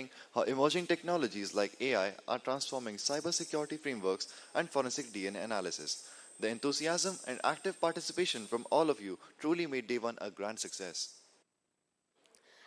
understanding how emerging technologies like AI are transforming cybersecurity frameworks and forensic DNA analysis. The enthusiasm and active participation from all of you truly made day one a grand success.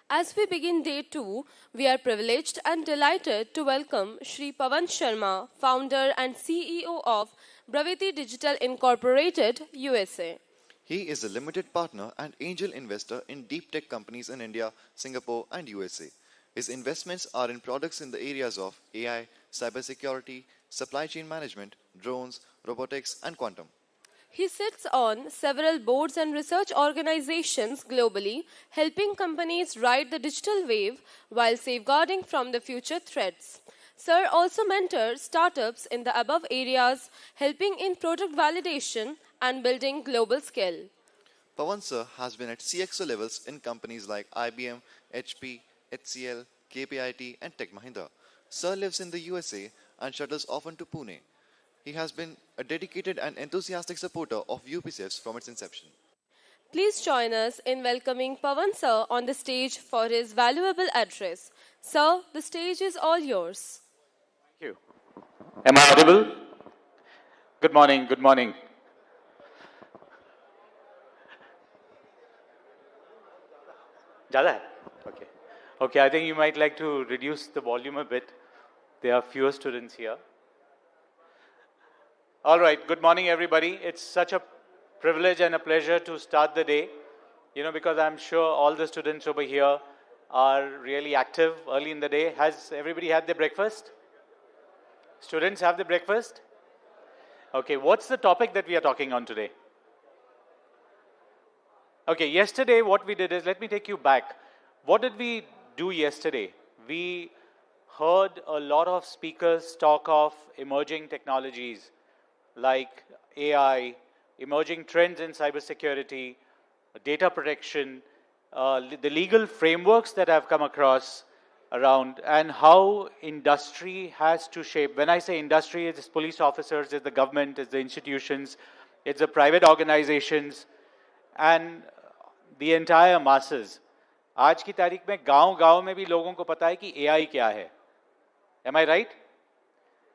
As we begin day 2, we are privileged and delighted to welcome Shri Pawan Sharma, founder and CEO of Braviti Digital Incorporated, USA. He is a limited partner and angel investor in deep tech companies in India, Singapore, and USA. His investments are in products in the areas of AI, cybersecurity, supply chain management, drones, robotics, and quantum. He sits on several boards and research organizations globally, helping companies ride the digital wave while safeguarding from the future threats. Sir also mentors startups in the above areas, helping in product validation and building global scale. Pawan sir has been at CXO levels in companies like IBM, HP, HCL, KPIT, and Tech Mahindra. Sir lives in the USA and shuttles often to Pune. He has been a dedicated and enthusiastic supporter of UPSIFS from its inception. Please join us in welcoming Pawan sir on the stage for his valuable address. Sir, the stage is all yours. Thank you. Am I audible? Good morning, good morning. Jada hai? Okay. Okay, I think you might like to reduce the volume a bit. There are fewer students here. All right, good morning everybody. It's such a privilege and a pleasure to start the day, because I'm sure all the students over here are really active early in the day. Has everybody had their breakfast? Students have their breakfast? Okay, what's the topic that we are talking on today? Okay, yesterday what we did is, let me take you back. What did we do yesterday? We heard a lot of speakers talk of emerging technologies like AI, emerging trends in cybersecurity, data protection, the legal frameworks that I've come across around, and how industry has to shape. When I say industry, it's police officers, it's the government, it's the institutions, it's the private organizations, and the entire masses. आज की तारीख में गांव-गांव में भी लोगों को पता है कि AI क्या है. Am I right?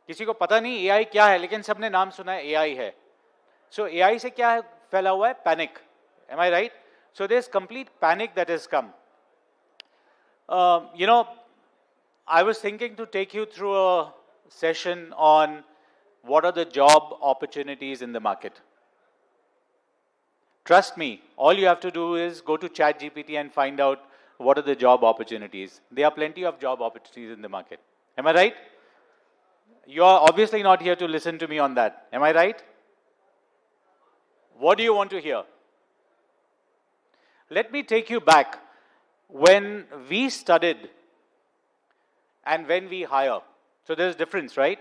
किसी को पता नहीं AI क्या है, लेकिन सबने नाम सुना है AI है. So AI से क्या फैला हुआ है? Panic. Am I right? So there's complete panic that has come. I was thinking to take you through a session on what are the job opportunities in the market. Trust me, all you have to do is go to ChatGPT and find out what are the job opportunities. There are plenty of job opportunities in the market. Am I right? You are obviously not here to listen to me on that. Am I right? What do you want to hear? Let me take you back. When we studied and when we hire, so there's a difference, right?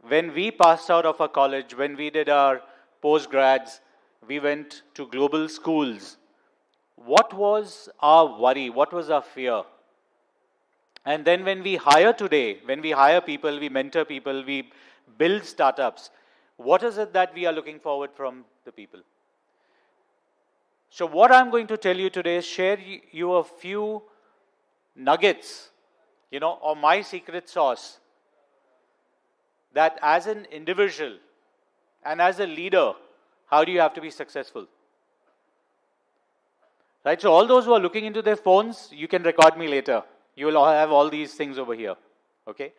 When we passed out of our college, when we did our postgrads, we went to global schools. What was our worry? What was our fear? And then when we hire today, when we hire people, we mentor people, we build startups, what is it that we are looking forward from the people? So what I'm going to tell you today is share you a few nuggets, or my secret sauce, that as an individual and as a leader, how do you have to be successful? Right, so all those who are looking into their phones, you can record me later. You will have all these things over here, okay?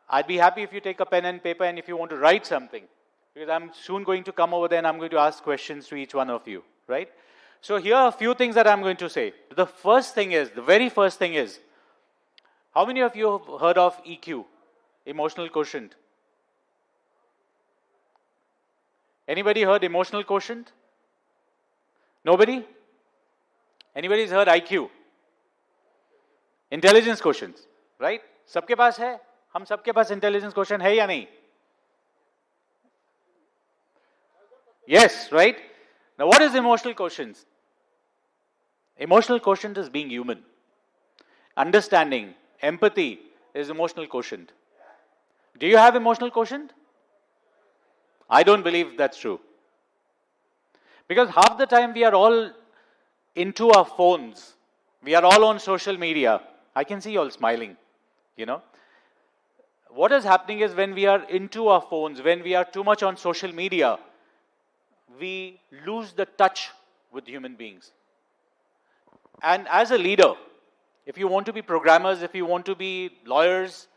I'd be happy if you take a pen and paper and if you want to write something, because I'm soon going to come over there and I'm going to ask questions to each one of you, right? So here are a few things that I'm going to say. The very first thing is, how many of you have heard of EQ, emotional quotient? Anybody heard emotional quotient? Nobody? Anybody's heard IQ? Intelligence quotient, right? सबके पास है? हम सबके पास intelligence quotient है या नहीं? Yes, right? Now what is emotional quotient? Emotional quotient is being human. Understanding, empathy is emotional quotient. Do you have emotional quotient? I don't believe that's true. Because half the time we are all into our phones. We are all on social media. I can see you all smiling, you know. What is happening is when we are into our phones, when we are too much on social media, we lose the touch with human beings. And as a leader, if you want to be programmers, if you want to be lawyers,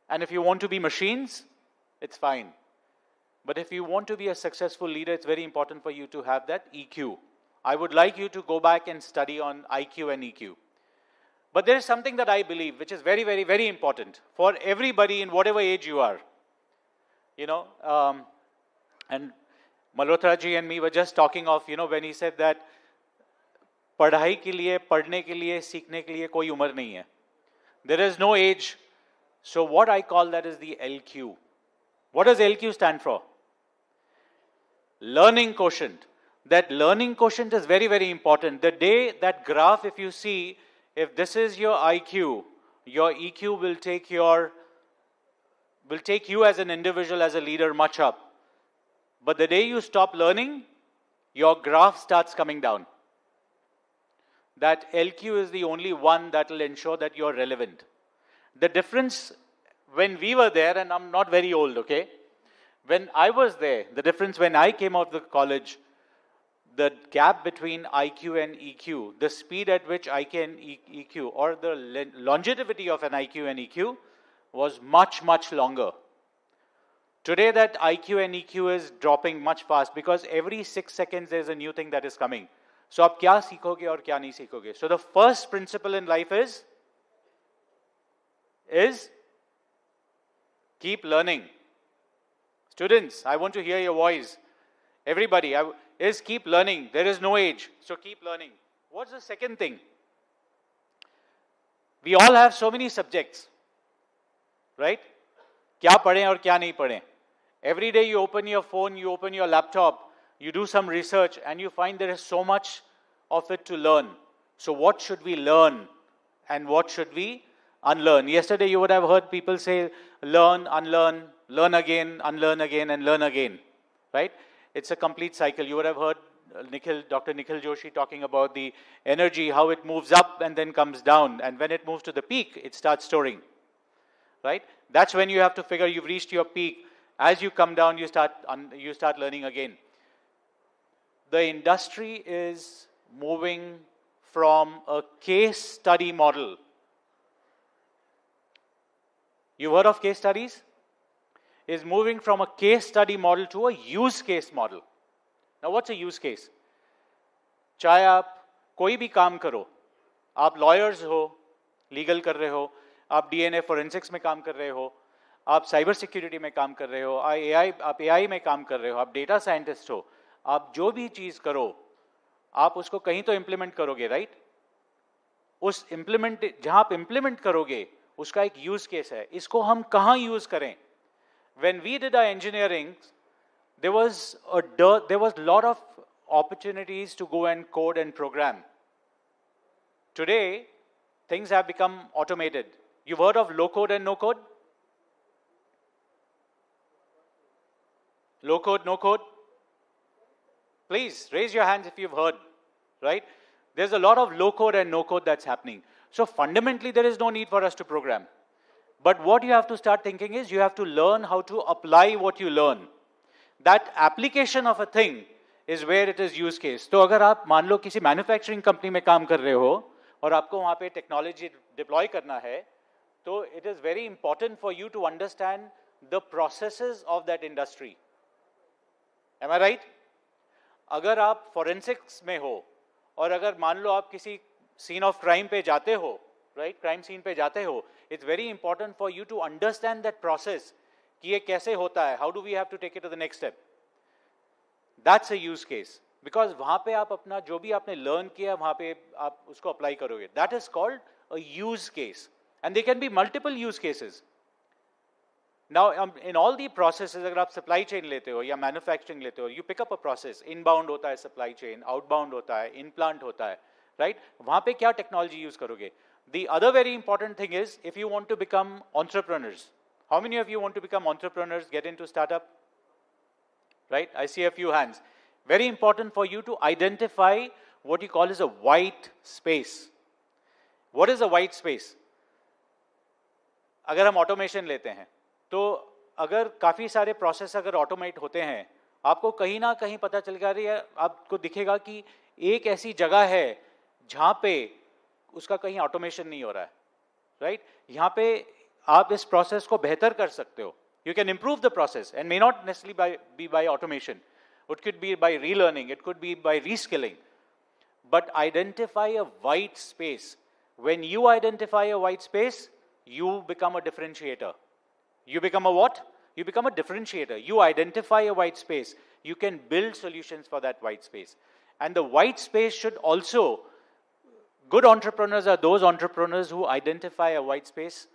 and if you want to be machines, it's fine. But if you want to be a successful leader, it's very important for you to have that EQ. I would like you to go back and study on IQ and EQ. But there is something that I believe, which is very, very, very important for everybody in whatever age you are. You know, and Malhotra ji and me were just talking of, you know, when he said that पढ़ाई के लिए, पढ़ने के लिए, सीखने के लिए कोई उम्र नहीं है. There is no age. So what I call that is the LQ. What does LQ stand for? Learning quotient. That learning quotient is very, very important. The day that graph, if you see, if this is your IQ, your EQ will take you as an individual, as a leader, much up. But the day you stop learning, your graph starts coming down. That LQ is the only one that will ensure that you're relevant. The difference when we were there, and I'm not very old, okay? When I was there, the difference when I came out of the college, the gap between IQ and EQ, the speed at which IQ and EQ, or the longevity of an IQ and EQ was much, much longer. Today that IQ and EQ is dropping much fast because every 6 seconds there's a new thing that is coming. So आप क्या सीखोगे और क्या नहीं सीखोगे? So the first principle in life is keep learning. Students, I want to hear your voice. Everybody, is keep learning. There is no age, so keep learning. What's the second thing? We all have so many subjects, right? क्या पढ़ें और क्या नहीं पढ़ें? Every day you open your phone, you open your laptop, you do some research, and you find there is so much of it to learn. So what should we learn, and what should we unlearn? Yesterday you would have heard people say, learn, unlearn, learn again, unlearn again, and learn again, right? It's a complete cycle. You would have heard Dr. Nikhil Joshi talking about the energy, how it moves up and then comes down. And when it moves to the peak, it starts storing, right? That's when you have to figure you've reached your peak. As you come down, you start learning again. The industry is moving from a case study model. You've heard of case studies? Is moving from a case study model to a use case model. Now what's a use case? चाहे आप कोई भी काम करो, आप lawyers हो, legal कर रहे हो, आप DNA forensics में काम कर रहे हो, आप cyber security में काम कर रहे हो, आप AI में काम कर रहे हो, आप data scientist हो, आप जो भी चीज करो, आप उसको कहीं तो implement करोगे, right? उस जहां आप implement करोगे, उसका एक use case है. इसको हम कहां use करें? When we did our engineering, there was a lot of opportunities to go and code and program. Today, things have become automated. You've heard of low code and no code? Low code, no code? Please raise your hands if you've heard, right? There's a lot of low code and no code that's happening. So fundamentally, there is no need for us to program. But what you have to start thinking is you have to learn how to apply what you learn. That application of a thing is where it is use case. तो अगर आप मान लो किसी manufacturing company में काम कर रहे हो और आपको वहाँ पे technology deploy करना है, तो it is very important for you to understand the processes of that industry. Am I right? अगर आप forensics में हो और अगर मान लो आप किसी scene of crime पे जाते हो, right? Crime scene पे जाते हो, it's very important for you to understand that process. कि ये कैसे होता है? How do we have to take it to the next step? That's a use case. Because वहाँ पे आप अपना जो भी आपने learn किया वहाँ पे आप उसको apply करोगे. That is called a use case. And there can be multiple use cases. Now, in all the processes, अगर आप supply chain लेते हो या manufacturing लेते हो, you pick up a process. Inbound होता है supply chain, outbound होता है, in-plant होता है, right? वहाँ पे क्या technology use करोगे? The other very important thing is, if you want to become entrepreneurs, how many of you want to become entrepreneurs, get into startup? Right? I see a few hands. Very important for you to identify what you call as a white space. What is a white space? अगर हम automation लेते हैं, तो अगर काफी सारे process अगर automate होते हैं, आपको कहीं ना कहीं पता चलेगा, आपको दिखेगा कि एक ऐसी जगह है जहां पे उसका कहीं automation नहीं हो रहा है, right? यहाँ पे आप इस process को बेहतर कर सकते हो. You can improve the process and may not necessarily be by automation. It could be by relearning, it could be by reskilling. But identify a white space. When you identify a white space, you become a differentiator. You become a what? You become a differentiator. You identify a white space. You can build solutions for that white space. And the white space should also, good entrepreneurs are those entrepreneurs who identify a white space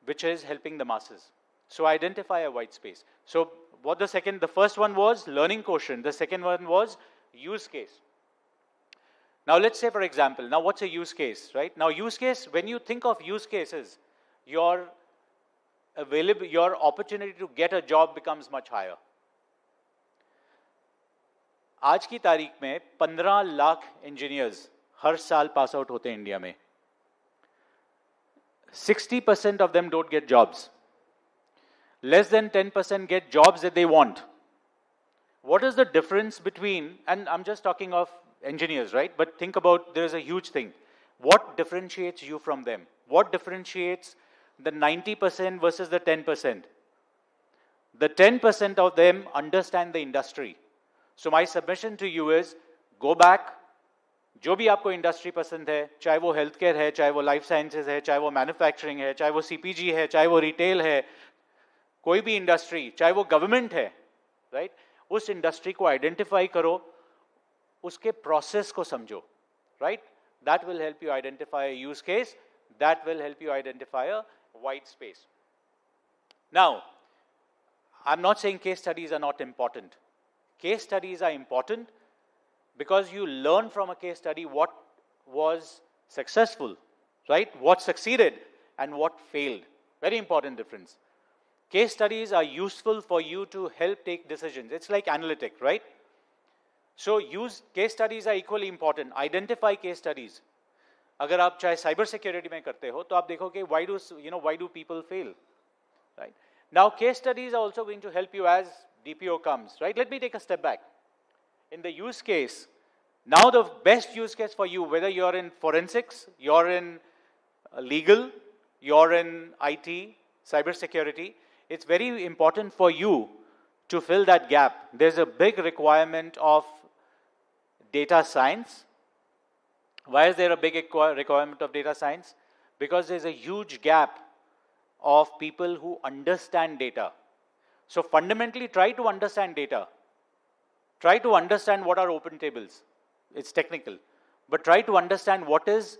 which is helping the masses. So identify a white space. So what the first one was learning quotient. The second one was use case. Now let's say, for example, now what's a use case, right? Now use case, when you think of use cases, your opportunity to get a job becomes much higher. आज की तारीख में 15 lakh engineers हर साल pass out होते हैं India में. 60% of them don't get jobs. Less than 10% get jobs that they want. What is the difference between, and I'm just talking of engineers, right? But think about, there's a huge thing. What differentiates you from them? What differentiates the 90% versus the 10%? The 10% of them understand the industry. So my submission to you is, go back, जो भी आपको industry पसंद है, चाहे वो health care है, चाहे वो लाइफ साइंसेज है, चाहे वो मैन्युफैक्चरिंग है, चाहे वो सीपीजी है, चाहे वो रिटेल है, कोई भी इंडस्ट्री, चाहे वो गवर्नमेंट है, राइट? उस इंडस्ट्री को आइडेंटिफाई करो, उसके प्रोसेस को समझो, right? That will help you identify a use case, that will help you identify a white space. Now, I am not saying case studies are not important. Case studies are important because you learn from a case study what was successful, right? What succeeded and what failed. Very important difference. Case studies are useful for you to help take decisions. It's like analytic, right? So case studies are equally important. Identify case studies. अगर आप चाहे cyber security में करते हो, तो आप देखोगे why do people fail, right? Now case studies are also going to help you as DPO comes, right? Let me take a step back. In the use case, now the best use case for you, whether you're in forensics, you're in legal, you're in IT, cybersecurity, it's very important for you to fill that gap. There's a big requirement of data science. Why is there a big requirement of data science? Because there's a huge gap of people who understand data. So fundamentally, try to understand data. Try to understand what are open tables. It's technical. But try to understand what is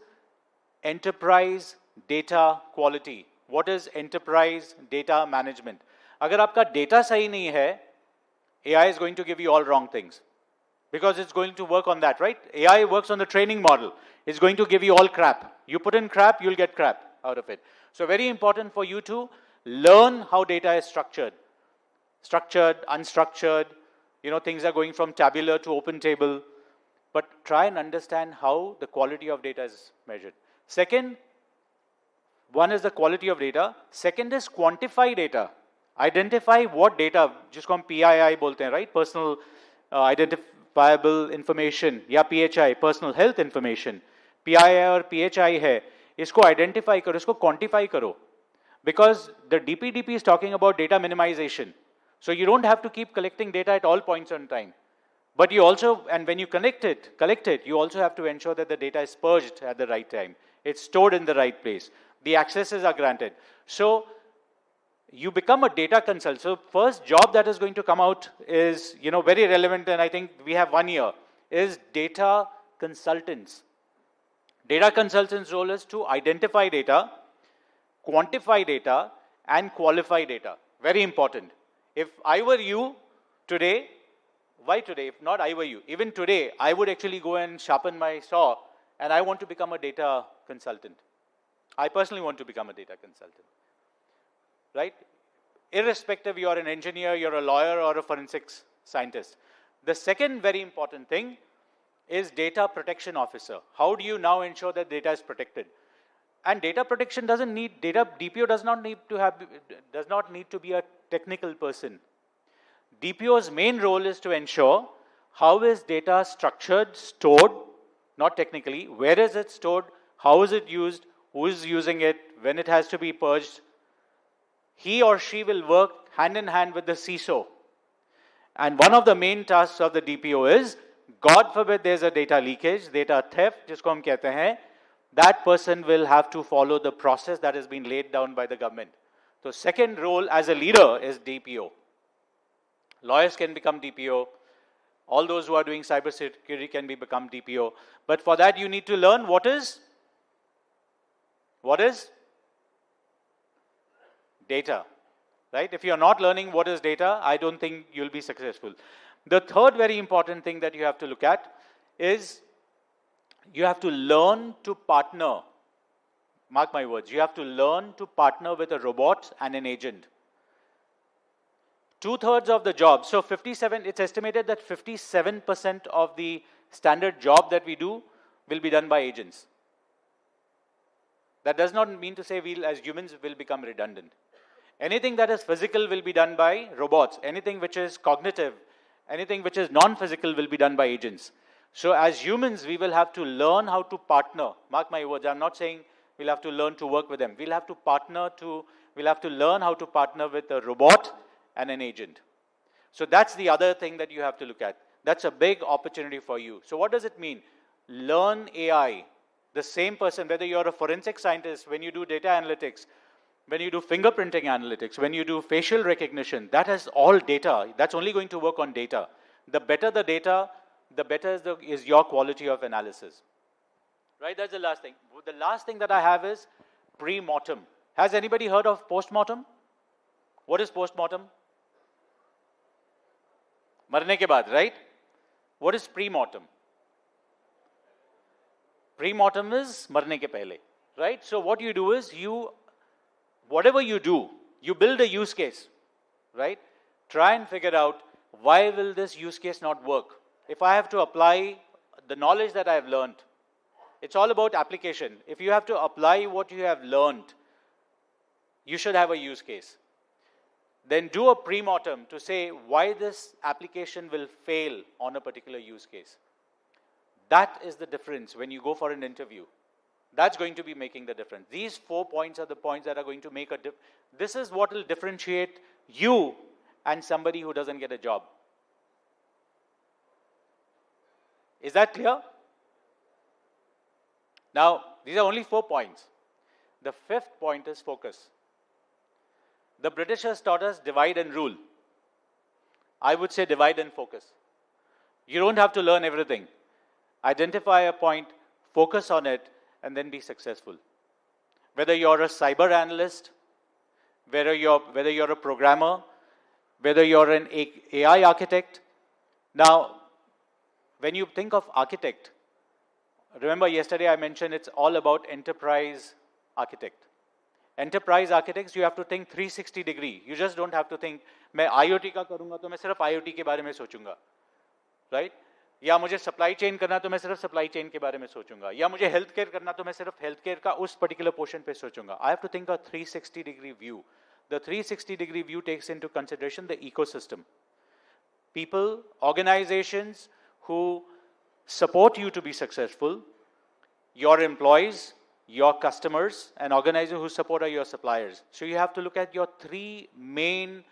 enterprise data quality. What is enterprise data management? अगर आपका data सही नहीं है, AI is going to give you all wrong things. Because it's going to work on that, right? AI works on the training model. It's going to give you all crap. You put in crap, you'll get crap out of it. So very important for you to learn how data is structured. Structured, unstructured, things are going from tabular to open table, but try and understand how the quality of data is measured. Second, one is the quality of data. Second is quantify data. Identify what data, जिसको हम PII बोलते हैं, right? Personal identifiable information, या PHI, personal health information. PII और PHI है, इसको identify करो, इसको quantify करो. Because the DPDP is talking about data minimization. So you don't have to keep collecting data at all points in time. But you also, and when you collect it, you also have to ensure that the data is purged at the right time. It's stored in the right place. The accesses are granted. So you become a data consultant. So first job that is going to come out is, very relevant, and I think we have 1 year, is data consultants. Data consultants' role is to identify data, quantify data, and qualify data. Very important. If I were you today, why today? If not I were you, even today, I would actually go and sharpen my saw, and I want to become a data consultant. I personally want to become a data consultant, right? Irrespective, you're an engineer, you're a lawyer, or a forensics scientist. The second very important thing is data protection officer. How do you now ensure that data is protected? And data protection doesn't need, DPO does not need to be a technical person. DPO's main role is to ensure how is data structured, stored, not technically, where is it stored, how is it used, who is using it, when it has to be purged. He or she will work hand in hand with the CISO. And one of the main tasks of the DPO is, God forbid there's a data leakage, data theft, jisko hum kehte hain, that person will have to follow the process that has been laid down by the government. So second role as a leader is DPO. Lawyers can become DPO. All those who are doing cybersecurity can become DPO. But for that you need to learn what is data. Right? If you are not learning what is data, I don't think you'll be successful. The third very important thing that you have to look at is you have to learn to partner. Mark my words, you have to learn to partner with a robot and an agent. 2/3 of the job, so 57, it's estimated that 57% of the standard job that we do will be done by agents. That does not mean to say we as humans will become redundant. Anything that is physical will be done by robots. Anything which is cognitive, anything which is non-physical will be done by agents. So as humans, we will have to learn how to partner. Mark my words, I'm not saying we'll have to learn to work with them. We'll have to learn how to partner with a robot and an agent. So that's the other thing that you have to look at. That's a big opportunity for you. So what does it mean? Learn AI. The same person, whether you're a forensic scientist, when you do data analytics, when you do fingerprinting analytics, when you do facial recognition, that is all data. That's only going to work on data. The better the data, the better is your quality of analysis. Right, that's the last thing. The last thing that I have is pre-mortem. Has anybody heard of post-mortem? What is post-mortem? Marne ke baad, right? What is pre-mortem? Pre-mortem is marne ke pehle, right? So what you do is whatever you do, you build a use case, right? Try and figure out why will this use case not work? If I have to apply the knowledge that I have learned, it's all about application. If you have to apply what you have learned, you should have a use case. Then do a pre-mortem to say why this application will fail on a particular use case. That is the difference when you go for an interview. That's going to be making the difference. These 4 points are the points that are going to make a difference. This is what will differentiate you and somebody who doesn't get a job. Is that clear? Now, these are only 4 points. The 5th point is focus. The Britishers taught us divide and rule. I would say divide and focus. You don't have to learn everything. Identify a point, focus on it, and then be successful. Whether you're a cyber analyst, whether you're a programmer, whether you're an AI architect. Now, when you think of architect, remember yesterday I mentioned it's all about enterprise architect. Enterprise architects, you have to think 360 degree. You just don't have to think, मैं IoT का करूँगा तो मैं सिर्फ IoT के बारे में सोचूंगा, right? या मुझे सप्लाई चेन करना तो मैं सिर्फ सप्लाई चेन के बारे में सोचूंगा, या मुझे हेल्थ केयर करना तो मैं सिर्फ हेल्थ केयर का उस पर्टिकुलर पोर्शन पे सोचूंगा. I have to think a 360 degree view. The 360 degree view takes into consideration the ecosystem. People, organizations who support you to be successful, your employees, your customers, and organizations who support are your suppliers. So you have to look at your 3 main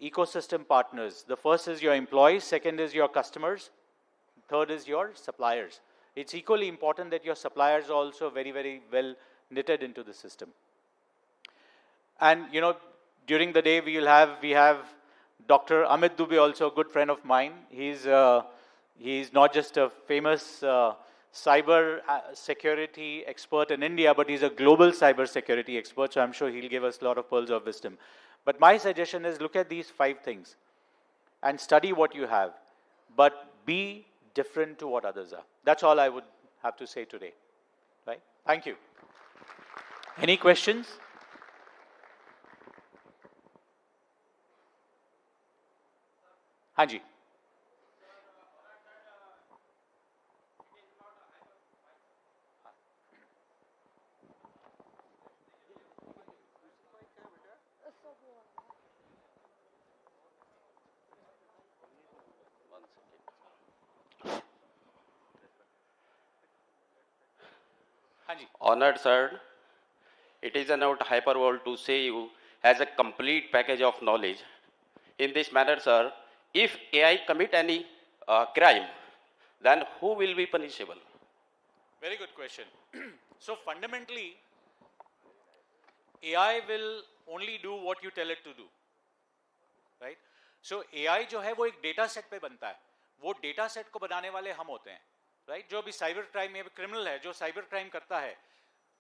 ecosystem partners. The first is your employees, second is your customers, third is your suppliers. It's equally important that your suppliers are also very, very well knitted into the system. And during the day we have Dr. Amit Dubey, also a good friend of mine. He's not just a famous cyber security expert in India, but he's a global cyber security expert, so I'm sure he'll give us a lot of pearls of wisdom. But my suggestion is look at these 5 things and study what you have, but be different to what others are. That's all I would have to say today. Right? Thank you. Any questions? Hanji. हाँ जी. Honored sir, it is not hyperbole to say you has a complete package of knowledge. In this manner, sir, if AI commit any crime, then who will be punishable? Very good question. So fundamentally, AI will only do what you tell it to do, right? So AI जो है वो एक data set पे बनता है. वो data set को बनाने वाले हम होते हैं, राइट? जो भी साइबर क्राइम में क्रिमिनल है, जो साइबर क्राइम करता है,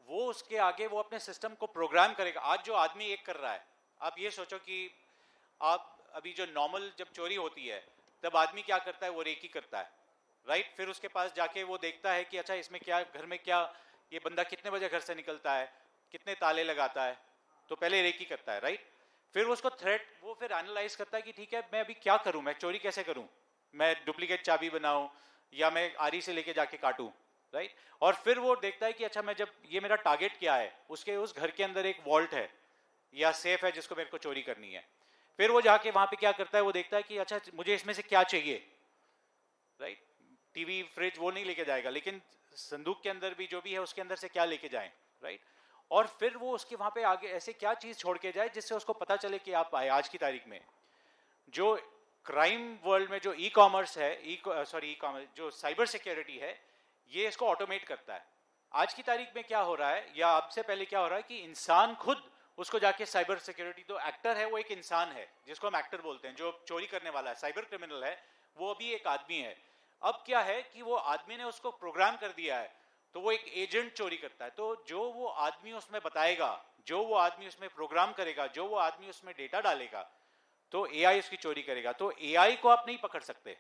वो उसके आगे वो अपने सिस्टम को प्रोग्राम करेगा. आज जो आदमी एक कर रहा है, आप ये सोचो कि आप अभी जो नॉर्मल जब चोरी होती है तब आदमी क्या करता है, वो रेकी करता है, राइट? फिर उसके पास जाके वो देखता है कि अच्छा इसमें क्या, घर में क्या, ये बंदा कितने बजे घर से निकलता है, कितने ताले लगाता है, तो पहले रेकी करता है, राइट? फिर उसको थ्रेट, वो फिर एनालाइज करता है कि ठीक है मैं अभी क्या करूं, मैं चोरी कैसे करूं, मैं डुप्लीकेट चाबी बनाऊं या मैं आरी से लेके जाके काटूं, राइट? और फिर वो देखता है कि अच्छा मैं जब ये मेरा टारगेट क्या है, उसके उस घर के अंदर एक वॉल्ट है या सेफ है जिसको मेरे को चोरी करनी है. फिर वो जाके वहां पे क्या करता है, वो देखता है कि अच्छा मुझे इसमें से क्या चाहिए, राइट? टीवी फ्रिज वो नहीं लेके जाएगा, लेकिन संदूक के अंदर भी जो भी है उसके अंदर से क्या लेके जाएं, राइट? और फिर वो उसके वहां पे आगे ऐसे क्या चीज छोड़ के जाए जिससे उसको पता चले कि आप आए. आज की तारीख में जो क्राइम वर्ल्ड में जो ई कॉमर्स है, ई कॉमर्स जो साइबर सिक्योरिटी है, ये इसको ऑटोमेट करता है. आज की तारीख में क्या हो रहा है, या अब से पहले क्या हो रहा है कि इंसान खुद उसको जाके साइबर सिक्योरिटी, तो एक्टर है वो एक इंसान है जिसको हम एक्टर बोलते हैं, जो चोरी करने वाला है, साइबर क्रिमिनल है, वो अभी एक आदमी है. अब क्या है कि वो आदमी ने उसको प्रोग्राम कर दिया है, तो वो एक एजेंट चोरी करता है. तो जो वो आदमी उसमें बताएगा, जो वो आदमी उसमें प्रोग्राम करेगा, जो वो आदमी उसमें डेटा डालेगा, तो एआई उसकी चोरी करेगा. तो एआई को आप नहीं पकड़ सकते,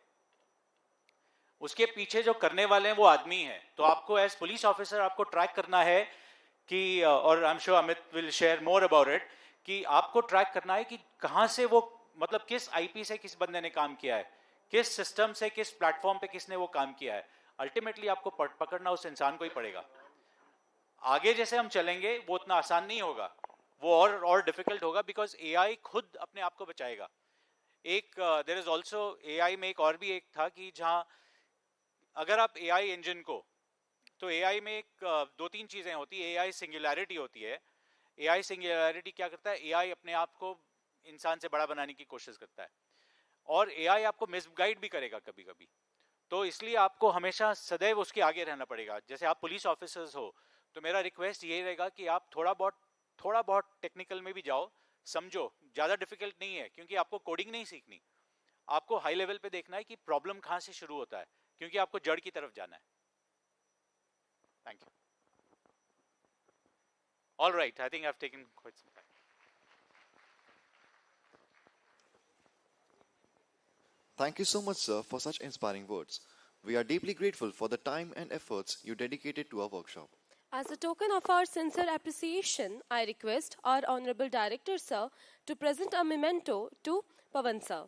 उसके पीछे जो करने वाले हैं वो आदमी है. तो आपको एज पुलिस ऑफिसर आपको ट्रैक करना है कि, और I am sure Amit will share more about it, कि आपको ट्रैक करना है कि कहां से वो, मतलब किस आईपी से किस बंदे ने काम किया है, किस सिस्टम से, किस प्लेटफॉर्म पे किसने वो काम किया है. अल्टीमेटली आपको पकड़ना उस इंसान को ही पड़ेगा. आगे जैसे हम चलेंगे वो उतना आसान नहीं होगा, वो और डिफिकल्ट होगा, बिकॉज एआई खुद अपने आप को बचाएगा. एक देयर इज आल्सो एआई में एक और भी एक था कि जहां अगर आप एआई इंजन को, तो एआई में एक दो तीन चीजें होती है. एआई सिंगुलैरिटी होती है. एआई सिंगुलैरिटी क्या करता है, एआई अपने आप को इंसान से बड़ा बनाने की कोशिश करता है, और एआई आपको मिसगाइड भी करेगा कभी कभी. तो इसलिए आपको हमेशा सदैव उसके आगे रहना पड़ेगा. जैसे आप पुलिस ऑफिसर्स हो, तो मेरा रिक्वेस्ट ये रहेगा कि आप थोड़ा बहुत टेक्निकल में भी जाओ, समझो. ज्यादा डिफिकल्ट नहीं है, क्योंकि आपको कोडिंग नहीं सीखनी, आपको हाई लेवल पे देखना है कि प्रॉब्लम कहां से शुरू होता है, क्योंकि आपको जड़ की तरफ जाना है. Thank you. All right, I think I have taken quite some time. Thank you so much, sir, for such inspiring words. We are deeply grateful for the time and efforts you dedicated to our workshop. As a token of our sincere appreciation, I request our Honorable Director, sir, to present a memento to Pavan, sir.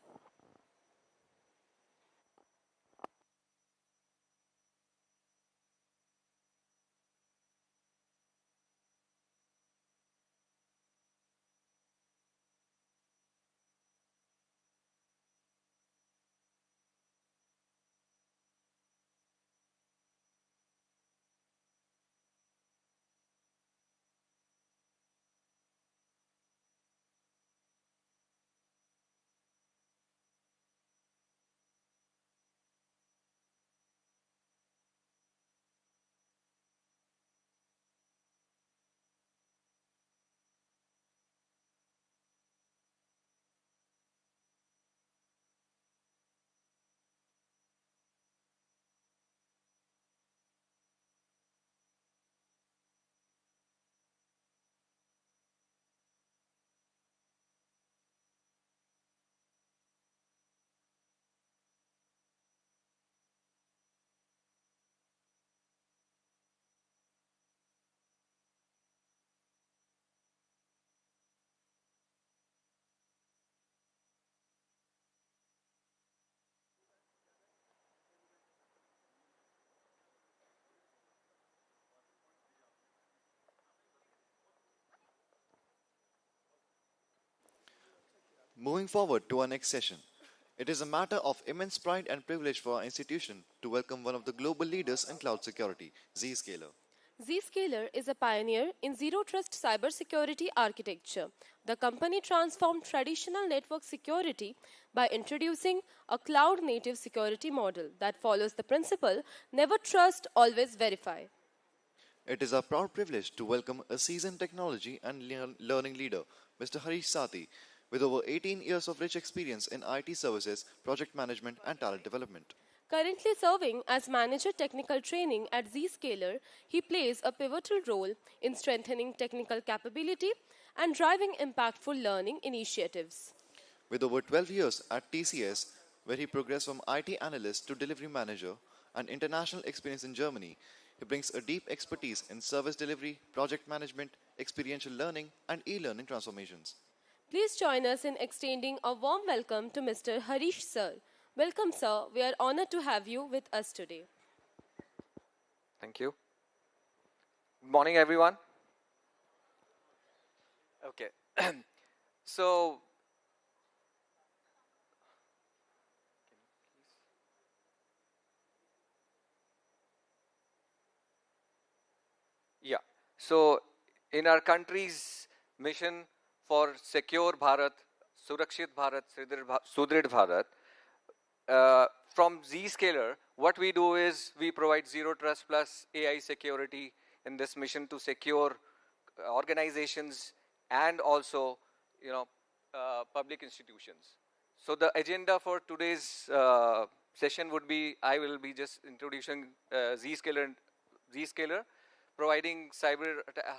Moving forward to our next session, it is a matter of immense pride and privilege for our institution to welcome one of the global leaders in cloud security, Zscaler. Zscaler is a pioneer in zero trust cybersecurity architecture. The company transformed traditional network security by introducing a cloud native security model that follows the principle never trust, always verify. It is our proud privilege to welcome a seasoned technology and learning leader, Mr. Harish Sati, with over 18 years of rich experience in IT services, project management, and talent development. Currently serving as Manager Technical Training at Zscaler, he plays a pivotal role in strengthening technical capability and driving impactful learning initiatives. With over 12 years at TCS, where he progressed from IT analyst to delivery manager, and international experience in Germany, he brings a deep expertise in service delivery, project management, experiential learning, and e-learning transformations. Please join us in extending a warm welcome to Mr. Harish Sir. Welcome, sir. We are honored to have you with us today. Thank you. Good morning, everyone. Okay. So, yeah. So, in our country's mission for secure Bharat, Surakshit Bharat, Sudrid Bharat, from Zscaler, what we do is we provide zero trust plus AI security in this mission to secure organizations and also, public institutions. So the agenda for today's session would be, I will be just introducing Zscaler, providing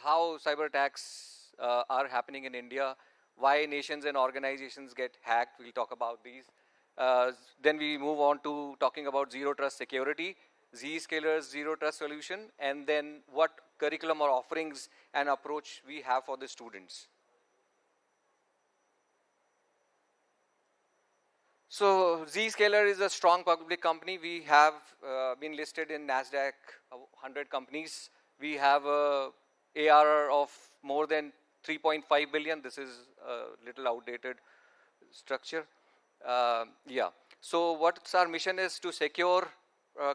how cyber attacks are happening in India, why nations and organizations get hacked. We'll talk about these. Then we move on to talking about zero trust security, Zscaler's zero trust solution, and then what curriculum or offerings and approach we have for the students. So Zscaler is a strong public company. We have been listed in NASDAQ 100 companies. We have a ARR of more than 3.5 billion. This is a little outdated structure. So what's our mission is to secure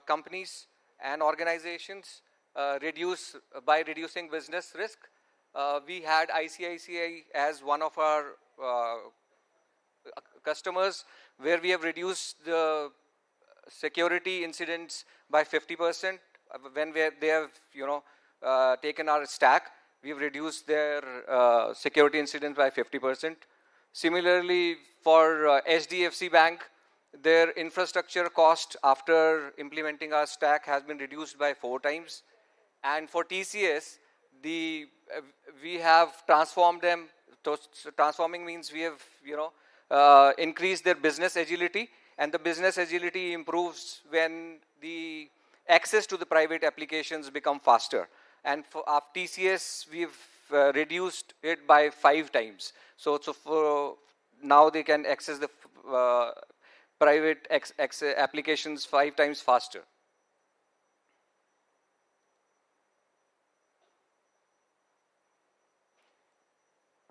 companies and organizations by reducing business risk. We had ICICI as one of our customers, where we have reduced the security incidents by 50%. When they have taken our stack, we've reduced their security incidents by 50%. Similarly, for HDFC Bank, their infrastructure cost after implementing our stack has been reduced by 4 times. And for TCS, we have transformed them. Transforming means we have increased their business agility, and the business agility improves when the access to the private applications become faster. And for TCS, we've reduced it by 5 times. So for now they can access the private applications 5 times faster.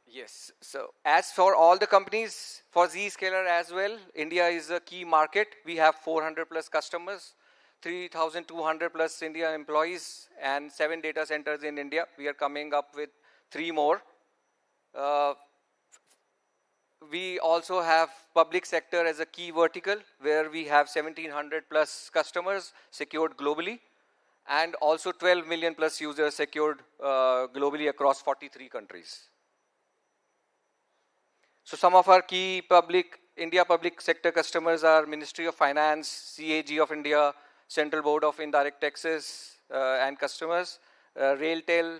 Yes, so as for all the companies, for Zscaler as well, India is a key market. We have 400 plus customers, 3,200 plus India employees, and 7 data centers in India. We are coming up with 3 more. We also have public sector as a key vertical, where we have 1,700 plus customers secured globally, and also 12 million plus users secured globally across 43 countries. So some of our key India public sector customers are Ministry of Finance, CAG of India, Central Board of Indirect Taxes, and customers, Railtel,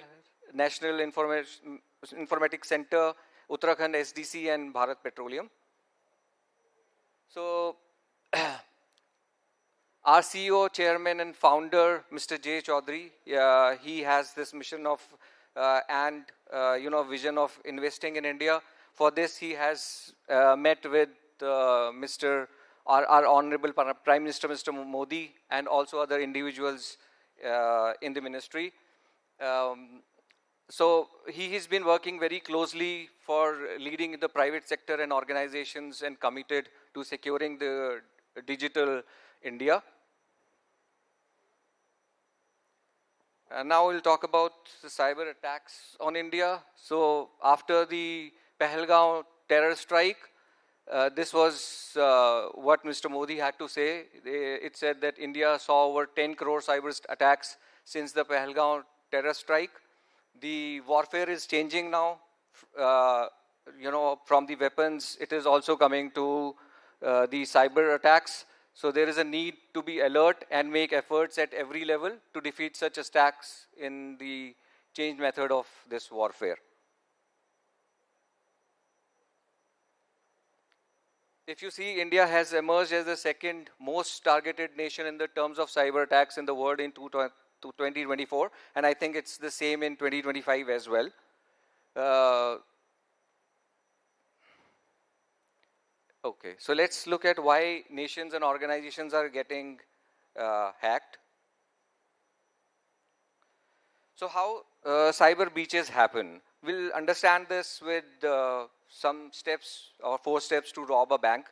National Informatics Center, Uttarakhand SDC, and Bharat Petroleum. So our CEO, chairman, and founder, Mr. J. Chaudhary, he has this mission of vision of investing in India. For this, he has met with our Honorable Prime Minister, Mr. Modi, and also other individuals in the ministry. So he has been working very closely for leading the private sector and organizations and committed to securing the digital India. Now we'll talk about the cyber attacks on India. So after the Pahalgaon terror strike, this was what Mr. Modi had to say. It said that India saw over 10 crore cyber attacks since the Pahalgaon terror strike. The warfare is changing now. From the weapons, it is also coming to the cyber attacks. So there is a need to be alert and make efforts at every level to defeat such attacks in the changed method of this warfare. If you see, India has emerged as the second most targeted nation in the terms of cyber attacks in the world in 2024, and I think it's the same in 2025 as well. Okay, so let's look at why nations and organizations are getting hacked. So how cyber breaches happen? We'll understand this with some steps or 4 steps to rob a bank.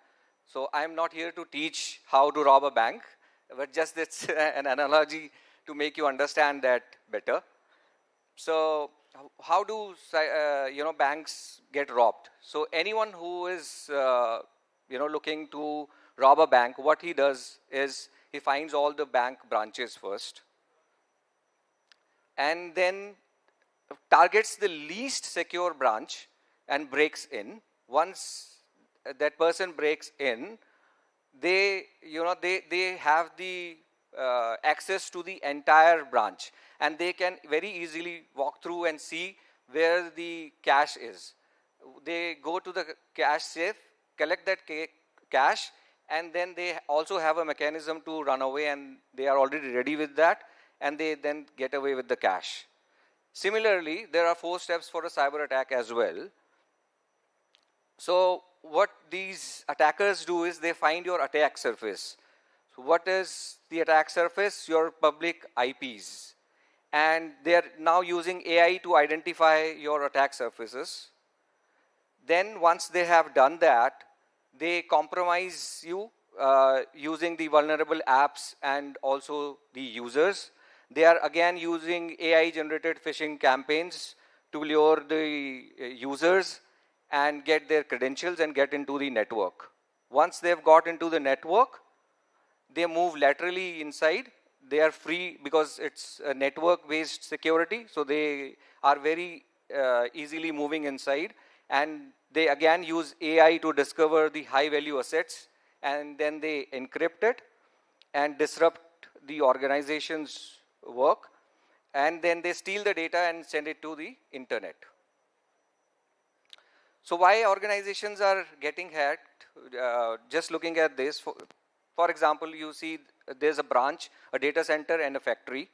So I'm not here to teach how to rob a bank, but just it's an analogy to make you understand that better. So how do banks get robbed? So anyone who is looking to rob a bank, what he does is he finds all the bank branches first, and then targets the least secure branch and breaks in. Once that person breaks in, they have the access to the entire branch, and they can very easily walk through and see where the cash is. They go to the cash safe, collect that cash, and then they also have a mechanism to run away, and they are already ready with that, and they then get away with the cash. Similarly, there are 4 steps for a cyber attack as well. So what these attackers do is they find your attack surface. So what is the attack surface? Your public IPs. And they are now using AI to identify your attack surfaces. Then once they have done that, they compromise you using the vulnerable apps and also the users. They are again using AI-generated phishing campaigns to lure the users and get their credentials and get into the network. Once they've got into the network, they move laterally inside. They are free because it's a network-based security, so they are very easily moving inside. And they again use AI to discover the high-value assets, and then they encrypt it and disrupt the organization's work, and then they steal the data and send it to the internet. So why organizations are getting hacked? Just looking at this, for example, you see there's a branch, a data center and a factory,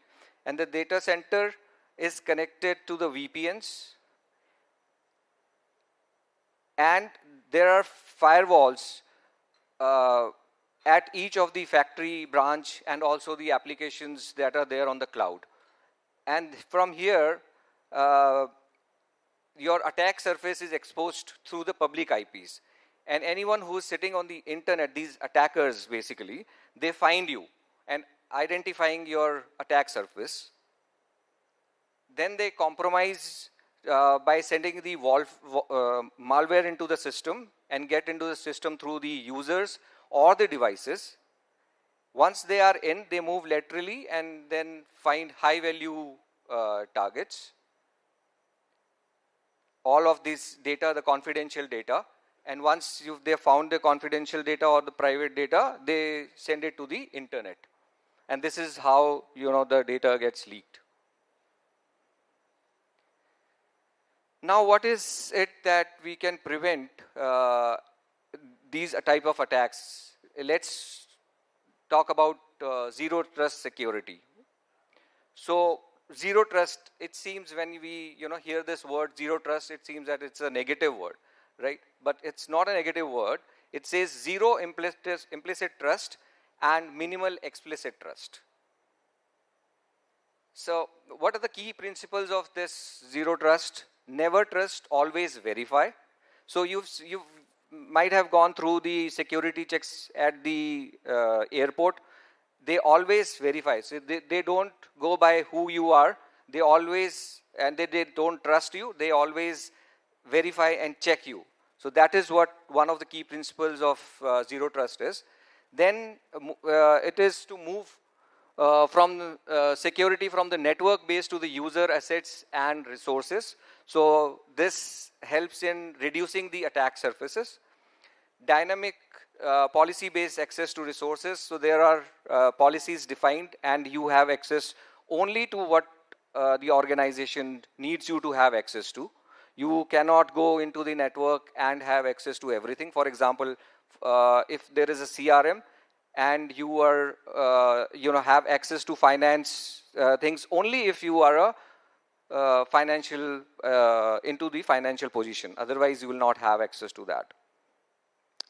and the data center is connected to the VPNs, and there are firewalls at each of the factory branch and also the applications that are there on the cloud. And from here, your attack surface is exposed through the public IPs. And anyone who is sitting on the internet, these attackers basically, they find you and identifying your attack surface. Then they compromise by sending the malware into the system and get into the system through the users or the devices. Once they are in, they move laterally and then find high value targets. All of this data, the confidential data, and once they found the confidential data or the private data, they send it to the internet. And this is how the data gets leaked. Now, what is it that we can prevent these type of attacks? Let's talk about zero trust security. So zero trust, it seems when we hear this word zero trust, it seems that it's a negative word, right? But it's not a negative word. It says zero implicit trust and minimal explicit trust. So what are the key principles of this zero trust? Never trust, always verify. So you might have gone through the security checks at the airport. they always verify. So they don't go by who you are. They always, and they don't trust you. They always verify and check you. So that is what one of the key principles of zero trust is. Then it is to move from security from the network base to the user assets and resources. So this helps in reducing the attack surfaces. Dynamic policy-based access to resources. So there are policies defined and you have access only to what the organization needs you to have access to. You cannot go into the network and have access to everything. For example, if there is a CRM and you are, have access to finance things only if you are a financial, into the financial position. Otherwise, you will not have access to that.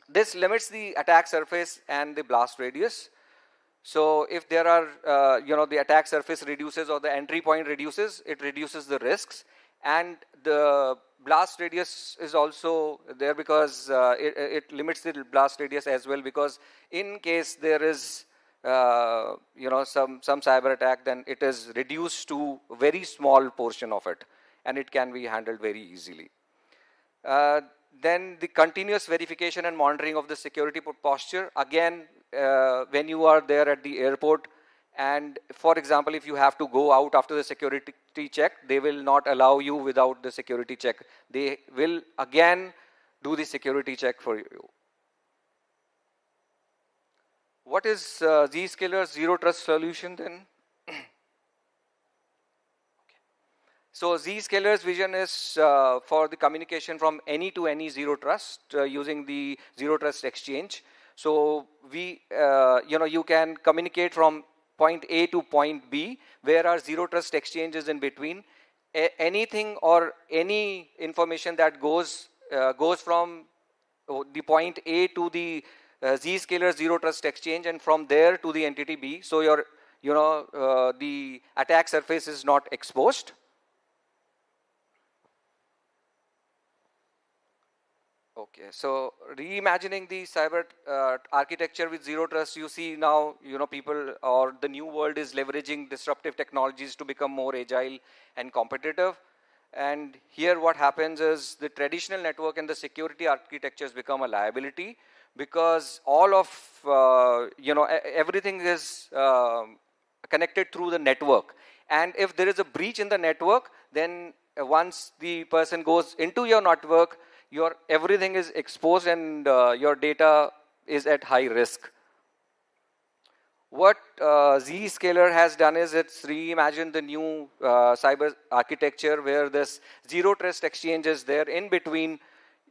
This limits the attack surface and the blast radius. So if there are, the attack surface reduces or the entry point reduces, it reduces the risks. And the blast radius is also there because it limits the blast radius as well, because in case there is, some cyber attack, then it is reduced to a very small portion of it, and it can be handled very easily. Then the continuous verification and monitoring of the security posture. Again, when you are there at the airport, and for example, if you have to go out after the security check, they will not allow you without the security check. They will again do the security check for you. What is Zscaler's zero trust solution then? So Zscaler's vision is for the communication from any to any zero trust using the zero trust exchange. So we, you can communicate from point A to point B, where our zero trust exchange is in between. Anything or any information that goes from the point A to the Zscaler zero trust exchange, and from there to the entity B. So your, the attack surface is not exposed. Okay, so reimagining the cyber architecture with zero trust, you see now, people or the new world is leveraging disruptive technologies to become more agile and competitive. And here what happens is the traditional network and the security architectures become a liability, because all of, everything is connected through the network. And if there is a breach in the network, then once the person goes into your network, everything is exposed and your data is at high risk. What Zscaler has done is it's reimagined the new cyber architecture where this zero trust exchange is there in between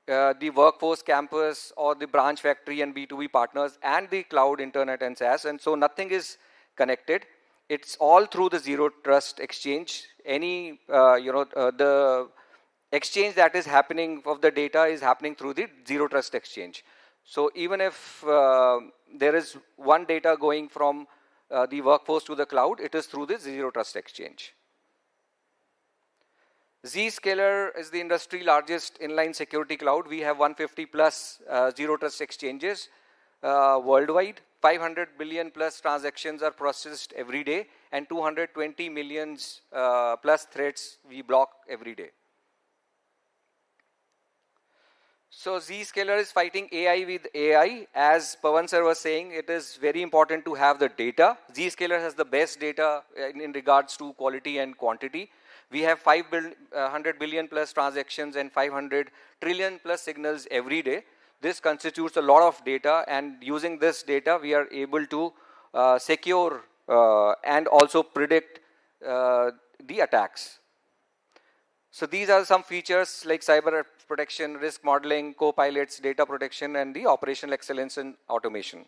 the workforce campus or the branch factory and B2B partners and the cloud, internet and SaaS. And so nothing is connected. It's all through the zero trust exchange. Any, the exchange that is happening of the data is happening through the zero trust exchange. So even if there is one data going from the workforce to the cloud, it is through the zero trust exchange. Zscaler is the industry largest inline security cloud. We have 150 plus zero trust exchanges worldwide. 500 billion plus transactions are processed every day, and 220 millions plus threats we block every day. So Zscaler is fighting AI with AI. As Pawan sir was saying, it is very important to have the data. Zscaler has the best data in regards to quality and quantity. We have 500 billion plus transactions and 500 trillion plus signals every day. This constitutes a lot of data, and using this data, we are able to secure and also predict the attacks. So these are some features like cyber protection, risk modeling, co-pilots, data protection, and the operational excellence in automation.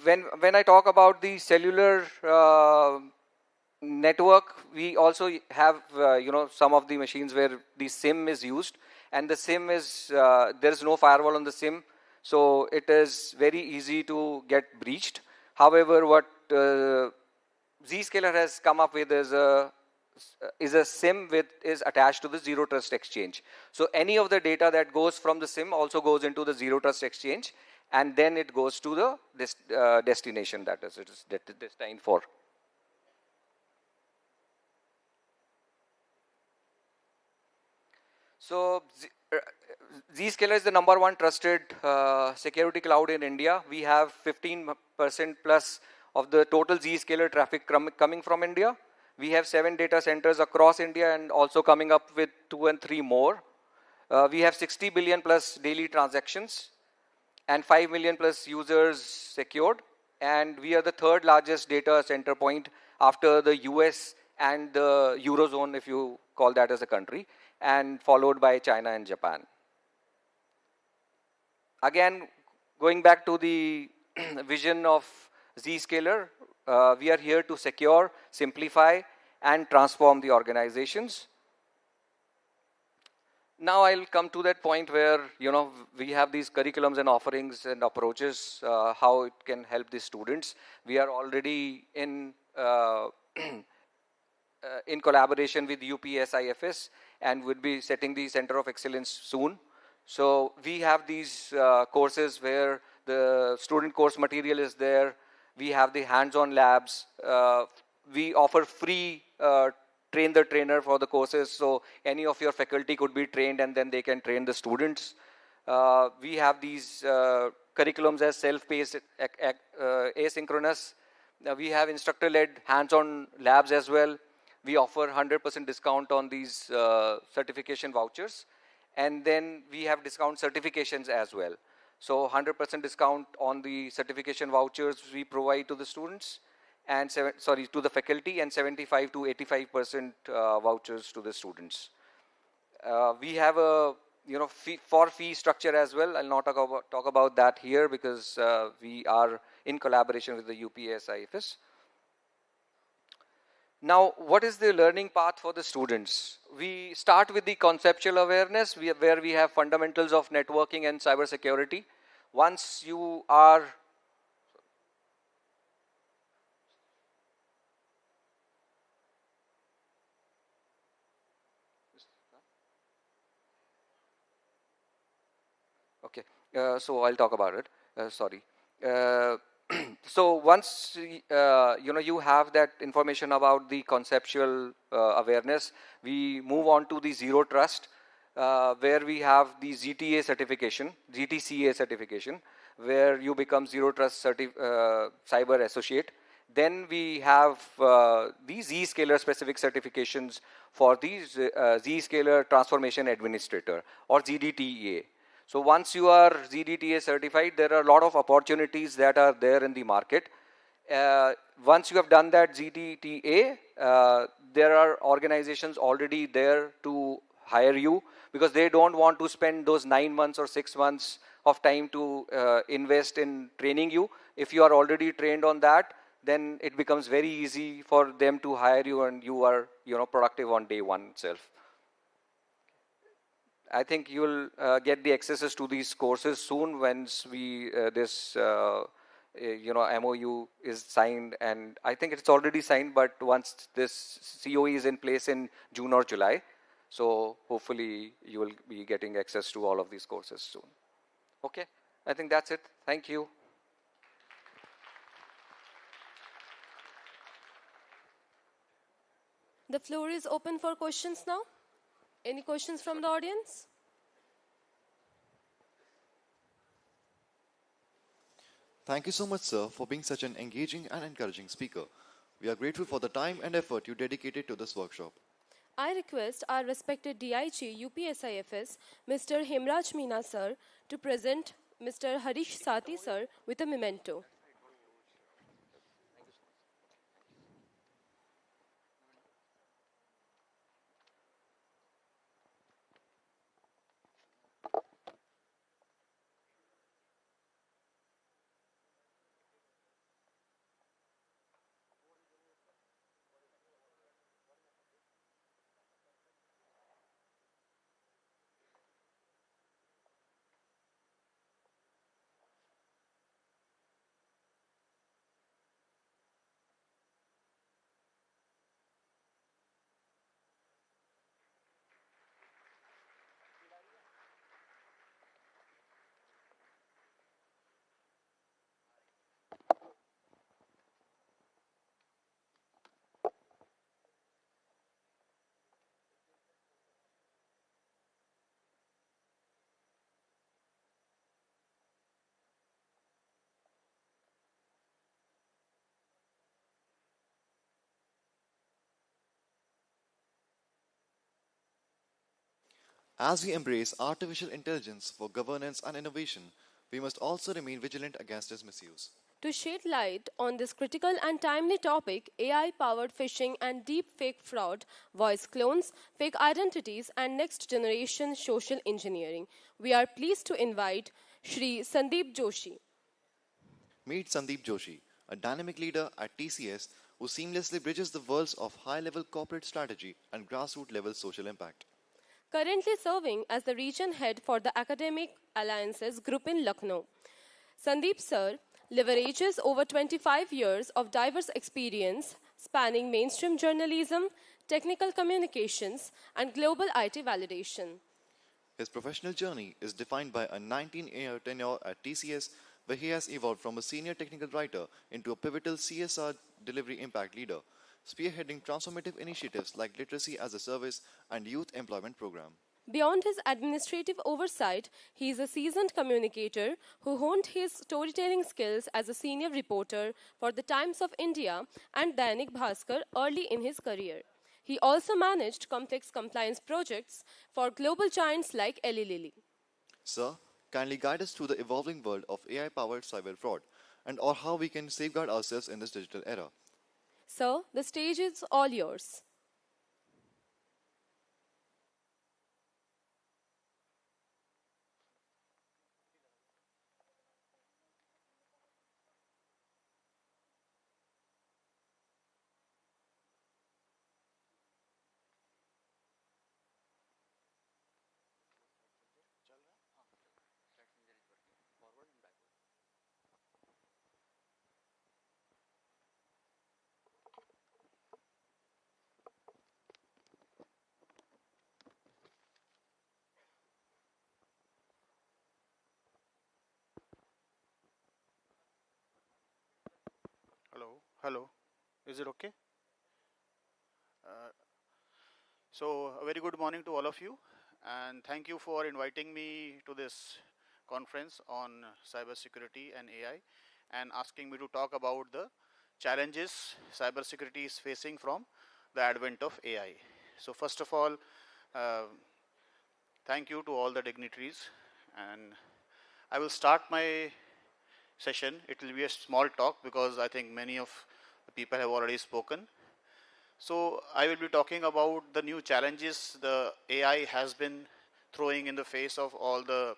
When I talk about the cellular network, we also have some of the machines where the SIM is used, and the SIM is there is no firewall on the SIM, so it is very easy to get breached. However, what Zscaler has come up with is a SIM is attached to the zero trust exchange. So any of the data that goes from the SIM also goes into the zero trust exchange, and then it goes to the destination that is it is destined for. So Zscaler is the #1 trusted security cloud in India. We have 15% plus of the total Zscaler traffic coming from India. We have 7 data centers across India and also coming up with 2 and 3 more. We have 60 billion plus daily transactions and 5 million plus users secured. And we are the 3rd largest data center point after the US and the Eurozone, if you call that as a country, and followed by China and Japan. Again, going back to the vision of Zscaler, we are here to secure, simplify, and transform the organizations. Now I'll come to that point where, we have these curriculums and offerings and approaches, how it can help the students. We are already in collaboration with UPSIFS and would be setting the Center of Excellence soon. So we have these courses where the student course material is there. We have the hands-on labs. We offer free train the trainer for the courses, so any of your faculty could be trained and then they can train the students. We have these curriculums as self-paced, asynchronous. We have instructor-led hands-on labs as well. We offer 100% discount on these certification vouchers. And then we have discount certifications as well. So 100% discount on the certification vouchers we provide to the students, and to the faculty, and 75 to 85% vouchers to the students. We have a fee structure as well. I'll not talk about that here because we are in collaboration with the UPSIFS. Now, what is the learning path for the students? We start with the conceptual awareness, where we have fundamentals of networking and cybersecurity. Once you are okay, so I'll talk about it. Sorry. So once you have that information about the conceptual awareness, we move on to the zero trust, where we have the GTCA certification, where you become zero trust cyber associate. Then we have the Zscaler specific certifications for the Zscaler transformation administrator, or ZDTA. So once you are ZDTA certified, there are a lot of opportunities that are there in the market. Once you have done that ZDTA, there are organizations already there to hire you, because they don't want to spend those 9 months or 6 months of time to invest in training you. If you are already trained on that, then it becomes very easy for them to hire you, and you are productive on day 1 itself. I think you will get the accesses to these courses soon once this MOU is signed, and I think it's already signed, but once this COE is in place in June or July, so hopefully you will be getting access to all of these courses soon. Okay, I think that's it. Thank you. The floor is open for questions now. Any questions from the audience? Thank you so much, sir, for being such an engaging and encouraging speaker. We are grateful for the time and effort you dedicated to this workshop. I request our respected DIG UPSIFS, Mr. Hemraj Meena sir, to present Mr. Harish Sati sir with a memento. As we embrace artificial intelligence for governance and innovation, we must also remain vigilant against its misuse. To shed light on this critical and timely topic, AI powered phishing and deep fake fraud, voice clones, fake identities, and next generation social engineering, we are pleased to invite Shri Sandeep Joshi. Meet Sandeep Joshi, a dynamic leader at TCS who seamlessly bridges the worlds of high level corporate strategy and grassroots level social impact. Currently serving as the region head for the Academic Alliances Group in Lucknow. Sandeep Sir leverages over 25 years of diverse experience spanning mainstream journalism, technical communications, and global IT validation. His professional journey is defined by a 19-year tenure at TCS, where he has evolved from a senior technical writer into a pivotal CSR delivery impact leader, spearheading transformative initiatives like Literacy as a Service and Youth Employment Program. Beyond his administrative oversight, he is a seasoned communicator who honed his storytelling skills as a senior reporter for the Times of India and Dainik Bhaskar early in his career. He also managed complex compliance projects for global giants like Eli Lilly. Sir, kindly guide us through the evolving world of AI-powered cyber fraud and or how we can safeguard ourselves in this digital era. Sir, the stage is all yours. Hello. Is it okay? So, a very good morning to all of you, and thank you for inviting me to this conference on cybersecurity and AI, and asking me to talk about the challenges cybersecurity is facing from the advent of AI. So, first of all, uh, thank you to all the dignitaries, and I will start my session. It will be a small talk because I think many of the people have already spoken. So I will be talking about the new challenges the AI has been throwing in the face of all the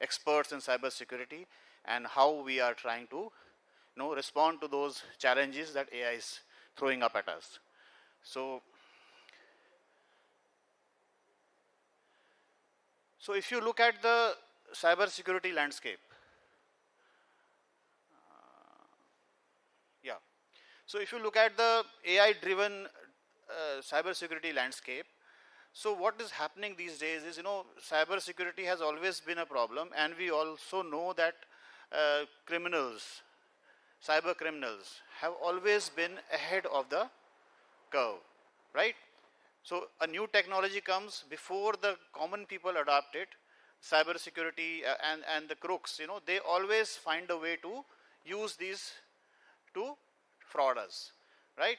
experts in cybersecurity, and how we are trying to respond to those challenges that AI is throwing up at us. So if you look at the cybersecurity landscape, so if you look at the AI-driven cybersecurity landscape, so what is happening these days is, cybersecurity has always been a problem, and we also know that cyber criminals have always been ahead of the curve, right? So a new technology comes before the common people adopt it. Cybersecurity and the crooks, they always find a way to use these to fraud us, right?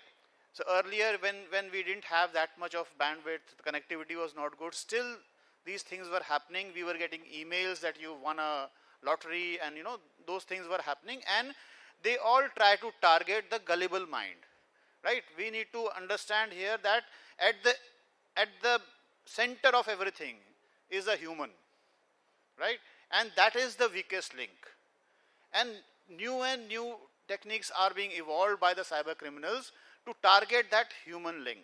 So earlier, when we didn't have that much of bandwidth, the connectivity was not good, still these things were happening. We were getting emails that you won a lottery, and those things were happening, and they all try to target the gullible mind, right? We need to understand here that at the center of everything is a human, right? And that is the weakest link. And new techniques are being evolved by the cyber criminals to target that human link,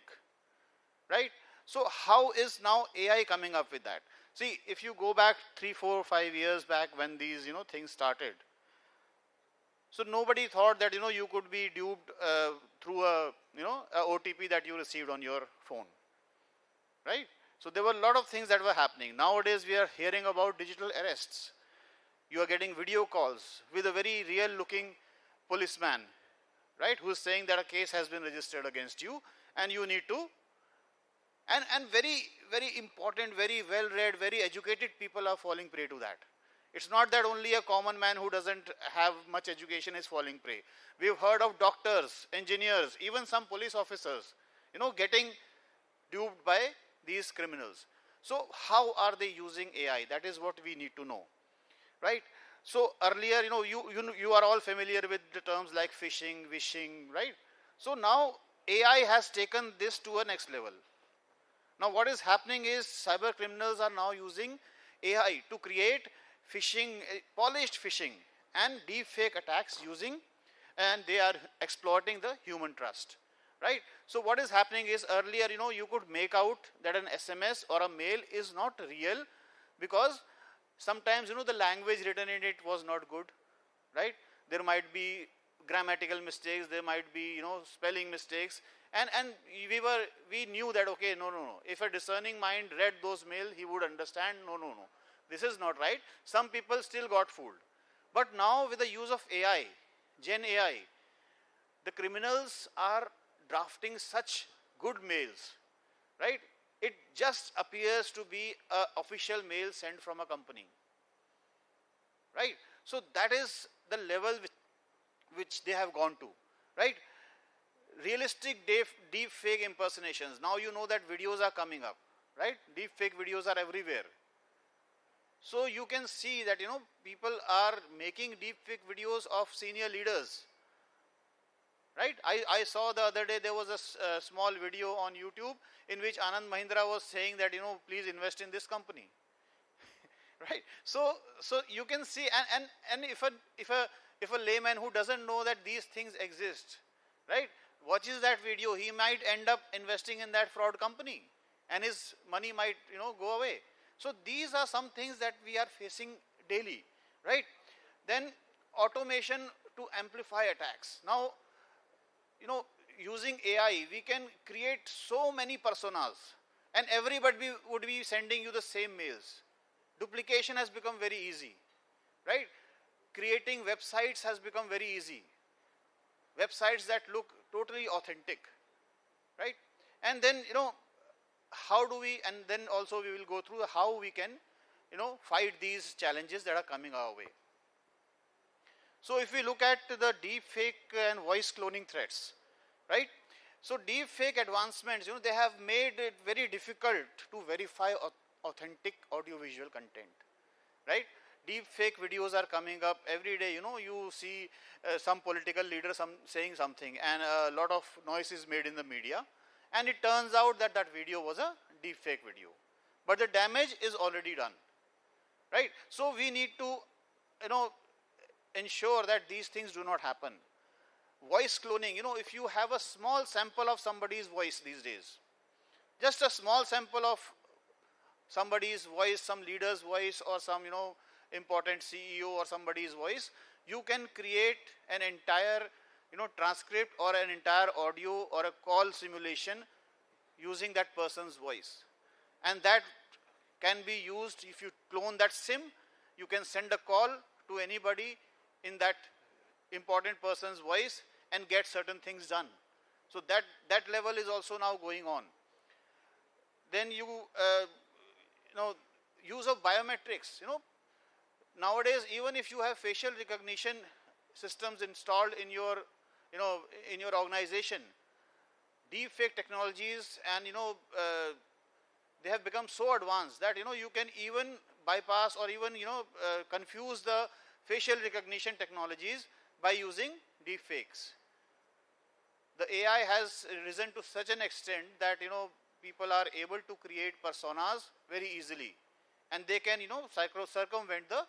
right? So how is now AI coming up with that? See, if you go back 3, 4, 5 years back when these things started, so nobody thought that you could be duped through a OTP that you received on your phone, right? So there were a lot of things that were happening. Nowadays we are hearing about digital arrests. You are getting video calls with a very real looking policeman, right, who is saying that a case has been registered against you, and you need to, and very, very important, very well read, very educated people are falling prey to that. It's not that only a common man who doesn't have much education is falling prey. We've heard of doctors, engineers, even some police officers, getting duped by these criminals. So how are they using AI? That is what we need to know, right? So earlier, you are all familiar with the terms like phishing, wishing, right? So now AI has taken this to a next level. Now what is happening is cyber criminals are now using AI to create phishing, polished phishing and deep fake attacks and they are exploiting the human trust, right? So what is happening is earlier, you could make out that an SMS or a mail is not real because sometimes, the language written in it was not good, right? There might be grammatical mistakes, there might be, spelling mistakes. And we knew that, okay, no. If a discerning mind read those mail, he would understand, no. This is not right. Some people still got fooled. But now with the use of AI, Gen AI, the criminals are drafting such good mails, right? It just appears to be an official mail sent from a company, right? So that is the level which they have gone to, right? Realistic deep fake impersonations. Now you know that videos are coming up, right? Deep fake videos are everywhere. So you can see that, people are making deep fake videos of senior leaders, right? I saw the other day there was a small video on YouTube in which Anand Mahindra was saying that, please invest in this company, right? So you can see, and if a layman who doesn't know that these things exist, right, watches that video, he might end up investing in that fraud company, and his money might, go away. So these are some things that we are facing daily, right? Then automation to amplify attacks. Now, using AI, we can create so many personas, and everybody would be sending you the same mails. Duplication has become very easy, right? Creating websites has become very easy. Websites that look totally authentic, right? And then, how do we, and then also we will go through how we can, fight these challenges that are coming our way. So if we look at the deep fake and voice cloning threats, right? So deep fake advancements, they have made it very difficult to verify authentic audiovisual content, right? Deep fake videos are coming up every day. You see some political leader saying something, and a lot of noise is made in the media, and it turns out that that video was a deep fake video, but the damage is already done, right? So we need to, ensure that these things do not happen. Voice cloning, if you have a small sample of somebody's voice these days, just a small sample of somebody's voice, some leader's voice, or some, important CEO or somebody's voice, you can create an entire, transcript or an entire audio or a call simulation using that person's voice. And that can be used, if you clone that SIM, you can send a call to anybody in that important person's voice and get certain things done. So that level is also now going on. Then use of biometrics. Nowadays, even if you have facial recognition systems installed in your, in your organization, deep fake technologies and, they have become so advanced that, you can even bypass or even, confuse the facial recognition technologies by using deep fakes. The AI has risen to such an extent that, people are able to create personas very easily, and they can, circumvent the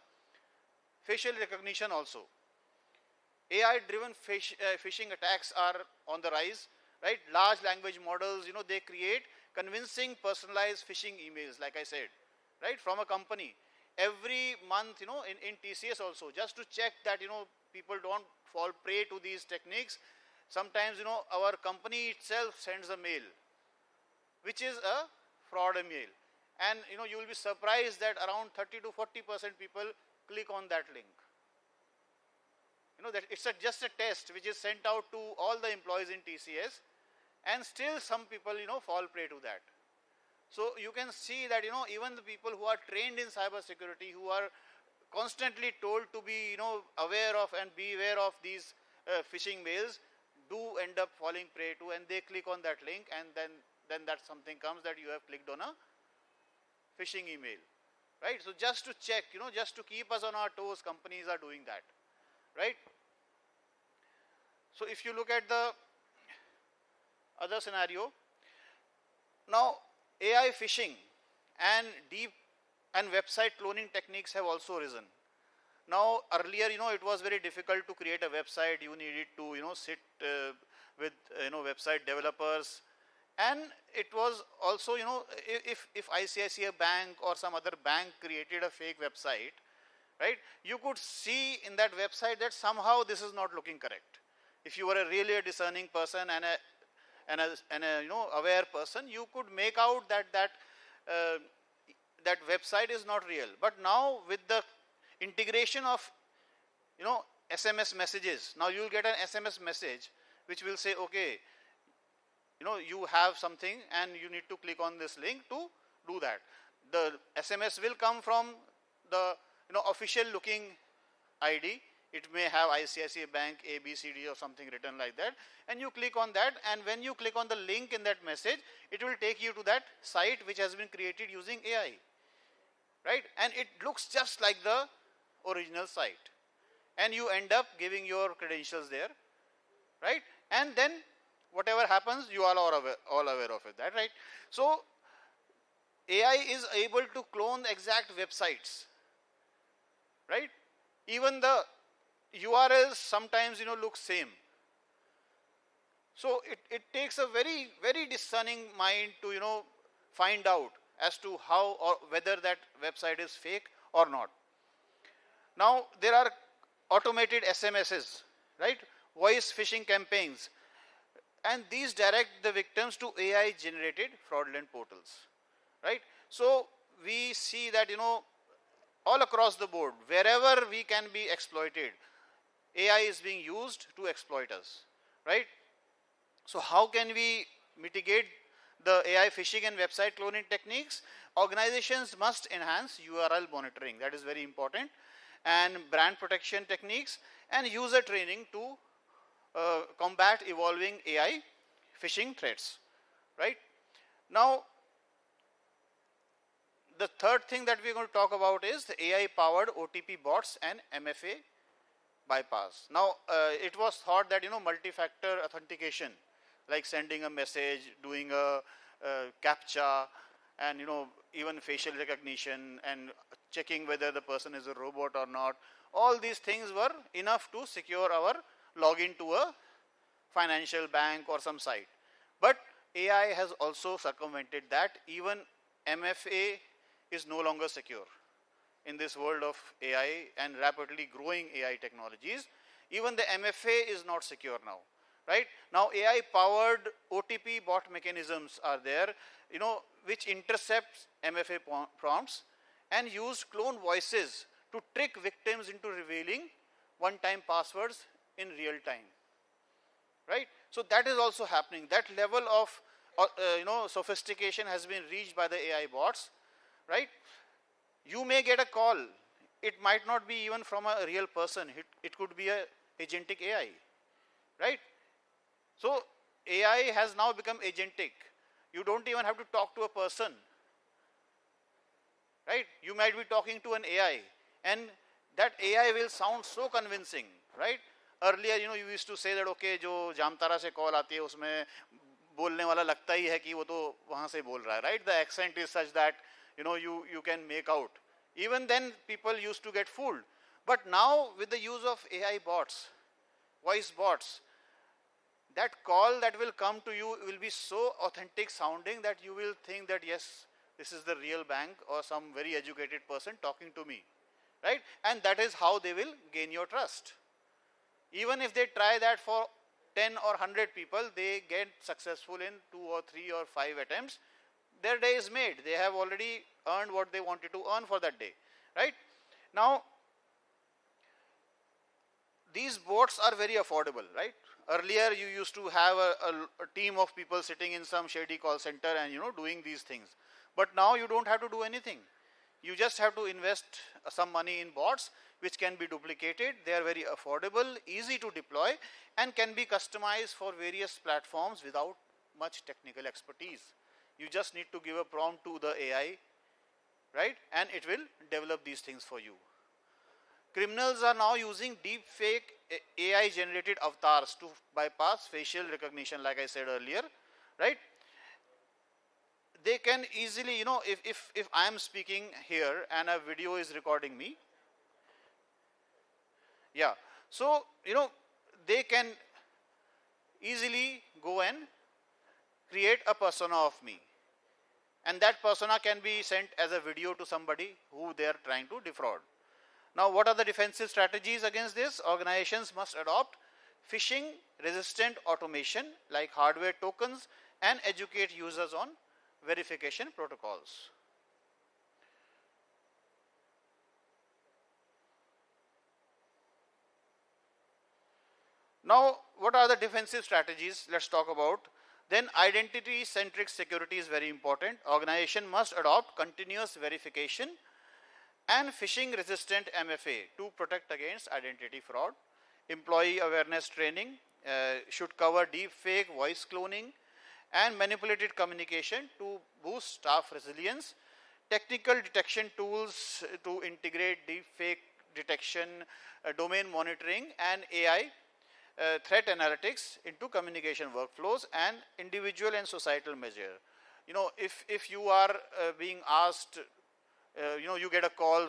facial recognition also. AI-driven phishing attacks are on the rise, right? Large language models, they create convincing personalized phishing emails, like I said, right, from a company. Every month, in TCS also, just to check that, people don't fall prey to these techniques, sometimes, our company itself sends a mail, which is a fraud email. And, you will be surprised that around 30 to 40% people click on that link. That it's just a test which is sent out to all the employees in TCS, and still some people, fall prey to that. So you can see that, even the people who are trained in cyber security, who are constantly told to be, aware of and be aware of these phishing mails, do end up falling prey to, and they click on that link, and then that something comes that you have clicked on a phishing email, right? So just to check, just to keep us on our toes, companies are doing that, right? So if you look at the other scenario, now AI phishing and deep and website cloning techniques have also risen. Now earlier, it was very difficult to create a website. You needed to, sit with, website developers. And it was also, if ICICI Bank or some other bank created a fake website, right, you could see in that website that somehow this is not looking correct. If you were a really a discerning person and a aware person, you could make out that that website is not real. But now with the integration of SMS messages, now you will get an SMS message which will say, okay, you have something and you need to click on this link to do that. The SMS will come from the official looking ID. It may have ICICI Bank ABCD or something written like that, and you click on that, and when you click on the link in that message, it will take you to that site which has been created using AI, right? And it looks just like the original site, and you end up giving your credentials there, right? And then whatever happens, you are all aware of it, that, right? So AI is able to clone exact websites, right? Even the URLs sometimes look same. So it takes a very, very discerning mind to find out as to how or whether that website is fake or not. Now there are automated SMSs, right? Voice phishing campaigns, and these direct the victims to AI generated fraudulent portals, right? So we see that all across the board, wherever we can be exploited, AI is being used to exploit us, right? So how can we mitigate the AI phishing and website cloning techniques? Organizations must enhance URL monitoring, that is very important, and brand protection techniques, and user training to combat evolving AI phishing threats, right? Now, the third thing that we're going to talk about is the AI-powered OTP bots and MFA bypass. Now, it was thought that multi-factor authentication, like sending a message, doing a CAPTCHA, and even facial recognition and checking whether the person is a robot or not, all these things were enough to secure our login to a financial bank or some site. But AI has also circumvented that. Even MFA is no longer secure in this world of AI and rapidly growing AI technologies. Even the MFA is not secure now, right? Now AI powered OTP bot mechanisms are there, which intercepts MFA prompts and use clone voices to trick victims into revealing one-time passwords in real time, right? So that is also happening. That level of sophistication has been reached by the AI bots, right? You may get a call. It might not be even from a real person. It could be a agentic AI, right? So AI has now become agentic. You don't even have to talk to a person, right? You might be talking to an AI, and that AI will sound so convincing, right? Earlier, you used to say that, okay, जो जामतारा से call आती है उसमें बोलने वाला लगता ही है कि वो तो वहाँ से बोल रहा है, right? The accent is such that you can make out. Even then, people used to get fooled. But now, with the use of AI bots, voice bots, that call that will come to you will be so authentic sounding that you will think that yes, this is the real bank or some very educated person talking to me, right? And that is how they will gain your trust. Even if they try that for 10 or 100 people, they get successful in 2 or 3 or 5 attempts. Their day is made. They have already earned what they wanted to earn for that day, right? Now, these bots are very affordable, right? Earlier, you used to have a team of people sitting in some shady call center and doing these things. But now you don't have to do anything. You just have to invest some money in bots, which can be duplicated. They are very affordable, easy to deploy, and can be customized for various platforms without much technical expertise. You just need to give a prompt to the AI, right? And it will develop these things for you. Criminals are now using deep fake AI generated avatars to bypass facial recognition, like I said earlier, right? They can easily, if I am speaking here and a video is recording me, yeah, so, they can easily go and create a persona of me. And that persona can be sent as a video to somebody who they are trying to defraud. Now, what are the defensive strategies against this? Organizations must adopt phishing resistant automation like hardware tokens and educate users on verification protocols. Now, what are the defensive strategies? Let's talk about. Then identity-centric security is very important. Organization must adopt continuous verification and phishing-resistant MFA to protect against identity fraud. Employee awareness training should cover deep fake, voice cloning, and manipulated communication to boost staff resilience. Technical detection tools to integrate deep fake detection, domain monitoring, and AI threat analytics into communication workflows, and individual and societal measure. If you are being asked, you get a call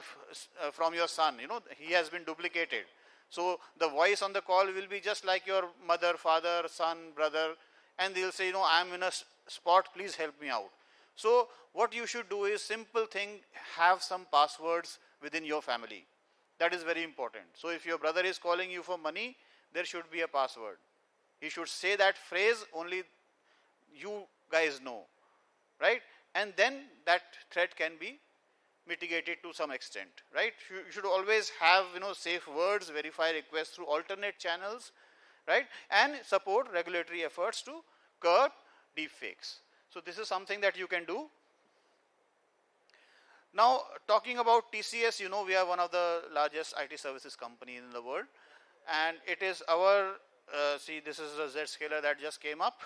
from your son, he has been duplicated. So the voice on the call will be just like your mother, father, son, brother, and they'll say, I'm in a spot, please help me out. So what you should do is simple thing, have some passwords within your family. That is very important. So if your brother is calling you for money, there should be a password. He should say that phrase, only you guys know, right? And then that threat can be mitigated to some extent, right? You should always have, safe words, verify requests through alternate channels, right? And support regulatory efforts to curb deepfakes. So this is something that you can do. Now, talking about TCS, we are one of the largest IT services company in the world. And it is our, see, this is a Z-scaler that just came up.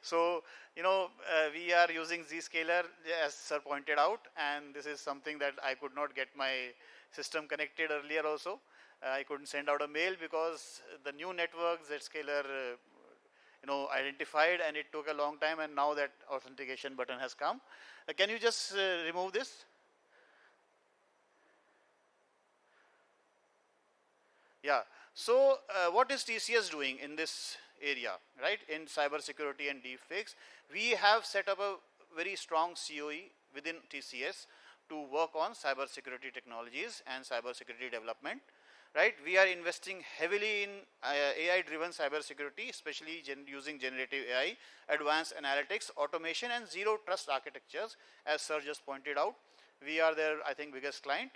So, we are using Z-scaler, as sir pointed out, and this is something that I could not get my system connected earlier also. I couldn't send out a mail because the new network Z-scaler, identified, and it took a long time, and now that authentication button has come. Can you just remove this? Yeah. So, what is TCS doing in this area, right? In cyber security and deepfakes, we have set up a very strong COE within TCS to work on cyber security technologies and cyber security development, right? We are investing heavily in AI-driven cyber security, especially using generative AI, advanced analytics, automation, and zero trust architectures, as sir just pointed out. We are their, I think, biggest client.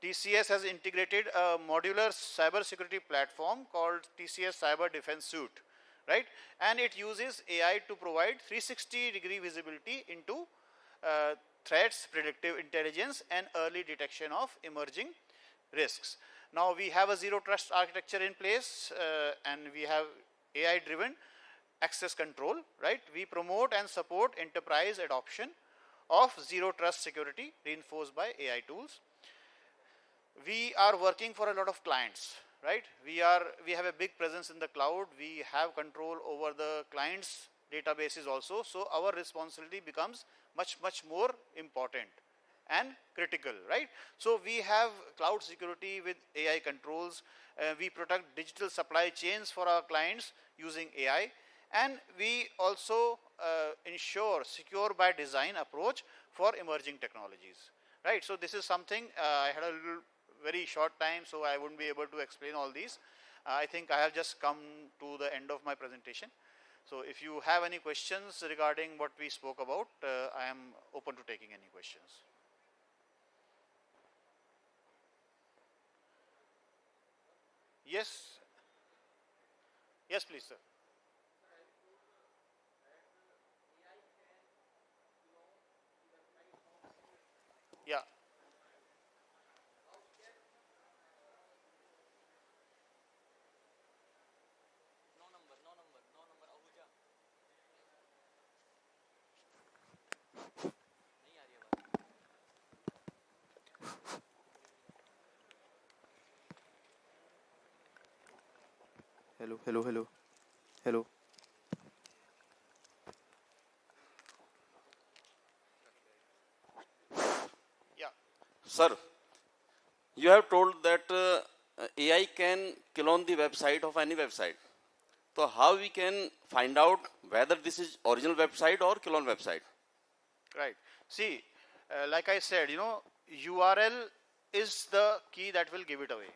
TCS has integrated a modular cyber security platform called TCS Cyber Defense Suite, right? And it uses AI to provide 360-degree visibility into threats, predictive intelligence, and early detection of emerging risks. Now, we have a zero trust architecture in place, and we have AI-driven access control, right? We promote and support enterprise adoption of zero trust security reinforced by AI tools. We are working for a lot of clients, right? We have a big presence in the cloud. We have control over the clients' databases also. So our responsibility becomes much, much more important and critical, right? So we have cloud security with AI controls. We protect digital supply chains for our clients using AI. And we also ensure secure by design approach for emerging technologies, right? So this is something I had a very short time, so I wouldn't be able to explain all these. I think I have just come to the end of my presentation. So if you have any questions regarding what we spoke about, I am open to taking any questions. Yes? Yes, please, sir. Yeah. Hello, hello, hello, hello. Yeah. Sir, you have told that AI can clone the website of any website. So how we can find out whether this is original website or clone website? Right. See, like I said, URL is the key that will give it away.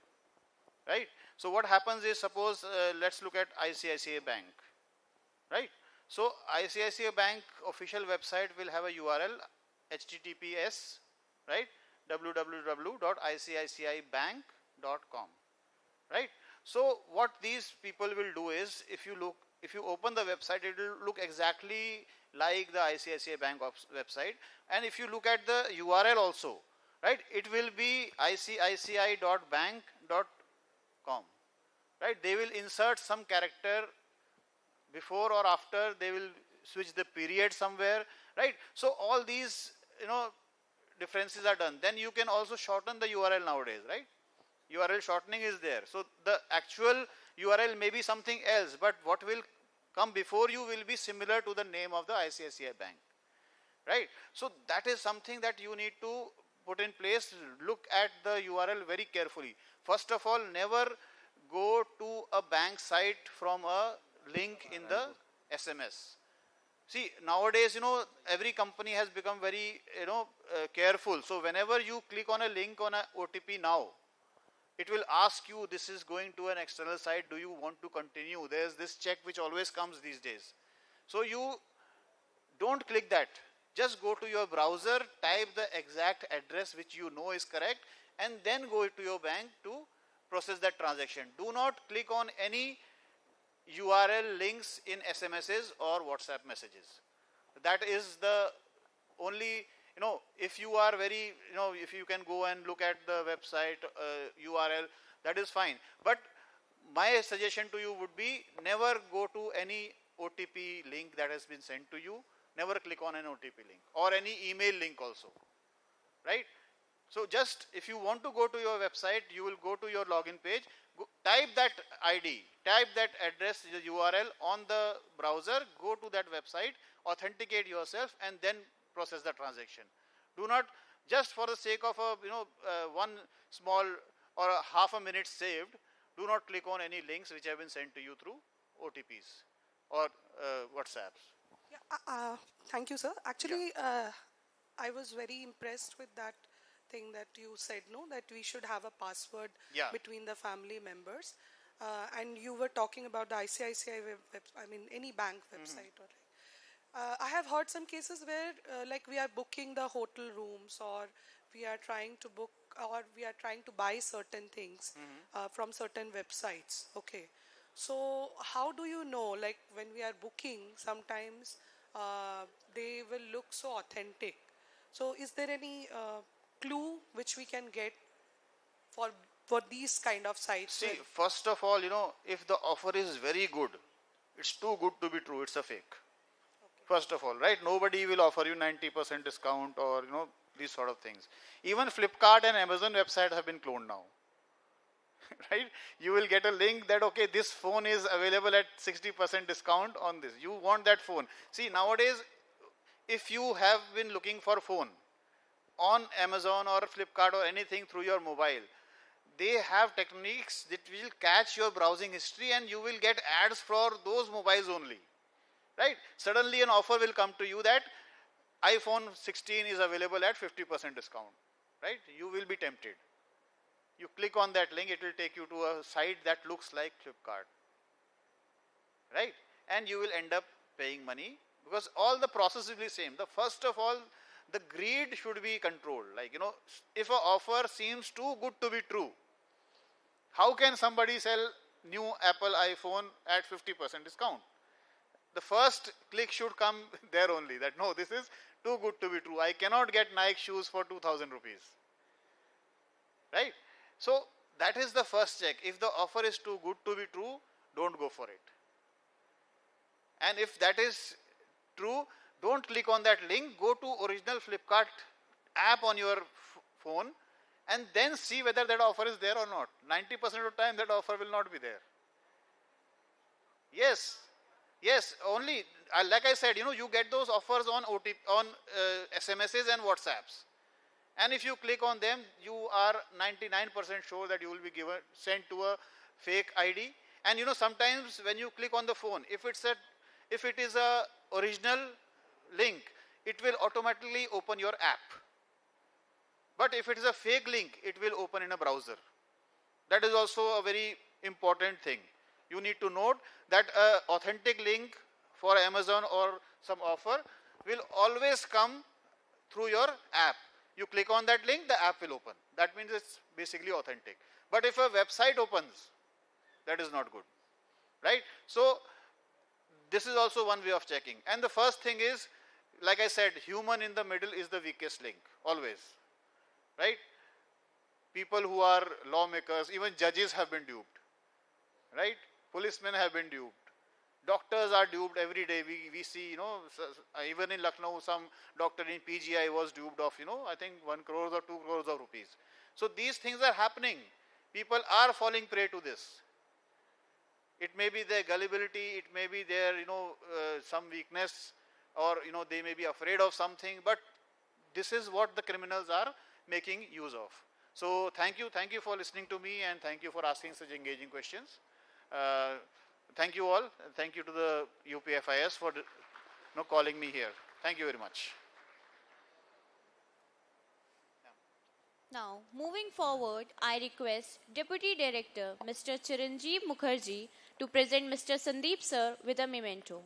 Right. So what happens is, suppose let's look at ICICI Bank. Right. So ICICI Bank official website will have a URL https, right, www.icicibank.com. Right. So what these people will do is, if you open the website, it will look exactly like the ICICI Bank website, and if you look at the URL also, right, it will be icici.bank.com. Right. They will insert some character before or after, they will switch the period somewhere, right. So all these differences are done. Then you can also shorten the URL nowadays, right. URL shortening is there. So the actual URL may be something else, but what will come before you will be similar to the name of the ICICI Bank, right. So that is something that you need to put in place. Look at the URL very carefully. First of all, never go to a bank site from a link in the SMS. See, nowadays, every company has become very, careful. So whenever you click on a link on a OTP now, it will ask you, this is going to an external site, do you want to continue? There's this check which always comes these days. So you don't click that. Just go to your browser, type the exact address which you know is correct, and then go to your bank to process that transaction. Do not click on any URL links in SMSs or WhatsApp messages. That is the only, if you are very, if you can go and look at the website URL, that is fine. But my suggestion to you would be, never go to any OTP link that has been sent to you. Never click on an OTP link or any email link also, right? So just, if you want to go to your website, you will go to your login page, type that ID, type that address, the URL on the browser, go to that website, authenticate yourself, and then process the transaction. Do not, just for the sake of one small or a half a minute saved, do not click on any links which have been sent to you through OTPs or WhatsApps. Yeah, thank you, sir. Actually, I was very impressed with that thing that you said, that we should have a password between the family members. And you were talking about the ICICI any bank website. Or I have heard some cases where like we are booking the hotel rooms, or we are trying to book, or we are trying to buy certain things from certain websites. Okay. So how do you know, like when we are booking, sometimes they will look so authentic. So is there any clue which we can get for these kind of sites? See, first of all, if the offer is very good, it's too good to be true, it's a fake. Okay. First of all, right? Nobody will offer you 90% discount or, these sort of things. Even Flipkart and Amazon website have been cloned now. Right? You will get a link that, okay, this phone is available at 60% discount on this. You want that phone. See, nowadays, if you have been looking for phone on Amazon or Flipkart or anything through your mobile, they have techniques that will catch your browsing history and you will get ads for those mobiles only. Right? Suddenly an offer will come to you that iPhone 16 is available at 50% discount. Right? You will be tempted. You click on that link, it will take you to a site that looks like Flipkart. Right? And you will end up paying money, because all the process will be same. The first of all, the greed should be controlled. Like, if an offer seems too good to be true, how can somebody sell new Apple iPhone at 50% discount? The first click should come there only, that no, this is too good to be true. I cannot get Nike shoes for 2000 rupees. Right? So that is the first check. If the offer is too good to be true, don't go for it. And if that is true, don't click on that link. Go to original Flipkart app on your phone and then see whether that offer is there or not. 90% of the time that offer will not be there. Yes, yes. Only like I said, you get those offers on SMSs and WhatsApps, and if you click on them, you are 99% sure that you will be sent to a fake ID. And sometimes when you click on the phone, if it is a original link, it will automatically open your app. But if it is a fake link, it will open in a browser. That is also a very important thing. You need to note that an authentic link for Amazon or some offer will always come through your app. You click on that link, the app will open. That means it's basically authentic. But if a website opens, that is not good, right? So this is also one way of checking. And the first thing is, like I said, human in the middle is the weakest link, always, right? People who are lawmakers, even judges have been duped, right? Policemen have been duped. Doctors are duped every day. We see, even in Lucknow, some doctor in PGI was duped of, I think 1 crore or 2 crores of rupees. So these things are happening. People are falling prey to this. It may be their gullibility, it may be their, some weakness, or, they may be afraid of something, but this is what the criminals are making use of. So thank you for listening to me, and thank you for asking such engaging questions. Thank you all. Thank you to the UPFIS for calling me here. Thank you very much. Now, moving forward, I request Deputy Director Mr. Chiranjeev Mukherjee to present Mr. Sandeep Sir with a memento.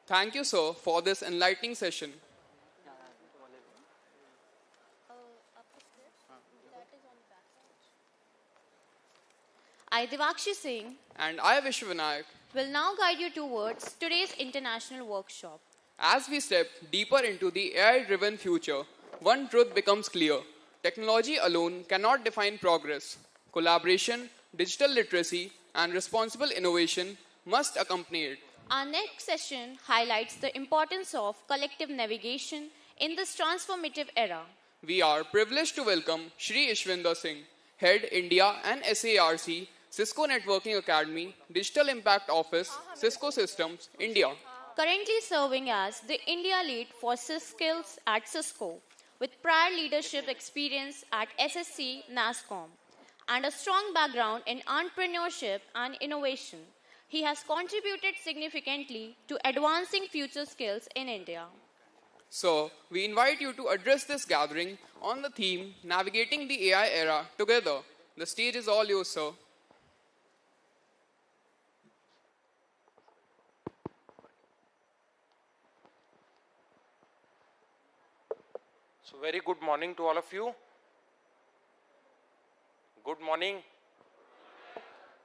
Thank you, sir, for this enlightening session. I, Devakshi Singh, And I, Vishwanayak, will now guide you towards today's international workshop. as we step deeper into the AI-driven future, one truth becomes clear. Technology alone cannot define progress. Collaboration, digital literacy, and responsible innovation must accompany it. Our next session highlights the importance of collective navigation in this transformative era. We are privileged to welcome Shri Ishwinder Singh, Head India and SARC, Cisco Networking Academy, Digital Impact Office, Cisco Systems, India. Currently serving as the India lead for skills at Cisco, with prior leadership experience at SSC NASCOM and a strong background in entrepreneurship and innovation. He has contributed significantly to advancing future skills in India. So, we invite you to address this gathering on the theme Navigating the AI Era Together. The stage is all yours, sir. So, very good morning to all of you. Good morning.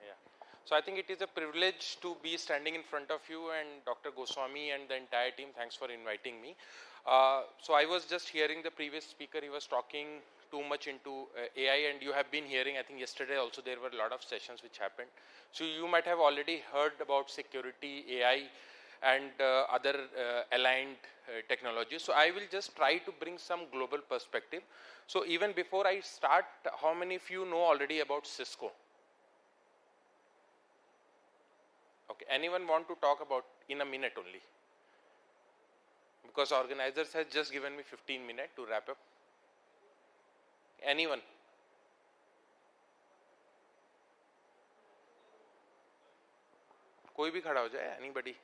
Yeah. So, I think it is a privilege to be standing in front of you and Dr. Goswami and the entire team. Thanks for inviting me. So, I was just hearing the previous speaker. He was talking too much into AI, and you have been hearing, I think yesterday also there were a lot of sessions which happened. So, you might have already heard about security, AI, and other aligned technologies. So I will just try to bring some global perspective. So even before I start, how many of you know already about Cisco? Okay, anyone want to talk about in a minute only? Because organizers has just given me 15 minutes to wrap up. Anyone? कोई भी खड़ा हो जाए, anybody?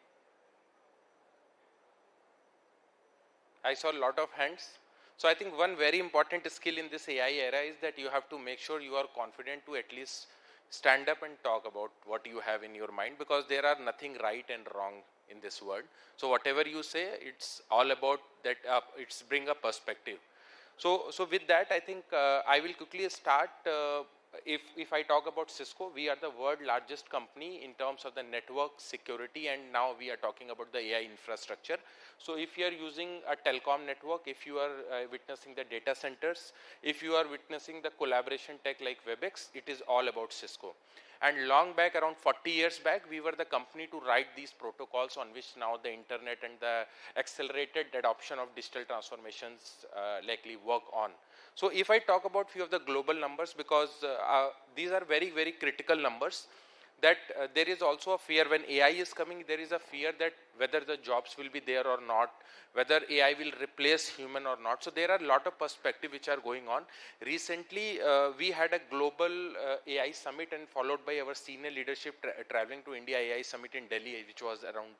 I saw a lot of hands. So I think one very important skill in this AI era is that you have to make sure you are confident to at least stand up and talk about what you have in your mind, because there are nothing right and wrong in this world. So whatever you say, it's all about that, it's bring a perspective. So with that, I think I will quickly start. If I talk about Cisco, we are the world largest company in terms of the network security, and now we are talking about the AI infrastructure. So if you are using a telecom network, if you are witnessing the data centers, if you are witnessing the collaboration tech like WebEx, it is all about Cisco. And long back, around 40 years back, we were the company to write these protocols on which now the internet and the accelerated adoption of digital transformations likely work on. So if I talk about few of the global numbers, because these are very, very critical numbers, that there is also a fear when AI is coming, there is a fear that whether the jobs will be there or not, whether AI will replace human or not. So there are a lot of perspectives which are going on. Recently, we had a global AI summit, and followed by our senior leadership traveling to India AI summit in Delhi, which was around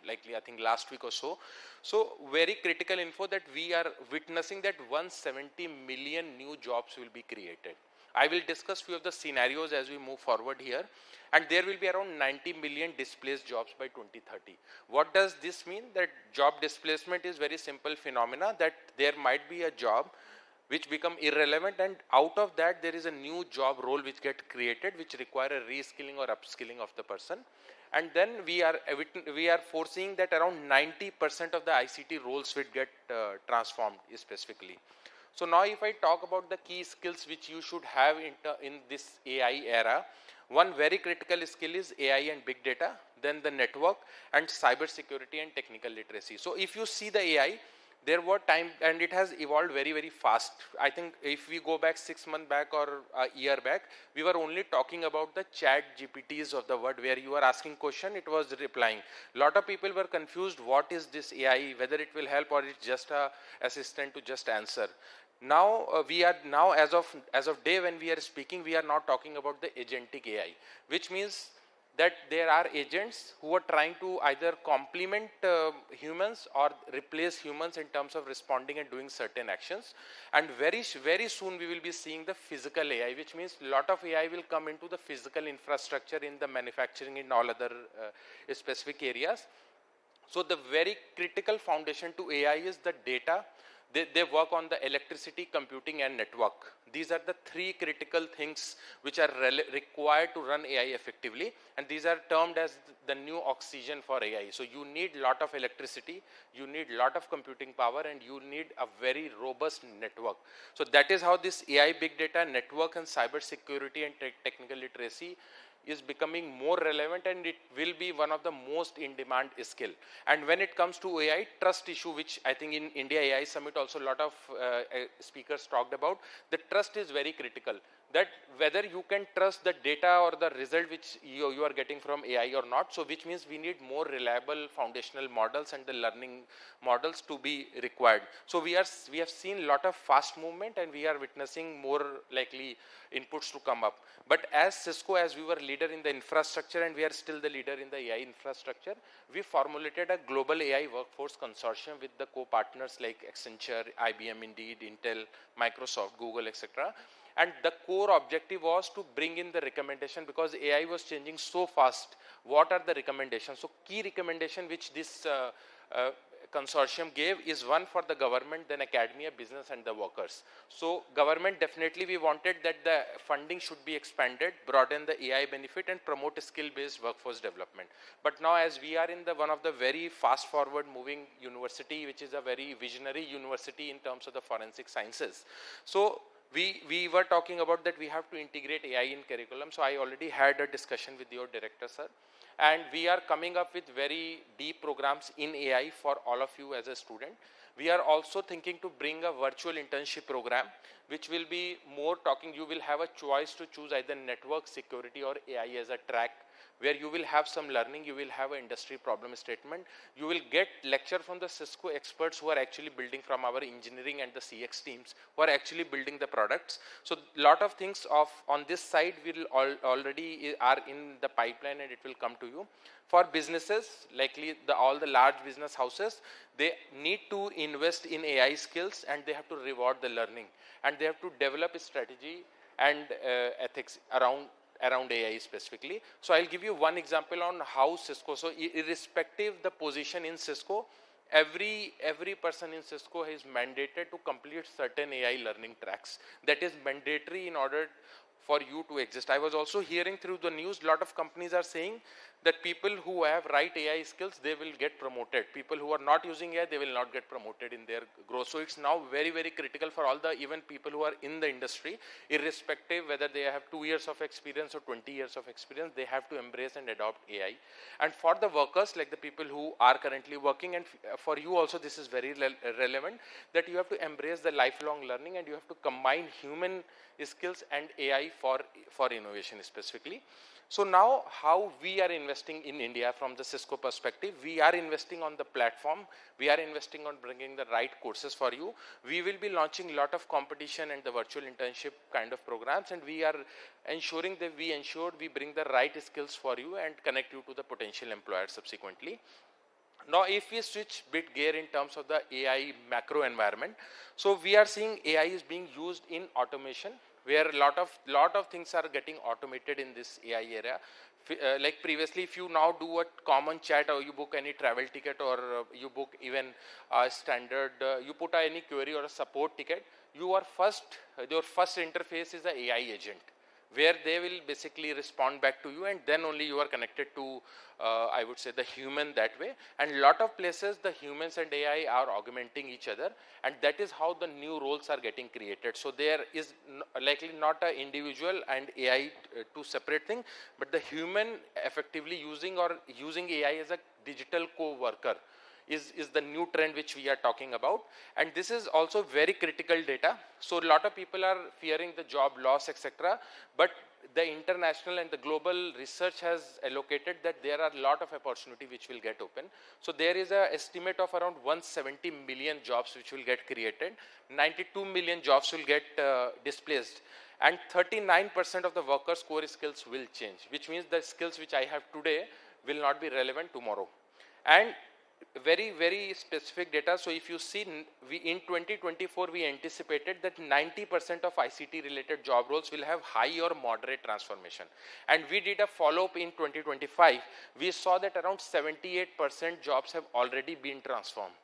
likely I think last week or so. So very critical info that we are witnessing that 170 million new jobs will be created. I will discuss few of the scenarios as we move forward here, and there will be around 90 million displaced jobs by 2030. What does this mean? That job displacement is very simple phenomena, that there might be a job which become irrelevant, and out of that there is a new job role which get created, which require a reskilling or upskilling of the person. And then we are foreseeing that around 90% of the ICT roles will get transformed specifically. So now if I talk about the key skills which you should have in this AI era, one very critical skill is AI and big data, then the network and cyber security and technical literacy. So if you see the AI, there were time, and it has evolved very, very fast. I think if we go back 6 months back or a year back, we were only talking about the chat GPTs of the world, where you are asking question, it was replying. A lot of people were confused, what is this AI, whether it will help or it's just a assistant to just answer. Now we are now, as of day when we are speaking, we are now talking about the agentic AI, which means that there are agents who are trying to either complement humans or replace humans in terms of responding and doing certain actions. And very, very soon we will be seeing the physical AI, which means a lot of AI will come into the physical infrastructure, in the manufacturing, in all other specific areas. So the very critical foundation to AI is the data. They work on the electricity, computing and network. These are the three critical things which are required to run AI effectively, and these are termed as the new oxygen for AI. So you need lot of electricity, you need lot of computing power, and you need a very robust network. So that is how this AI, big data, network and cyber security and technical literacy is becoming more relevant, and it will be one of the most in-demand skill. And when it comes to AI, trust issue, which I think in India AI Summit also a lot of speakers talked about, the trust is very critical. That whether you can trust the data or the result which you are getting from AI or not. So which means we need more reliable foundational models and the learning models to be required. So we have seen a lot of fast movement, and we are witnessing more likely inputs to come up. But as Cisco, as we were leader in the infrastructure, and we are still the leader in the AI infrastructure, we formulated a global AI workforce consortium with the co-partners like Accenture, IBM, Indeed, Intel, Microsoft, Google, etc. And the core objective was to bring in the recommendation, because AI was changing so fast. What are the recommendations? So key recommendation which this consortium gave is one for the government, then academia, business and the workers. So government, definitely we wanted that the funding should be expanded, broaden the AI benefit and promote skill-based workforce development. But now as we are in the one of the very fast forward moving university, which is a very visionary university in terms of the forensic sciences. So we were talking about that we have to integrate AI in curriculum. So I already had a discussion with your director, sir. And we are coming up with very deep programs in AI for all of you as a student. We are also thinking to bring a virtual internship program, which will be more talking. You will have a choice to choose either network security or AI as a track, where you will have some learning, you will have an industry problem statement, you will get lecture from the Cisco experts who are actually building, from our engineering and the CX teams who are actually building the products. So lot of things on this side will already are in the pipeline, and it will come to you. For businesses, likely all the large business houses, they need to invest in AI skills, and they have to reward the learning, and they have to develop a strategy and ethics around AI specifically. So I'll give you one example on how Cisco, so irrespective the position in Cisco, every person in Cisco is mandated to complete certain AI learning tracks. That is mandatory in order for you to exist. I was also hearing through the news, a lot of companies are saying that people who have right AI skills, they will get promoted. People who are not using AI, they will not get promoted in their growth. So it's now very, very critical for all the even people who are in the industry, irrespective whether they have 2 years of experience or 20 years of experience, they have to embrace and adopt AI. And for the workers, like the people who are currently working, and for you also this is very relevant, that you have to embrace the lifelong learning, and you have to combine human skills and AI for innovation specifically. So now how we are investing in India from the Cisco perspective, we are investing on the platform, we are investing on bringing the right courses for you. We will be launching a lot of competition and the virtual internship kind of programs, and we are ensuring that we bring the right skills for you and connect you to the potential employers subsequently. Now, if we switch bit gear in terms of the AI macro environment, so we are seeing AI is being used in automation, where a lot of things are getting automated in this AI area. Like previously, if you now do a common chat, or you book any travel ticket, or you book even a standard, you put any query or a support ticket, your first interface is the AI agent, where they will basically respond back to you, and then only you are connected to, I would say, the human that way. And a lot of places, the humans and AI are augmenting each other, and that is how the new roles are getting created. So there is likely not an individual and AI two separate thing, but the human effectively using AI as a digital co-worker is the new trend which we are talking about. And this is also very critical data. So a lot of people are fearing the job loss, etc. But the international and the global research has allocated that there are a lot of opportunity which will get open. So there is an estimate of around 170 million jobs which will get created. 92 million jobs will get displaced. And 39% of the workers' core skills will change, which means the skills which I have today will not be relevant tomorrow. And very, very specific data. So if you see, in 2024, we anticipated that 90% of ICT related job roles will have high or moderate transformation. And we did a follow-up in 2025. We saw that around 78% jobs have already been transformed.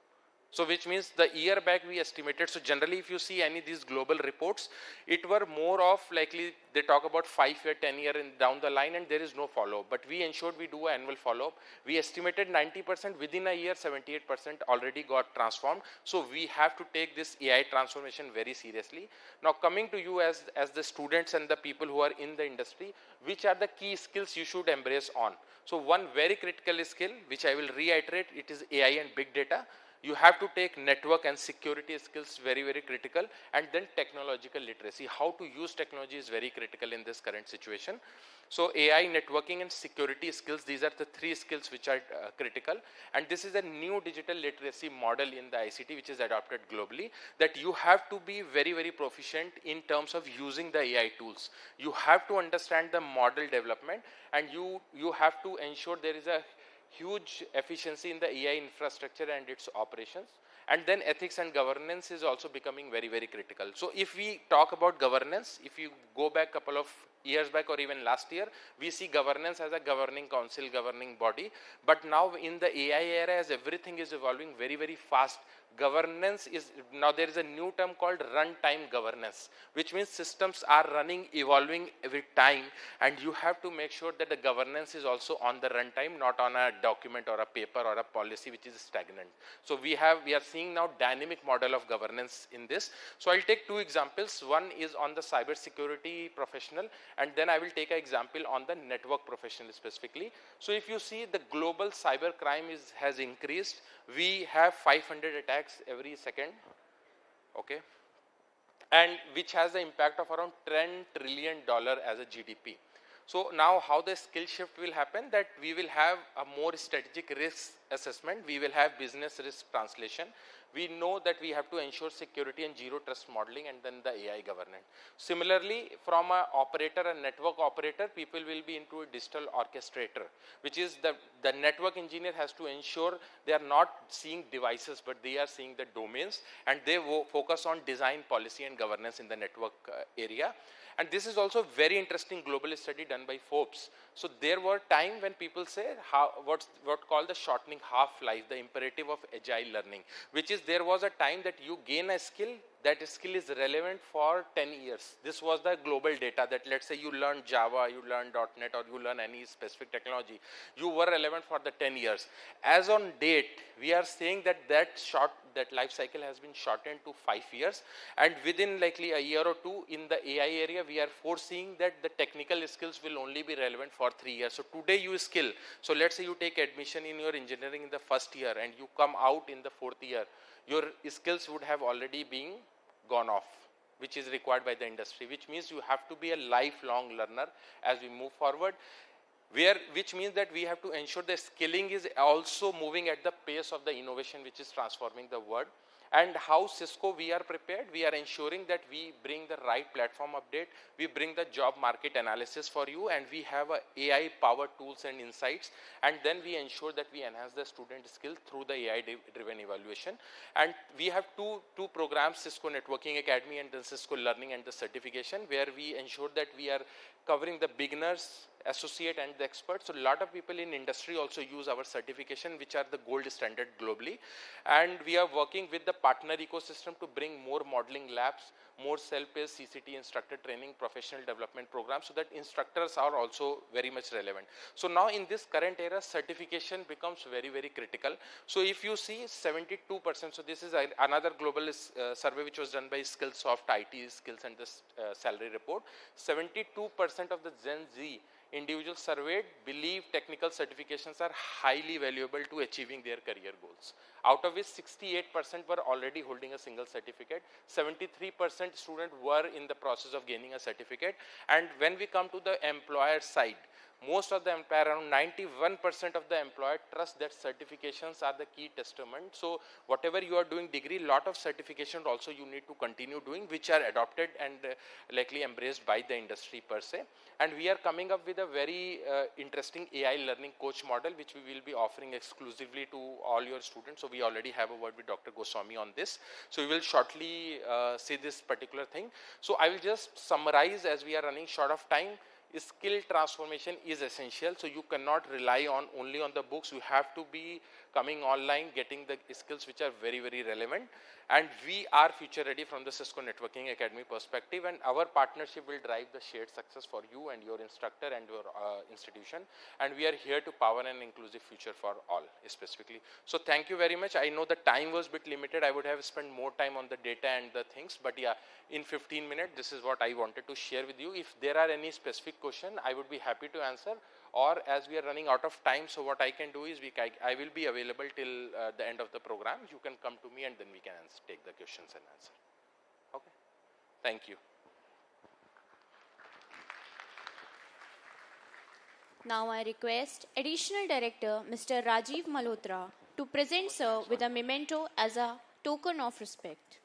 So which means the year back we estimated, so generally if you see any of these global reports, it were more of likely they talk about 5-year, 10-year and down the line, and there is no follow-up. But we ensured we do an annual follow-up. We estimated 90%, within a year 78% already got transformed. So we have to take this AI transformation very seriously. Now coming to you as the students and the people who are in the industry, which are the key skills you should embrace on? So one very critical skill, which I will reiterate, it is AI and big data. You have to take network and security skills very, very critical, and then technological literacy. How to use technology is very critical in this current situation. So AI, networking and security skills, these are the 3 skills which are critical. And this is a new digital literacy model in the ICT which is adopted globally, that you have to be very, very proficient in terms of using the AI tools. You have to understand the model development, and you have to ensure there is a huge efficiency in the AI infrastructure and its operations. And then ethics and governance is also becoming very, very critical. So if we talk about governance, if you go back a couple of years back or even last year, we see governance as a governing council, governing body. But now in the AI era, as everything is evolving very, very fast, governance is, now there is a new term called runtime governance, which means systems are running, evolving every time, and you have to make sure that the governance is also on the runtime, not on a document or a paper or a policy which is stagnant. So we are seeing now dynamic model of governance in this. So I'll take 2 examples. One is on the cyber security professional, and then I will take an example on the network professional specifically. So if you see, the global cyber crime has increased. We have 500 attacks every second, okay, and which has the impact of around $10 trillion as a GDP. So now how the skill shift will happen, that we will have a more strategic risk assessment, we will have business risk translation. We know that we have to ensure security and zero trust modeling, and then the AI governance. Similarly, from a operator, a network operator, people will be into a digital orchestrator, which is the network engineer has to ensure they are not seeing devices, but they are seeing the domains, and they focus on design, policy and governance in the network area. And this is also very interesting global study done by Forbes. So there were time when people say what called the shortening half-life, the imperative of agile learning, which is there was a time that you gain a skill, that skill is relevant for 10 years. This was the global data that, let's say you learn Java, you learn .NET, or you learn any specific technology, you were relevant for the 10 years. As on date, we are saying that that life cycle has been shortened to 5 years, and within likely a year or two in the AI area, we are foreseeing that the technical skills will only be relevant for 3 years. So today you skill, so let's say you take admission in your engineering in the first year and you come out in the 4th year, your skills would have already been gone off, which is required by the industry, which means you have to be a lifelong learner as we move forward, which means that we have to ensure that skilling is also moving at the pace of the innovation which is transforming the world. And how Cisco we are prepared, we are ensuring that we bring the right platform update, we bring the job market analysis for you, and we have AI powered tools and insights, and then we ensure that we enhance the student skill through the AI driven evaluation. And we have two programs, Cisco Networking Academy and the Cisco Learning and the Certification, where we ensure that we are covering the beginners, associate and the experts. So a lot of people in industry also use our certification, which are the gold standard globally. And we are working with the partner ecosystem to bring more modeling labs, more self-paced CCT instructor training, professional development programs, so that instructors are also very much relevant. So now in this current era, certification becomes very, very critical. So if you see 72%, so this is another global survey which was done by Skillsoft IT Skills and the Salary Report. 72% of the Gen Z individuals surveyed believe technical certifications are highly valuable to achieving their career goals. Out of which 68% were already holding a single certificate, 73% students were in the process of gaining a certificate. And when we come to the employer side, most of the employer, around 91% of the employer trust that certifications are the key testament. So whatever you are doing degree, lot of certification also you need to continue doing, which are adopted and likely embraced by the industry per se. And we are coming up with a very interesting AI learning coach model, which we will be offering exclusively to all your students. So we already have a word with Dr. Goswami on this. So we will shortly see this particular thing. So I will just summarize, as we are running short of time. Skill transformation is essential, so you cannot rely only on the books. You have to be coming online, getting the skills which are very, very relevant. And we are future ready from the Cisco Networking Academy perspective, and our partnership will drive the shared success for you and your instructor and your institution. And we are here to power an inclusive future for all, specifically. So thank you very much. I know the time was a bit limited. I would have spent more time on the data and the things, but yeah, in 15 minutes, this is what I wanted to share with you. If there are any specific question, I would be happy to answer. Or as we are running out of time, so what I can do is I will be available till the end of the program. You can come to me and then we can take the questions and answer. Okay. Thank you. Now I request Additional Director Mr. Rajiv Malhotra to present sir with a memento as a token of respect.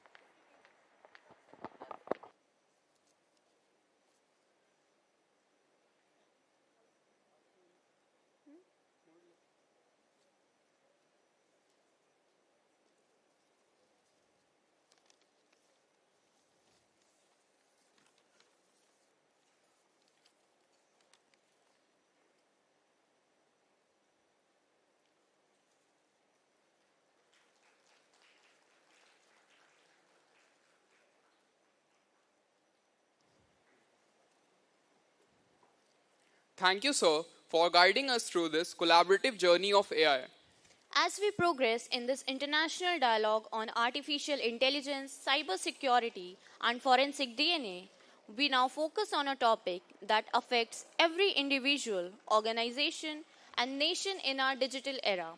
Thank you, sir, for guiding us through this collaborative journey of AI. As we progress in this international dialogue on artificial intelligence, cybersecurity, and forensic DNA, we now focus on a topic that affects every individual, organization, and nation in our digital era: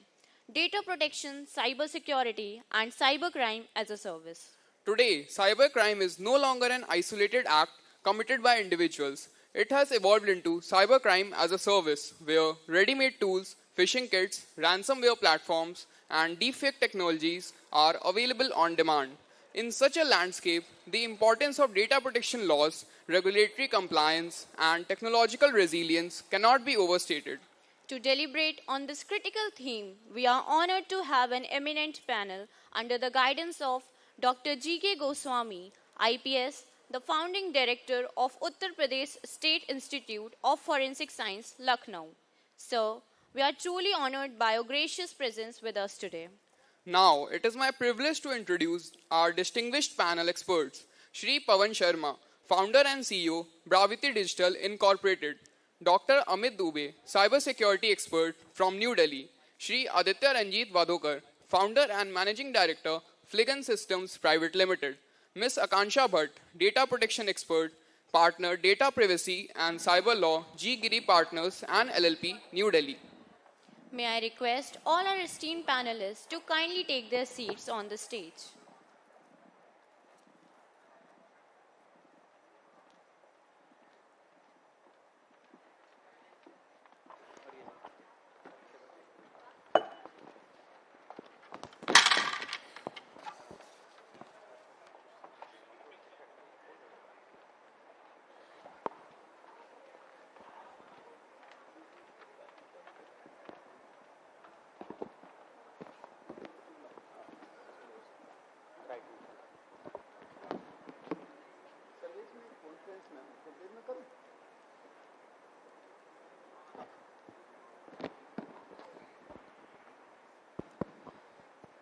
data protection, cybersecurity, and cybercrime as a service. Today, cybercrime is no longer an isolated act committed by individuals. It has evolved into cybercrime as a service, where ready-made tools, phishing kits, ransomware platforms, and deepfake technologies are available on demand. In such a landscape, the importance of data protection laws, regulatory compliance, and technological resilience cannot be overstated. To deliberate on this critical theme, we are honored to have an eminent panel under the guidance of Dr. G.K. Goswami, IPS, the founding director of Uttar Pradesh State Institute of Forensic Science, Lucknow. Sir, we are truly honored by your gracious presence with us today. Now, it is my privilege to introduce our distinguished panel experts, Shri Pawan Sharma, founder and CEO, Braviti Digital Incorporated, Dr. Amit Dubey, cybersecurity expert from New Delhi, Shri Aditya Ranjit Vadokar, founder and managing director, Fligan Systems Private Limited, Ms. Akansha Bhatt, data protection expert, partner Data Privacy and Cyber Law, G. Giri Partners and LLP, New Delhi. May I request all our esteemed panelists to kindly take their seats on the stage.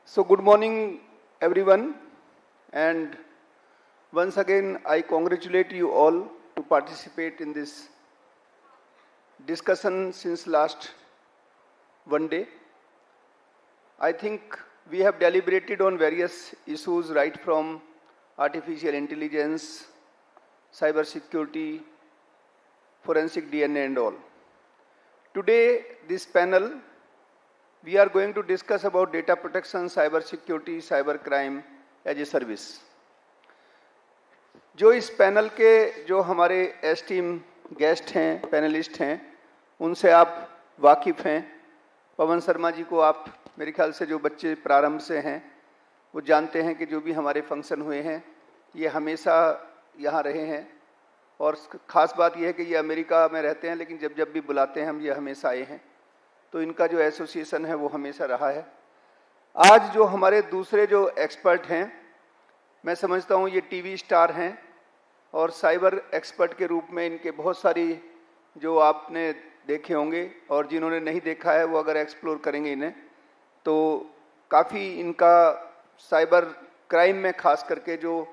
So good morning everyone, and once again I congratulate you all to participate in this discussion since last one day. I think we have deliberated on various issues right from artificial intelligence, cyber security, forensic DNA and all. Today this panel we are going to discuss about data protection, cyber security, cyber crime as a service. जो इस panel के जो हमारे esteem guest हैं, panelist हैं, उनसे आप वाकिफ़ हैं. पवन शर्मा जी को आप मेरे ख्याल से जो बच्चे प्रारंभ से हैं वो जानते हैं कि जो भी हमारे फंक्शन हुए हैं ये हमेशा यहाँ रहे हैं, और ख़ास बात यह है कि ये अमेरिका में रहते हैं लेकिन जब जब भी बुलाते हैं हम ये हमेशा आए हैं, तो इनका जो एसोसिएशन है वो हमेशा रहा है. आज जो हमारे दूसरे जो एक्सपर्ट हैं, मैं समझता हूँ ये टीवी स्टार हैं और साइबर एक्सपर्ट के रूप में इनके बहुत सारी जो आपने देखे होंगे, और जिन्होंने नहीं देखा है वो अगर एक्सप्लोर करेंगे इन्हें तो काफ़ी इनका साइबर क्राइम में खास करके जो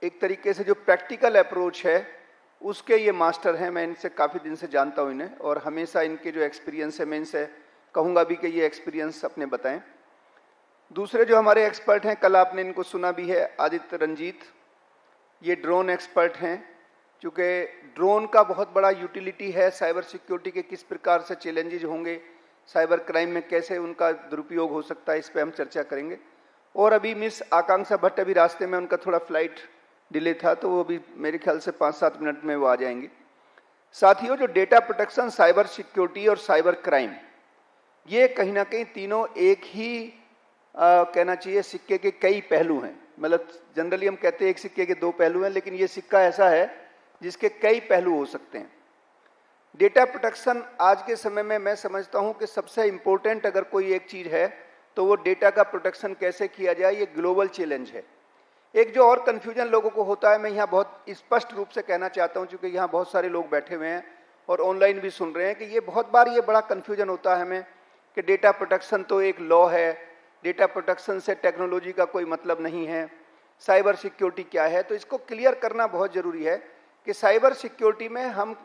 एक तरीके से जो प्रैक्टिकल अप्रोच है उसके ये मास्टर हैं. मैं इनसे काफ़ी दिन से जानता हूँ इन्हें, और हमेशा इनके जो एक्सपीरियंस है मैं इनसे कहूँगा भी कि ये एक्सपीरियंस अपने बताएं. दूसरे जो हमारे एक्सपर्ट हैं, कल आपने इनको सुना भी है, आदित्य रंजीत, ये ड्रोन एक्सपर्ट हैं. चूँकि ड्रोन का बहुत बड़ा यूटिलिटी है, साइबर सिक्योरिटी के किस प्रकार से चैलेंजेज होंगे, साइबर क्राइम में कैसे उनका दुरुपयोग हो सकता है, इस पर हम चर्चा करेंगे. और अभी मिस आकांक्षा भट्ट अभी रास्ते में, उनका थोड़ा फ्लाइट डिले था तो वो भी मेरे ख्याल से 5-7 मिनट में वो आ जाएंगे. साथियों, जो डेटा प्रोटेक्शन, साइबर सिक्योरिटी और साइबर क्राइम, ये कहीं ना कहीं तीनों एक ही कहना चाहिए सिक्के के कई पहलू हैं. मतलब जनरली हम कहते हैं एक सिक्के के दो पहलू हैं, लेकिन ये सिक्का ऐसा है जिसके कई पहलू हो सकते हैं. डेटा प्रोटेक्शन आज के समय में मैं समझता हूँ कि सबसे इम्पोर्टेंट अगर कोई एक चीज़ है तो वो डेटा का प्रोटेक्शन कैसे किया जाए, ये ग्लोबल चैलेंज है. एक जो और कन्फ्यूजन लोगों को होता है, मैं यहाँ बहुत स्पष्ट रूप से कहना चाहता हूँ, क्योंकि यहाँ बहुत सारे लोग बैठे हुए हैं और ऑनलाइन भी सुन रहे हैं, कि ये बहुत बार ये बड़ा कन्फ्यूजन होता है हमें कि डेटा प्रोटेक्शन तो एक लॉ है, डेटा प्रोटेक्शन से टेक्नोलॉजी का कोई मतलब नहीं है, साइबर सिक्योरिटी क्या है. तो इसको क्लियर करना बहुत ज़रूरी है कि साइबर सिक्योरिटी में हम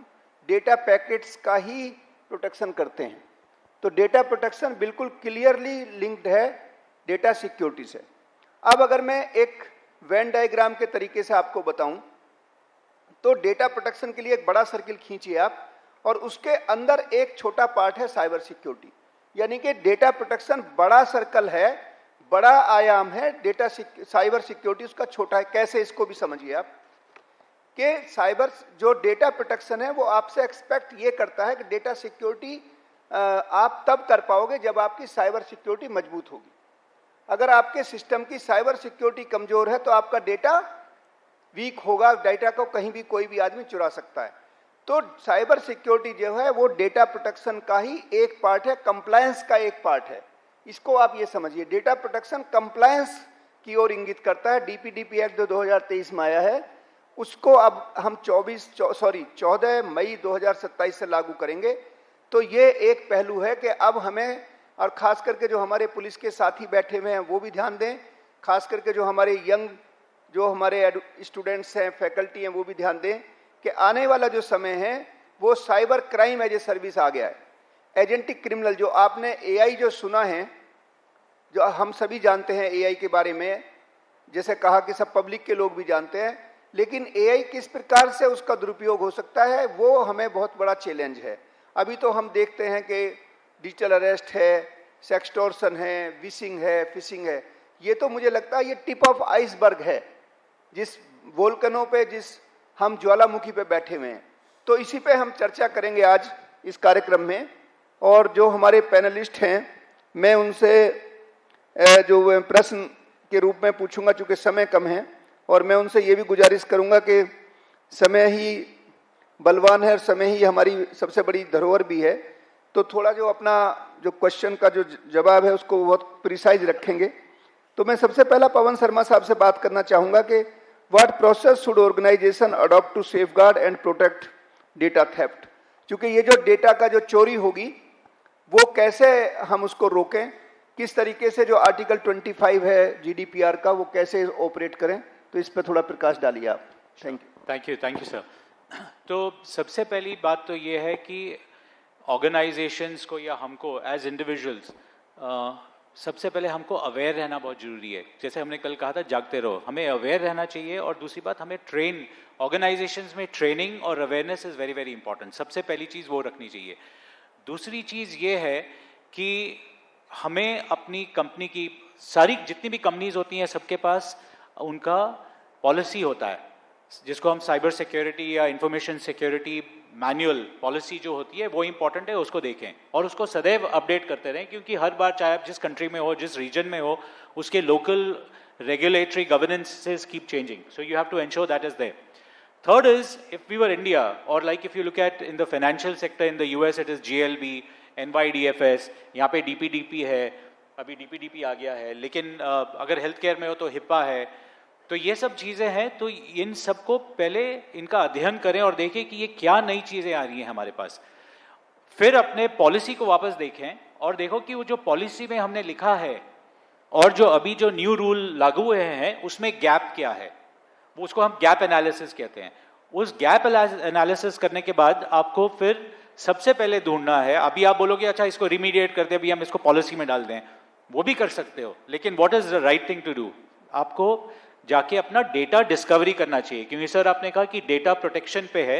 डेटा पैकेट्स का ही प्रोटेक्शन करते हैं. तो डेटा प्रोटेक्शन बिल्कुल क्लियरली लिंक्ड है डेटा सिक्योरिटी से. अब अगर मैं एक वेन डायग्राम के तरीके से आपको बताऊं तो डेटा प्रोटेक्शन के लिए एक बड़ा सर्किल खींचिए आप, और उसके अंदर एक छोटा पार्ट है साइबर सिक्योरिटी. यानी कि डेटा प्रोटेक्शन बड़ा सर्कल है, बड़ा आयाम है, डेटा साइबर सिक्योरिटी उसका छोटा है. कैसे, इसको भी समझिए आप कि साइबर जो डेटा प्रोटेक्शन है वो आपसे एक्सपेक्ट ये करता है कि डेटा सिक्योरिटी आप तब कर पाओगे जब आपकी साइबर सिक्योरिटी मजबूत होगी। अगर आपके सिस्टम की साइबर सिक्योरिटी कमजोर है तो आपका डेटा वीक होगा, डेटा को कहीं भी कोई भी आदमी चुरा सकता है। तो साइबर सिक्योरिटी जो है वो डेटा प्रोटेक्शन का ही एक पार्ट है, कंप्लायंस का एक पार्ट है। इसको आप ये समझिए, डेटा प्रोटेक्शन कंप्लायंस की ओर इंगित करता है। डीपीडीपी एक्ट जो 2023 में आया है उसको अब हम 14 मई 2027 से लागू करेंगे। तो ये एक पहलू है कि अब हमें, और खास करके जो हमारे पुलिस के साथी बैठे हुए हैं वो भी ध्यान दें, खास करके जो हमारे यंग जो हमारे स्टूडेंट्स हैं, फैकल्टी हैं, वो भी ध्यान दें कि आने वाला जो समय है वो cyber crime as a service आ गया है। एजेंटिक क्रिमिनल, जो आपने एआई जो सुना है, जो हम सभी जानते हैं एआई के बारे में, जैसे कहा कि सब पब्लिक के लोग भी जानते हैं, लेकिन एआई किस प्रकार से उसका दुरुपयोग हो सकता है वो हमें बहुत बड़ा चैलेंज है। अभी तो हम देखते हैं कि डिजिटल अरेस्ट है, सेक्सटोर्शन है, विशिंग है, फिशिंग है। ये तो मुझे लगता है ये टिप ऑफ आइसबर्ग है जिस वोल्कनों पे, जिस हम ज्वालामुखी पे बैठे हुए हैं। तो इसी पे हम चर्चा करेंगे आज इस कार्यक्रम में। और जो हमारे पैनलिस्ट हैं मैं उनसे जो प्रश्न के रूप में पूछूंगा, चूंकि समय कम है, और मैं उनसे ये भी गुजारिश करूंगा कि समय ही बलवान है और समय ही हमारी सबसे बड़ी धरोहर भी है, तो थोड़ा जो अपना जो क्वेश्चन का जो जवाब है उसको बहुत प्रिसाइज रखेंगे। तो मैं सबसे पहला पवन शर्मा साहब से बात करना चाहूँगा कि what process should organization adopt to safeguard and protect data theft. क्योंकि ये जो डेटा का जो चोरी होगी वो कैसे हम उसको रोकें, किस तरीके से जो आर्टिकल 25 है जीडीपीआर का वो कैसे ऑपरेट करें, तो इस पर थोड़ा प्रकाश डालिए आप। Thank you sir. तो सबसे पहली बात तो ये है कि ऑर्गेनाइजेशंस को या हमको एज इंडिविजुअल्स सबसे पहले हमको अवेयर रहना बहुत ज़रूरी है। जैसे हमने कल कहा था जागते रहो, हमें अवेयर रहना चाहिए। और दूसरी बात, हमें ऑर्गेनाइजेशंस में ट्रेनिंग और awareness is very very important. सबसे पहली चीज़ वो रखनी चाहिए। दूसरी चीज़ ये है कि हमें अपनी कंपनी की सारी जितनी भी कंपनीज होती हैं सबके पास उनका पॉलिसी होता है, जिसको हम साइबर सिक्योरिटी या इंफॉर्मेशन सिक्योरिटी मैनुअल पॉलिसी जो होती है वो इंपॉर्टेंट है, उसको देखें और उसको सदैव अपडेट करते रहें। क्योंकि हर बार चाहे आप जिस कंट्री में हो, जिस रीजन में हो, उसके local regulatory governances keep changing, so you have to ensure that is there. Third is, if we were India, or like if you look at in the financial sector in the US, it is GLB, NYDFS, यहाँ पे DPDP है, अभी DPDP आ गया है, लेकिन अगर health care में हो तो HIPAA है। तो ये सब चीज़ें हैं, तो इन सबको पहले इनका अध्ययन करें और देखें कि ये क्या नई चीज़ें आ रही हैं हमारे पास। फिर अपने पॉलिसी को वापस देखें और देखो कि वो जो पॉलिसी में हमने लिखा है और जो अभी जो न्यू रूल लागू हुए हैं उसमें गैप क्या है, उसको हम गैप एनालिसिस कहते हैं। उस गैप एनालिसिस करने के बाद आपको फिर सबसे पहले ढूंढना है। अभी आप बोलोगे अच्छा इसको रिमीडिएट कर दे, अभी हम इसको पॉलिसी में डाल दें, वो भी कर सकते हो, लेकिन what is the right thing to do? आपको जाके अपना डेटा डिस्कवरी करना चाहिए। क्योंकि सर आपने कहा कि डेटा प्रोटेक्शन पे है,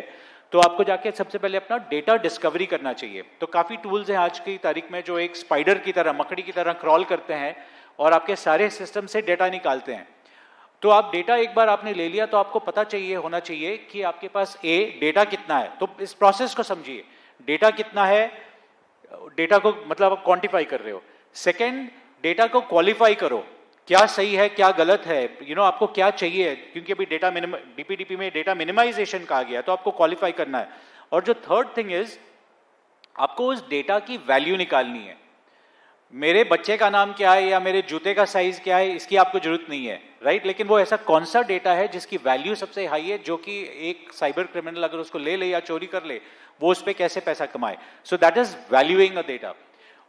तो आपको जाके सबसे पहले अपना डेटा डिस्कवरी करना चाहिए। तो काफ़ी टूल्स हैं आज की तारीख में जो एक स्पाइडर की तरह, मकड़ी की तरह क्रॉल करते हैं और आपके सारे सिस्टम से डेटा निकालते हैं। तो आप डेटा एक बार आपने ले लिया तो आपको पता होना चाहिए कि आपके पास डेटा कितना है। तो इस प्रोसेस को समझिए, डेटा कितना है, डेटा को मतलब आप क्वांटिफाई कर रहे हो। सेकंड, डेटा को क्वालिफाई करो, क्या सही है क्या गलत है, आपको क्या चाहिए, क्योंकि अभी डेटा डीपीडीपी में डेटा मिनिमाइजेशन कहा गया, तो आपको क्वालिफाई करना है। और जो थर्ड थिंग इज, आपको उस डेटा की वैल्यू निकालनी है। मेरे बच्चे का नाम क्या है या मेरे जूते का साइज क्या है, इसकी आपको जरूरत नहीं है, राइट? लेकिन वो ऐसा कौन सा डेटा है जिसकी वैल्यू सबसे हाई है, जो कि एक साइबर क्रिमिनल अगर उसको ले या चोरी कर ले, वो उस पर कैसे पैसा कमाए। So that is valuing a data.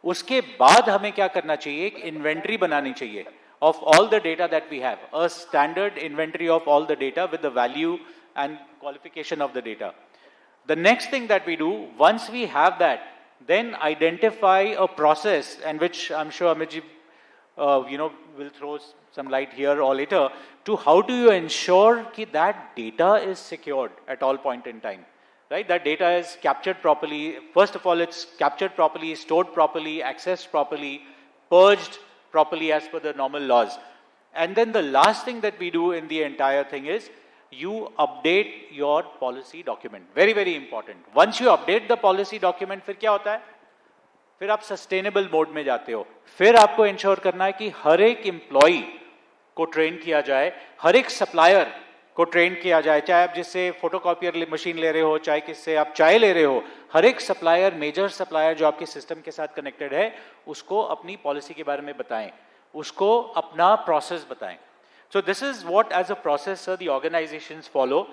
उसके बाद हमें क्या करना चाहिए, एक इन्वेंट्री बनानी चाहिए of all the data that we have, a standard inventory of all the data with the value and qualification of the data. The next thing that we do, once we have that, then identify a process, and which I'm sure Amitji, will throw some light here or later, to how do you ensure that data is secured at all point in time, right? That data is captured properly. First of all, it's captured properly, stored properly, accessed properly, purged properly as per the normal laws. And then the last thing that we do in the entire thing is you update your policy document. Very, very important. Once you update the policy document, फिर क्या होता है? फिर आप sustainable mode में जाते हो. फिर आपको इंश्योर करना है कि हर एक एम्प्लॉई को ट्रेन किया जाए, हर एक सप्लायर को ट्रेन किया जाए, चाहे आप जिससे फोटोकॉपियर मशीन ले रहे हो, चाहे किससे आप चाय ले रहे हो, हर एक सप्लायर, मेजर सप्लायर जो आपके सिस्टम के साथ कनेक्टेड है, उसको अपनी पॉलिसी के बारे में बताएं, उसको अपना प्रोसेस बताएं. So this is what, as a process, sir, the organizations follow.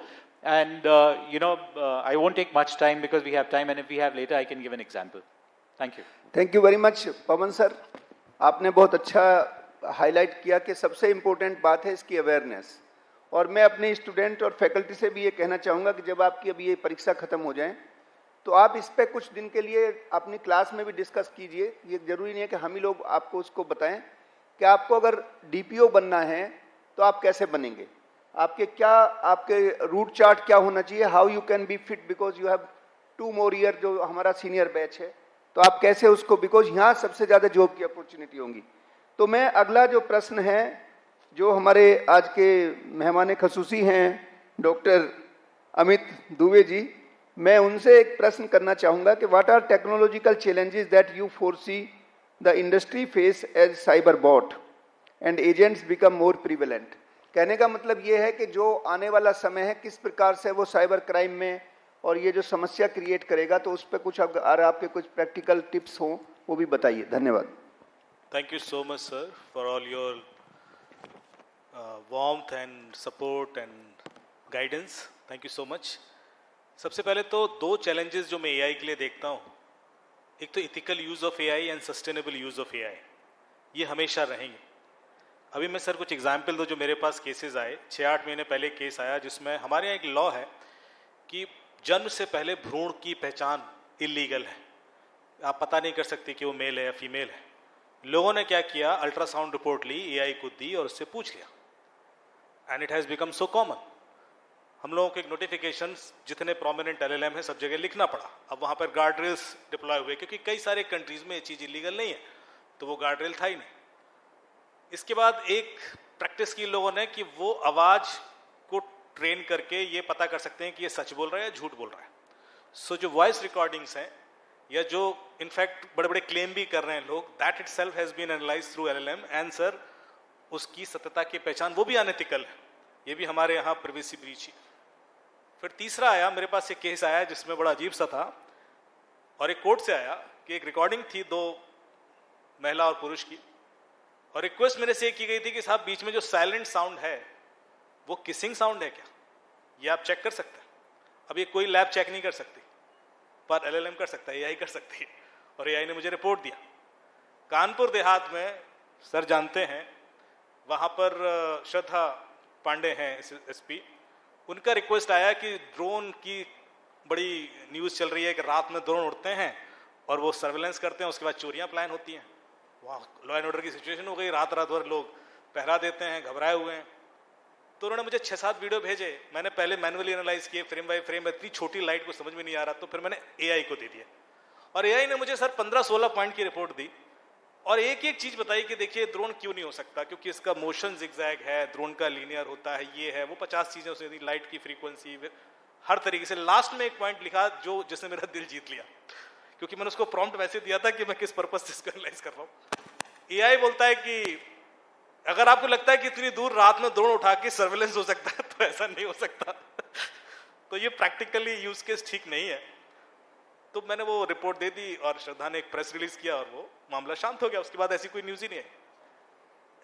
And, I won't take much time because we have time, and if we have later, I can give an example. Thank you. Thank you very much, Pawan sir. आपने बहुत अच्छा highlight किया कि सबसे important बात है इसकी awareness. और मैं अपने स्टूडेंट और फैकल्टी से भी ये कहना चाहूँगा कि जब आपकी अभी ये परीक्षा खत्म हो जाए, तो आप इस पर कुछ दिन के लिए अपनी क्लास में भी डिस्कस कीजिए. ये जरूरी नहीं है कि हम ही लोग आपको उसको बताएं कि आपको अगर DPO बनना है तो आप कैसे बनेंगे, आपके रूट चार्ट क्या होना चाहिए, how you can be fit, because you have 2 more year जो हमारा सीनियर बैच है, तो आप कैसे उसको, बिकॉज यहाँ सबसे ज़्यादा जॉब की अपॉर्चुनिटी होंगी. तो मैं अगला जो प्रश्न है, जो हमारे आज के मेहमान खसूसी हैं डॉक्टर अमित दुबे जी, मैं उनसे एक प्रश्न करना चाहूँगा कि what are technological challenges that you foresee the industry face as cyber bot and agents become more prevalent. कहने का मतलब ये है कि जो आने वाला समय है, किस प्रकार से वो साइबर क्राइम में और ये जो समस्या क्रिएट करेगा, तो उस पर कुछ अगर आपके कुछ प्रैक्टिकल टिप्स हों वो भी बताइए. धन्यवाद. Thank you so much, sir, for all your warmth and support and guidance. Thank you so much. सबसे पहले तो 2 challenges जो मैं AI के लिए देखता हूँ, एक तो ethical use of AI and sustainable use of AI. ये हमेशा रहेंगे. अभी मैं सर कुछ एग्जाम्पल दो जो मेरे पास केसेस आए. 6-8 महीने पहले केस आया जिसमें हमारे यहाँ एक लॉ है कि जन्म से पहले भ्रूण की पहचान इलीगल है. आप पता नहीं कर सकते कि वो मेल है या फीमेल है. लोगों ने क्या किया, अल्ट्रासाउंड रिपोर्ट ली, AI को दी और उससे पूछ लिया. And it has become so common. हम लोगों को एक नोटिफिकेशन जितने प्रोमिनेंट LLM है सब जगह लिखना पड़ा. अब वहाँ पर गार्ड रेल्स डिप्लॉय हुए क्योंकि कई सारे कंट्रीज में ये चीज़ इलीगल नहीं है, तो वो गार्ड रेल था ही नहीं. इसके बाद एक प्रैक्टिस की लोगों ने कि वो आवाज को ट्रेन करके ये पता कर सकते हैं कि ये सच बोल रहा है या झूठ बोल रहा है. सो जो वॉइस रिकॉर्डिंग्स हैं या जो इनफैक्ट बड़े बड़े क्लेम भी कर रहे हैं लोग, that itself has been analysed through LLM and sir उसकी सत्यता की पहचान वो भी अनएथिकल है. ये भी हमारे यहाँ प्राइवेसी ब्रीच है. फिर तीसरा आया, मेरे पास एक केस आया जिसमें बड़ा अजीब सा था और एक कोर्ट से आया कि एक रिकॉर्डिंग थी 2 महिला और पुरुष की, और रिक्वेस्ट मेरे से की गई थी कि साहब बीच में जो साइलेंट साउंड है वो किसिंग साउंड है क्या, ये आप चेक कर सकते हैं. अब ये कोई लैब चेक नहीं कर सकती, पर LLM कर सकता है, AI कर सकती है. और AI ने मुझे रिपोर्ट दिया. कानपुर देहात में सर जानते हैं, वहाँ पर श्रद्धा पांडे हैं SP, उनका रिक्वेस्ट आया कि ड्रोन की बड़ी न्यूज़ चल रही है कि रात में ड्रोन उड़ते हैं और वो सर्वेलेंस करते हैं, उसके बाद चोरियाँ प्लान होती हैं. वहाँ लॉ एंड ऑर्डर की सिचुएशन हो गई, रात भर लोग पहरा देते हैं, घबराए हुए हैं. तो उन्होंने मुझे 6-7 वीडियो भेजे. मैंने पहले मैनुअली एनालाइज किए फ्रेम बाय फ्रेम. इतनी छोटी लाइट को समझ में नहीं आ रहा, तो फिर मैंने AI को दे दिया और AI ने मुझे सर 15-16 पॉइंट की रिपोर्ट दी और एक एक चीज बताई कि देखिए ड्रोन क्यों नहीं हो सकता, क्योंकि इसका मोशन जिगजैग है, ड्रोन का लीनियर होता है, ये है वो 50 चीजें उसने दी, लाइट की फ्रीक्वेंसी, हर तरीके से. लास्ट में एक पॉइंट लिखा जो जिसने मेरा दिल जीत लिया, क्योंकि मैंने उसको प्रॉम्प्ट वैसे दिया था कि मैं किस पर्पज से इसको एनालाइज कर रहा हूँ. AI बोलता है कि अगर आपको लगता है कि इतनी दूर रात में ड्रोन उठा के सर्वेलेंस हो सकता है तो ऐसा नहीं हो सकता. तो ये प्रैक्टिकली यूज केस ठीक नहीं है. तो मैंने वो रिपोर्ट दे दी और श्रद्धा ने एक प्रेस रिलीज किया और वो मामला शांत हो गया. उसके बाद ऐसी कोई न्यूज ही नहीं आई.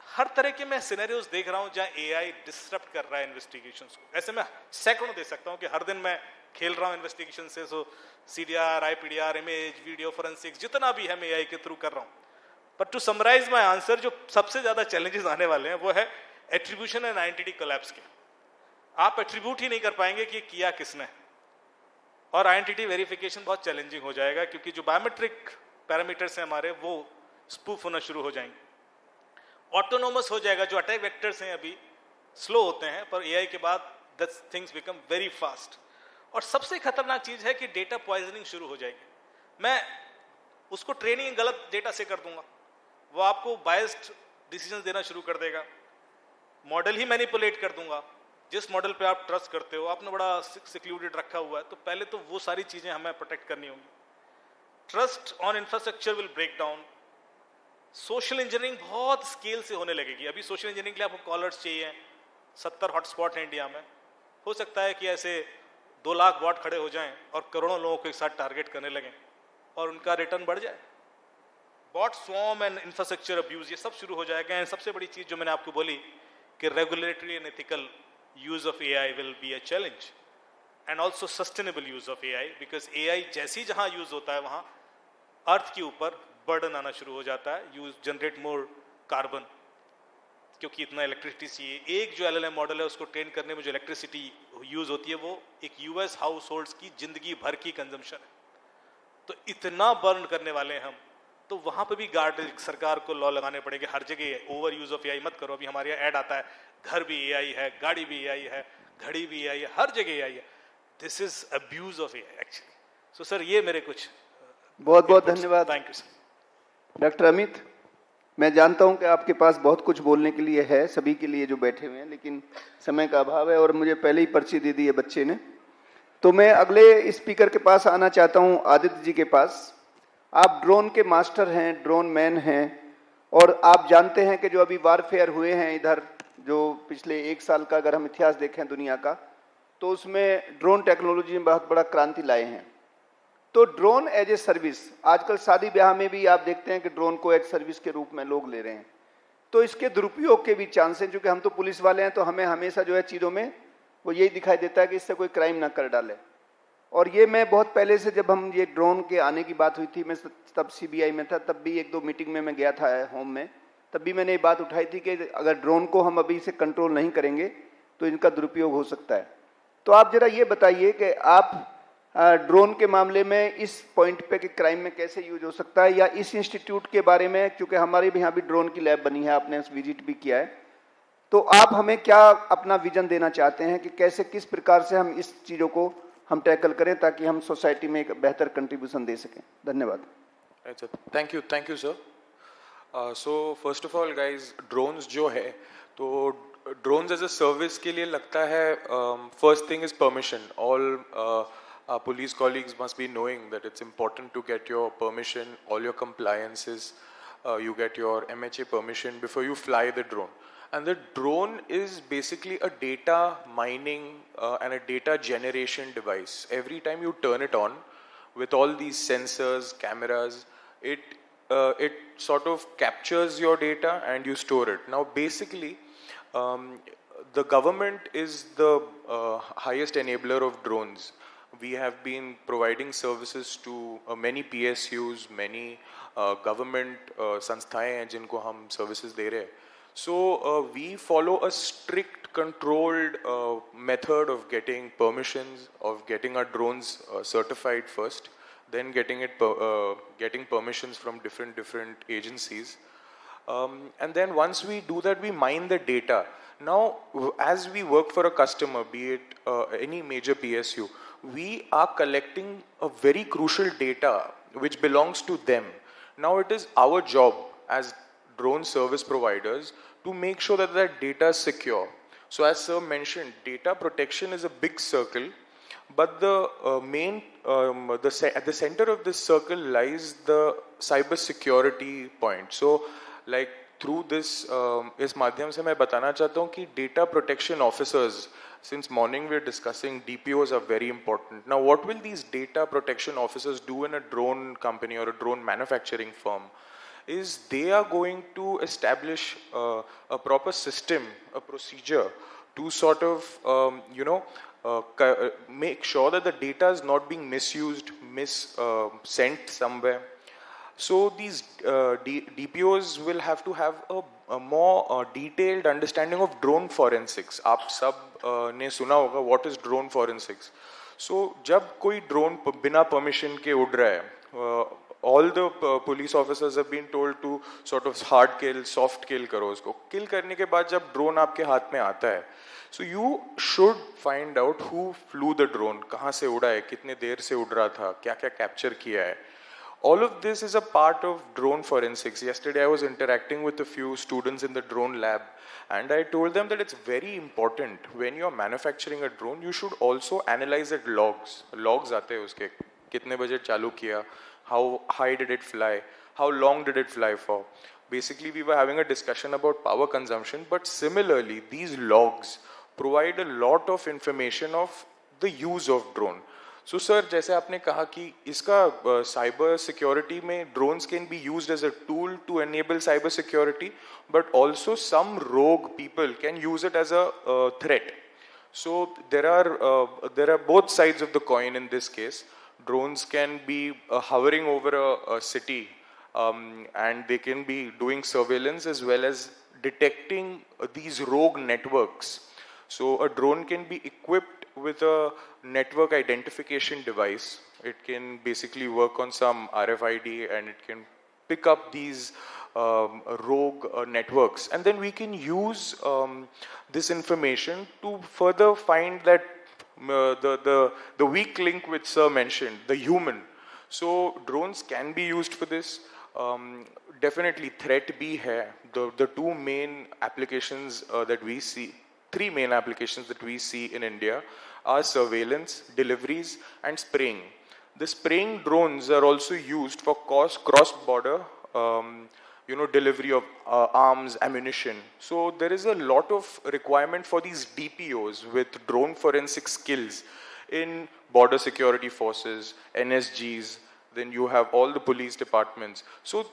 हर तरह के मैं सिनेरियोज देख रहा हूं जहां AI डिस्टर्ब कर रहा है इन्वेस्टिगेशंस को. ऐसे मैं सैकड़ों दे सकता हूं कि हर दिन मैं खेल रहा हूं इन्वेस्टिगेशन से. सो CDR, IPDR, image, video forensics जितना भी है मैं AI के थ्रू कर रहा हूं. But to summarise my answer, जो सबसे ज्यादा चैलेंजेस आने वाले हैं वो है एट्रीब्यूशन एंड आइडेंटिटी कोलैप्स के. आप एट्रीब्यूट ही नहीं कर पाएंगे कि किया किसने, और आइडेंटिटी वेरिफिकेशन बहुत चैलेंजिंग हो जाएगा क्योंकि जो बायोमेट्रिक पैरामीटर्स हैं हमारे वो स्पूफ होना शुरू हो जाएंगे. ऑटोनोमस हो जाएगा. जो अटैक वेक्टर्स हैं अभी स्लो होते हैं, पर AI के बाद the things become very fast. और सबसे खतरनाक चीज है कि डेटा पॉइजनिंग शुरू हो जाएगी. मैं उसको ट्रेनिंग गलत डेटा से कर दूंगा, वो आपको बायस्ड डिसीजन देना शुरू कर देगा. मॉडल ही मैनिपुलेट कर दूंगा. जिस मॉडल पे आप ट्रस्ट करते हो आपने बड़ा सिक्योरिटी रखा हुआ है, तो पहले तो वो सारी चीजें हमें प्रोटेक्ट करनी होंगी. Trust on infrastructure will break down. Social engineering बहुत स्केल से होने लगेगी. अभी सोशल इंजीनियरिंग के लिए आपको कॉलर्स चाहिए, 70 हॉटस्पॉट हैं इंडिया में. हो सकता है कि ऐसे 2 लाख बॉट खड़े हो जाएं और करोड़ों लोगों को एक साथ टारगेट करने लगें और उनका रिटर्न बढ़ जाए. Bot swarm and infrastructure abuse ये सब शुरू हो जाएगा. एंड सबसे बड़ी चीज जो मैंने आपको बोली कि regulatory and ethical use of AI will be a challenge and also sustainable use of AI, because AI जैसे ही जहां यूज होता है वहां अर्थ के ऊपर बर्डन आना शुरू हो जाता है. यूज जनरेट मोर कार्बन, क्योंकि इतना इलेक्ट्रिसिटी चाहिए. एक जो LLM मॉडल है उसको ट्रेन करने में जो इलेक्ट्रिसिटी यूज होती है वो एक US हाउस होल्ड्स की जिंदगी भर की कंजम्पशन है. तो इतना बर्न करने वाले हैं हम, तो वहां पे भी गार्ड सरकार को लॉ लगाने पड़ेंगे. हर जगह ओवर यूज ऑफ AI मत करो. अभी हमारे यहाँ ऐड आता है, घर भी AI है, गाड़ी भी AI है, घड़ी भी AI है, हर जगह AI है. This is abuse of AI actually. So sir ये मेरे कुछ बहुत बहुत धन्यवाद. Thank you sir. Doctor Amit, मैं जानता हूं कि आपके पास बहुत कुछ बोलने के लिए है, सभी के लिए जो बैठे हुए हैं, लेकिन समय का अभाव है और मुझे पहले ही पर्ची दे दी है बच्चे ने. तो मैं अगले स्पीकर के पास आना चाहता हूं, आदित्य जी के पास. आप ड्रोन के मास्टर हैं, ड्रोन मैन हैं, और आप जानते हैं कि जो अभी वारफेयर हुए हैं इधर, जो पिछले 1 साल का अगर हम इतिहास देखें दुनिया का, तो उसमें ड्रोन टेक्नोलॉजी में बहुत बड़ा क्रांति लाए हैं. तो ड्रोन एज ए सर्विस, आजकल शादी ब्याह में भी आप देखते हैं कि ड्रोन को एज सर्विस के रूप में लोग ले रहे हैं. तो इसके दुरुपयोग के भी चांस हैं, क्योंकि हम तो पुलिस वाले हैं, तो हमें हमेशा जो है चीज़ों में वो यही दिखाई देता है कि इससे कोई क्राइम ना कर डाले. और ये मैं बहुत पहले से, जब हम ये ड्रोन के आने की बात हुई थी, मैं तब CBI में था, तब भी 1-2 मीटिंग में मैं गया था होम में, तब भी मैंने ये बात उठाई थी कि अगर ड्रोन को हम अभी से कंट्रोल नहीं करेंगे तो इनका दुरुपयोग हो सकता है. तो आप जरा ये बताइए कि आप ड्रोन के मामले में इस पॉइंट पे कि क्राइम में कैसे यूज हो सकता है, या इस इंस्टीट्यूट के बारे में, क्योंकि हमारे भी यहाँ भी ड्रोन की लैब बनी है, आपने विजिट भी किया है, तो आप हमें क्या अपना विजन देना चाहते हैं कि कैसे, किस प्रकार से हम इस चीज़ों को हम टैकल करें ताकि हम सोसाइटी में एक बेहतर कंट्रीब्यूशन दे सकें. धन्यवाद. अच्छा, thank you sir. So first of all guys, drones जो है, तो ड्रोन्स एज अ सर्विस के लिए लगता है first thing is permission. All our police colleagues must be knowing that it's important to get your permission, all your compliances, you get your MHA permission before you fly the drone. And the drone is basically a data mining and a data generation device. Every time you turn it on with all these sensors, cameras, it sort of captures your data and you store it. Now basically the government is the highest enabler of drones. We have been providing services to many PSUs, many government संस्थाएं हैं जिनको हम services दे रहे हैं. So we follow a strict controlled method of getting permissions, of getting our drones certified first, then getting permissions from different agencies. And then once we do that, we mine the data. Now, as we work for a customer, be it any major PSU, we are collecting a very crucial data which belongs to them. Now it is our job as drone service providers to make sure that that data is secure. So as sir mentioned, data protection is a big circle, but the at the center of this circle lies the cyber security point. So like through this इस माध्यम से मैं बताना चाहता हूँ कि data protection officers, since morning we are discussing DPOs are very important. Now what will these data protection officers do in a drone company or a drone manufacturing firm is they are going to establish a proper system, a procedure to sort of make sure that the data is not being misused, sent somewhere. So these DPOs will have to have a more detailed understanding of drone forensics. आप सब ने सुना होगा what is drone forensics. So जब कोई drone बिना permission के उड़ रहा है, all the police officers have been told to sort of hard kill, soft kill करो उसको. Kill करने के बाद जब drone आपके हाथ में आता है, so you should find out who flew the drone, कहाँ से उड़ा है, कितने देर से उड़ रहा था, क्या क्या capture किया है. all of this is a part of drone forensics. Yesterday I was interacting with a few students in the drone lab, and I told them that it's very important when you're manufacturing a drone, you should also analyze its logs. Logs aate hai uske, kitne baje chalu kiya, how high did it fly, how long did it fly for. Basically, we were having a discussion about power consumption, but similarly, these logs provide a lot of information of the use of drone. So sir, जैसे आपने कहा कि इसका cyber security में drones can be used as a tool to enable cyber security, but also some rogue people can use it as a threat. So there are both sides of the coin in this case. Drones can be hovering over a city, and they can be doing surveillance as well as detecting these rogue networks. So a drone can be equipped with a network identification device. It can basically work on some RFID, and it can pick up these rogue networks, and then we can use this information to further find that the weak link which sir mentioned, the human. So drones can be used for this. Definitely threat bhi hai. The two main applications that we see, three main applications that we see in India are surveillance, deliveries, and spraying. The spraying drones are also used for cross-border delivery of arms, ammunition. So there is a lot of requirement for these DPOs with drone forensic skills in border security forces, NSGs, then you have all the police departments. So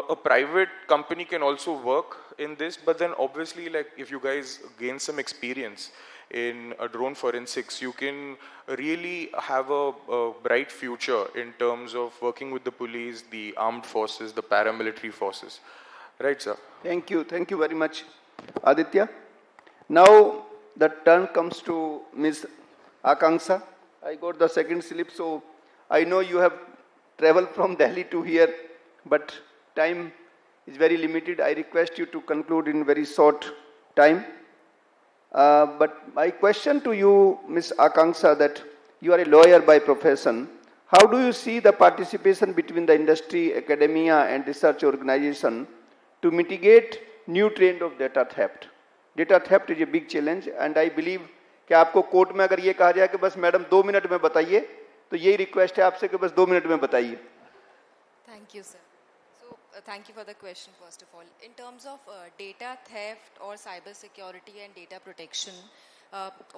a private company can also work in this, but then obviously, like, if you guys gain some experience in drone forensics, you can really have a bright future in terms of working with the police, the armed forces, the paramilitary forces. Right, sir? Thank you very much, Aditya. Now the turn comes to Ms. Akanksha. I got the second slip, so I know you have traveled from Delhi to here, but time is very limited. I request you to conclude in very short time. But my question to you, Ms. Akanksha, that you are a lawyer by profession. How do you see the participation between the industry, academia, and research organization to mitigate new trend of data theft? Data theft is a big challenge, and I believe कि आपको court में अगर ये कहा जाए कि बस madam 2 minute में बताइए, तो यही रिक्वेस्ट है आपसे कि बस 2 मिनट में बताइए. Thank you, sir. So, thank you for the question, first of all. In terms of data theft or cyber security and data protection,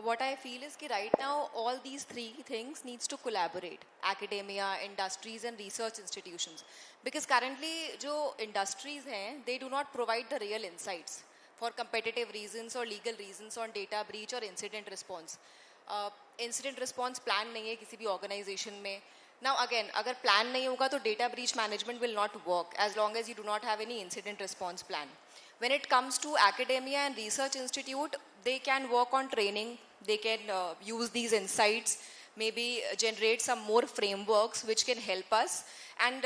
what I feel is that right now, all these three things needs to collaborate. Academia, industries, and research institutions. Because currently, jo industries hain, they do not provide the real insights for competitive reasons or legal reasons on data breach or incident response. Incident response plan nahi hai kisi bhi organization mein. Now again, agar plan nahi hoga, to data breach management will not work as long as you do not have any incident response plan. When it comes to academia and research institute, they can work on training, they can use these insights, maybe generate some more frameworks which can help us. And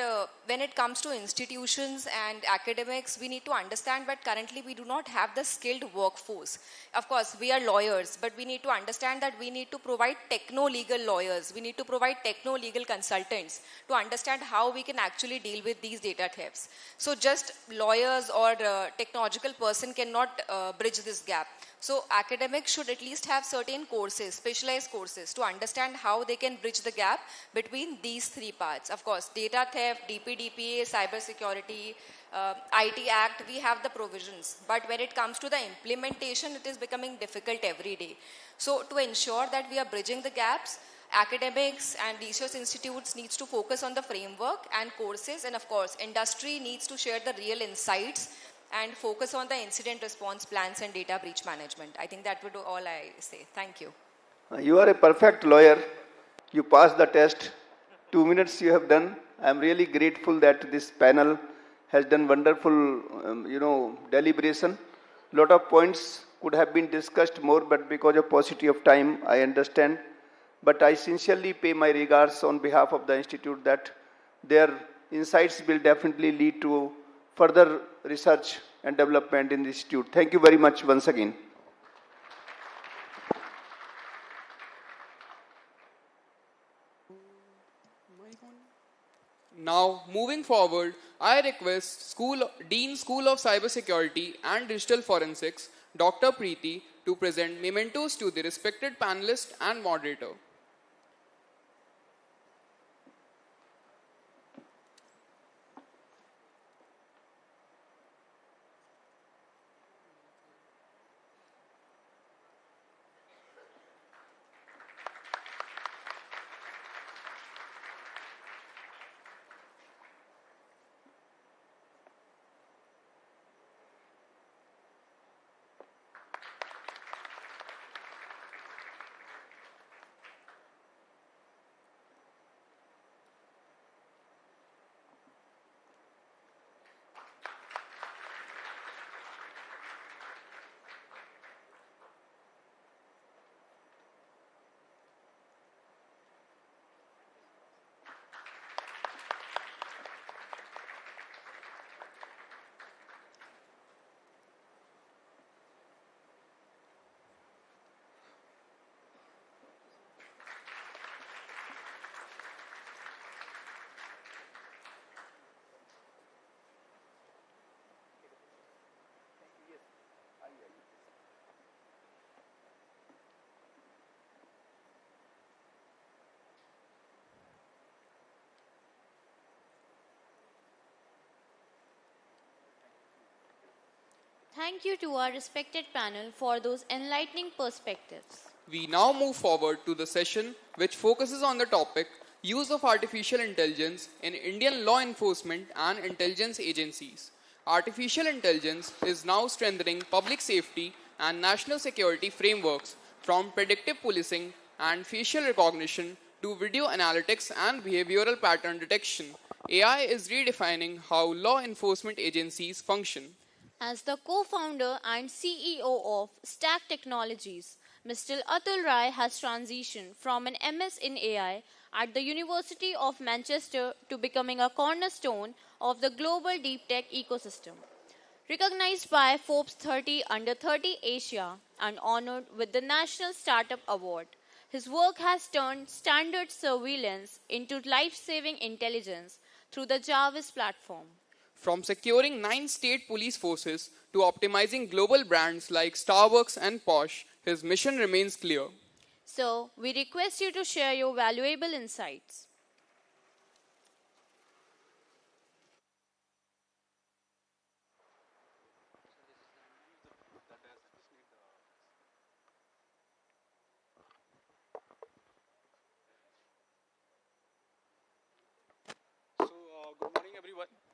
when it comes to institutions and academics, we need to understand that currently we do not have the skilled workforce. Of course, we are lawyers, but we need to understand that we need to provide techno-legal lawyers. We need to provide techno-legal consultants to understand how we can actually deal with these data thefts. So just lawyers or technological person cannot bridge this gap. So academics should at least have certain courses, specialized courses, to understand how they can bridge the gap between these three parts. Of course, data theft, DPDPA, cyber security, IT Act, we have the provisions. But when it comes to the implementation, it is becoming difficult every day. So to ensure that we are bridging the gaps, academics and research institutes needs to focus on the framework and courses, and of course, industry needs to share the real insights and focus on the incident response plans and data breach management. I think that would be all I say. Thank you. You are a perfect lawyer. You passed the test. 2 minutes you have done. I am really grateful that this panel has done wonderful, deliberation. Lot of points could have been discussed more, but because of paucity of time, I understand. But I sincerely pay my regards on behalf of the institute that their insights will definitely lead to further research and development in the institute. Thank you very much once again. Now, moving forward, I request Dean School of Cybersecurity and Digital Forensics, Dr. Preeti, to present mementos to the respected panelist and moderator. Thank you to our respected panel for those enlightening perspectives. We now move forward to the session which focuses on the topic Use of Artificial Intelligence in Indian Law Enforcement and Intelligence Agencies. Artificial intelligence is now strengthening public safety and national security frameworks from predictive policing and facial recognition to video analytics and behavioral pattern detection. AI is redefining how law enforcement agencies function. As the co-founder and CEO of Stack Technologies, Mr. Atul Rai has transitioned from an MS in AI at the University of Manchester to becoming a cornerstone of the global deep tech ecosystem. Recognized by Forbes 30 Under 30 Asia and honored with the National Startup Award, his work has turned standard surveillance into life-saving intelligence through the Jarvis platform. From securing 9 state police forces to optimizing global brands like Starbucks and Posh, his mission remains clear. So, we request you to share your valuable insights.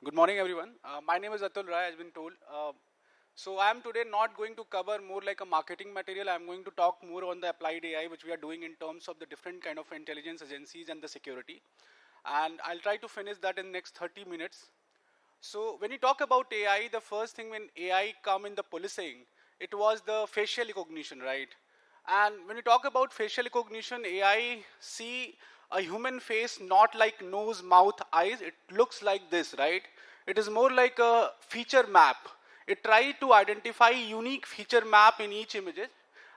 Good morning, everyone. My name is Atul Rai, as been told. So I am today not going to cover more like a marketing material. I am going to talk more on the applied AI, which we are doing in terms of the different kind of intelligence agencies and the security. And I'll try to finish that in next 30 minutes. So when you talk about AI, the first thing when AI come in the policing, it was the facial recognition, right? And when you talk about facial recognition, AI see a human face not like nose, mouth, eyes. It looks like this, right? It is more like a feature map. It tries to identify unique feature map in each image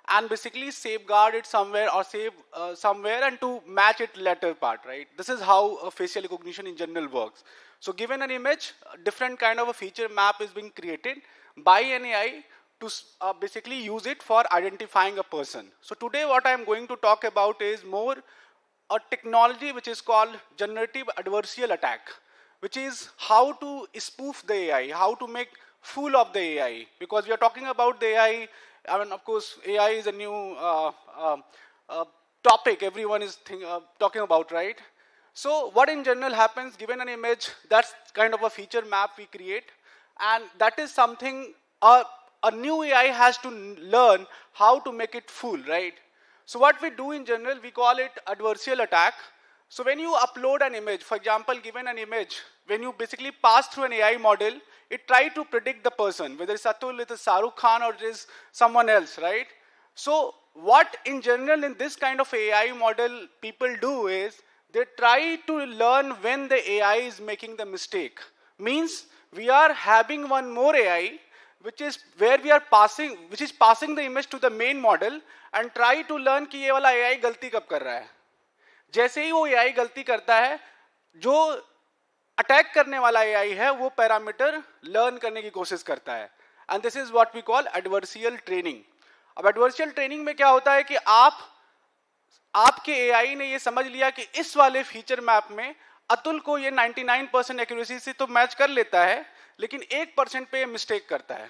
and basically safeguard it somewhere or save somewhere and to match it latter part, right? This is how a facial recognition in general works. So given an image, different kind of a feature map is being created by an AI to basically use it for identifying a person. So today what I am going to talk about is more a technology which is called generative adversarial attack, which is how to spoof the AI, how to make fool of the AI. Because we are talking about the AI, I mean, of course, AI is a new topic everyone is talking about, right? So what in general happens, given an image, that's kind of a feature map we create. And that is something a new AI has to learn how to make it fool, right? So what we do in general, we call it adversarial attack. So when you upload an image, for example, given an image, when you basically pass through an AI model, it tries to predict the person, whether it's Atul, it is Shahrukh Khan, or it is someone else, right? So what in general in this kind of AI model people do is, they try to learn when the AI is making the mistake. Means we are having one more AI, which is where we are passing, which is passing the image to the main model and try to learn कि ये वाला AI गलती कब कर रहा है. जैसे ही वो AI गलती करता है, जो अटैक करने वाला एआई है वो पैरामीटर लर्न करने की कोशिश करता है, and this is what we call adversarial training. अब एडवर्सियल ट्रेनिंग में क्या होता है कि आपके एआई ने ये समझ लिया कि इस वाले फीचर मैप में अतुल को ये 99% एक्यूरेसी से तो मैच कर लेता है, लेकिन 1% पे मिस्टेक करता है.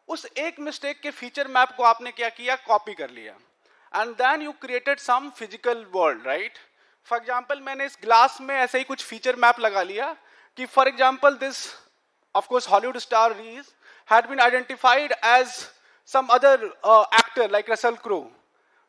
उस एक मिस्टेक के फीचर मैप को आपने क्या किया, कॉपी कर लिया, and then you created some physical world, right. For example मैंने इस ग्लास में ऐसे ही कुछ फीचर मैप लगा लिया कि for example this of course Hollywood star Reese had been identified as some other actor like Russell Crowe.